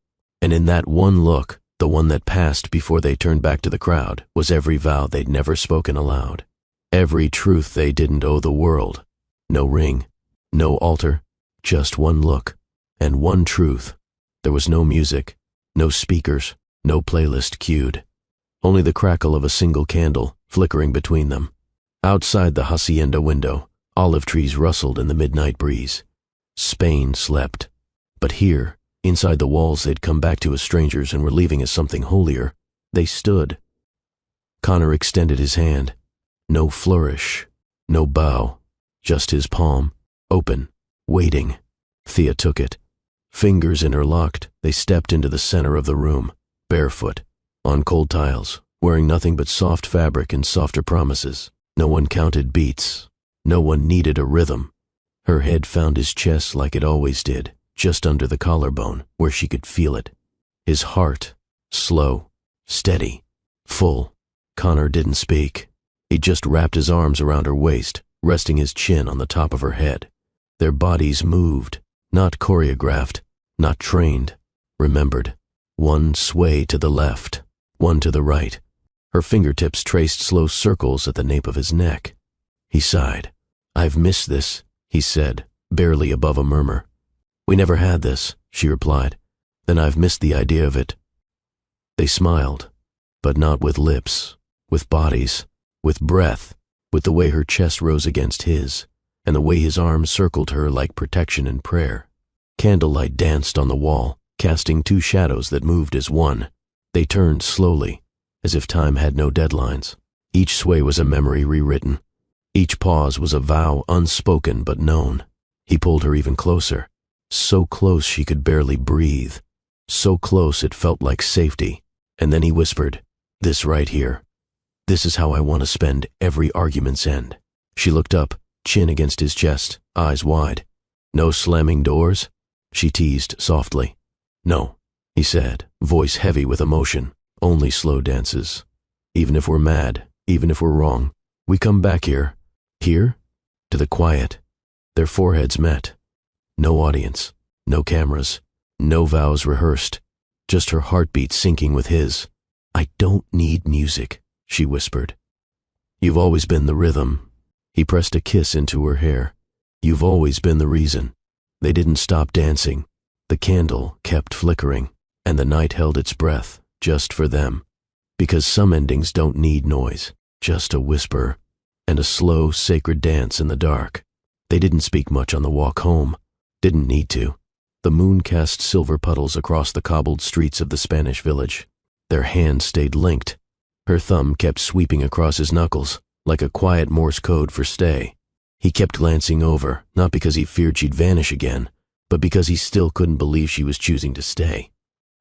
and in that one look, the one that passed before they turned back to the crowd, was every vow they'd never spoken aloud. Every truth they didn't owe the world. No ring, no altar, just one look, and one truth. There was no music, no speakers, no playlist cued. Only the crackle of a single candle flickering between them. Outside the hacienda window, olive trees rustled in the midnight breeze. Spain slept. But here, inside the walls they'd come back to as strangers and were leaving as something holier, they stood. Connor extended his hand. No flourish, no bow, just his palm, open, waiting. Thea took it. Fingers interlocked, they stepped into the center of the room, barefoot, on cold tiles, wearing nothing but soft fabric and softer promises. No one counted beats. No one needed a rhythm. Her head found his chest like it always did, just under the collarbone, where she could feel it. His heart, slow, steady, full. Connor didn't speak. He just wrapped his arms around her waist, resting his chin on the top of her head. Their bodies moved, not choreographed, not trained, remembered. One sway to the left, one to the right. Her fingertips traced slow circles at the nape of his neck. He sighed. "I've missed this," he said, barely above a murmur. "We never had this," she replied. "Then I've missed the idea of it." They smiled, but not with lips, with bodies, with breath, with the way her chest rose against his, and the way his arms circled her like protection and prayer. Candlelight danced on the wall, casting two shadows that moved as one. They turned slowly, as if time had no deadlines. Each sway was a memory rewritten. Each pause was a vow unspoken but known. He pulled her even closer, so close she could barely breathe, so close it felt like safety. And then he whispered, "This right here. This is how I want to spend every argument's end." She looked up, chin against his chest, eyes wide. "No slamming doors?" she teased softly. "No," he said, voice heavy with emotion. "Only slow dances. Even if we're mad, even if we're wrong, we come back here." Here? To the quiet. Their foreheads met. No audience, no cameras, no vows rehearsed, just her heartbeat syncing with his. "I don't need music," she whispered. "You've always been the rhythm." He pressed a kiss into her hair. "You've always been the reason." They didn't stop dancing. The candle kept flickering, and the night held its breath, just for them. Because some endings don't need noise, just a whisper, and a slow, sacred dance in the dark. They didn't speak much on the walk home. Didn't need to. The moon cast silver puddles across the cobbled streets of the Spanish village. Their hands stayed linked. Her thumb kept sweeping across his knuckles, like a quiet Morse code for stay. He kept glancing over, not because he feared she'd vanish again, but because he still couldn't believe she was choosing to stay.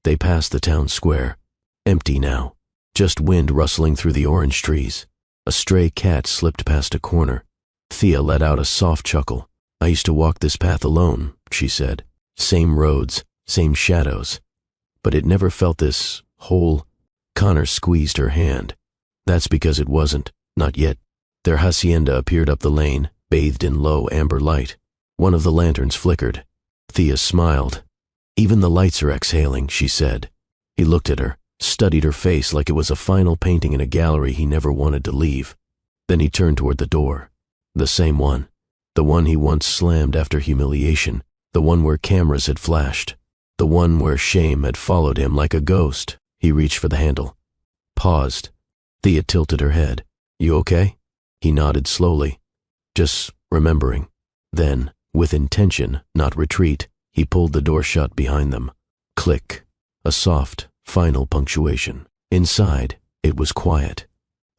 They passed the town square, empty now, just wind rustling through the orange trees. A stray cat slipped past a corner. Thea let out a soft chuckle. "I used to walk this path alone," she said. "Same roads, same shadows. But it never felt this whole." Connor squeezed her hand. "That's because it wasn't, not yet." Their hacienda appeared up the lane, bathed in low amber light. One of the lanterns flickered. Thea smiled. "Even the lights are exhaling," she said. He looked at her, studied her face like it was a final painting in a gallery he never wanted to leave. Then he turned toward the door. The same one. The one he once slammed after humiliation. The one where cameras had flashed. The one where shame had followed him like a ghost. He reached for the handle. Paused. Thea tilted her head. "You okay?" He nodded slowly, just remembering. Then, with intention, not retreat, he pulled the door shut behind them. Click. A soft, final punctuation. Inside, it was quiet.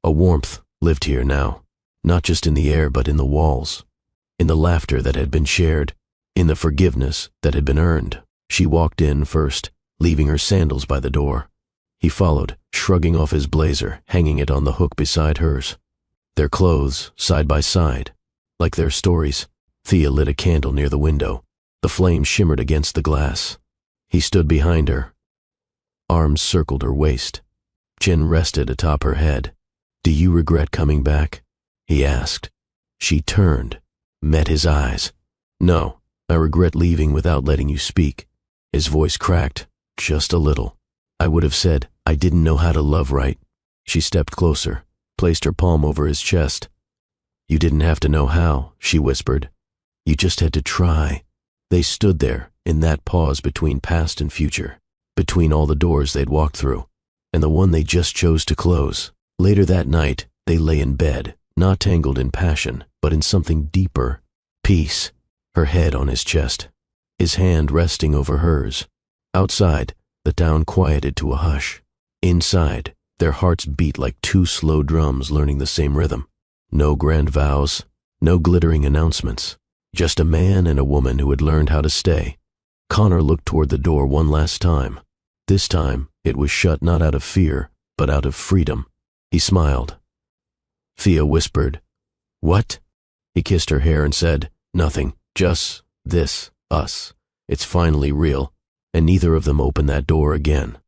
A warmth lived here now, not just in the air but in the walls, in the laughter that had been shared, in the forgiveness that had been earned. She walked in first, leaving her sandals by the door. He followed, shrugging off his blazer, hanging it on the hook beside hers. Their clothes, side by side, like their stories. Thea lit a candle near the window. The flame shimmered against the glass. He stood behind her. Arms circled her waist. Chin rested atop her head. "Do you regret coming back?" he asked. She turned, met his eyes. "No, I regret leaving without letting you speak." His voice cracked, just a little. "I would have said I didn't know how to love right." She stepped closer, placed her palm over his chest. "You didn't have to know how," she whispered. "You just had to try." They stood there, in that pause between past and future, between all the doors they'd walked through, and the one they just chose to close. Later that night, they lay in bed, not tangled in passion, but in something deeper. Peace. Her head on his chest, his hand resting over hers. Outside, the town quieted to a hush. Inside, their hearts beat like two slow drums learning the same rhythm. No grand vows, no glittering announcements. Just a man and a woman who had learned how to stay. Connor looked toward the door one last time. This time, it was shut not out of fear, but out of freedom. He smiled. Thea whispered, "What?" He kissed her hair and said, "Nothing, just this, us. It's finally real." And neither of them opened that door again.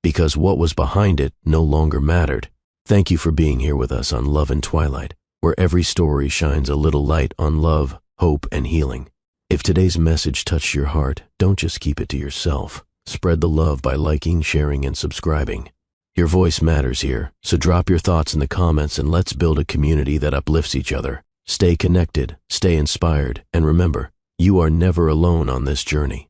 Because what was behind it no longer mattered. Thank you for being here with us on Love and Twilight, where every story shines a little light on love, hope, and healing. If today's message touched your heart, don't just keep it to yourself. Spread the love by liking, sharing, and subscribing. Your voice matters here, so drop your thoughts in the comments and let's build a community that uplifts each other. Stay connected, stay inspired, and remember, you are never alone on this journey.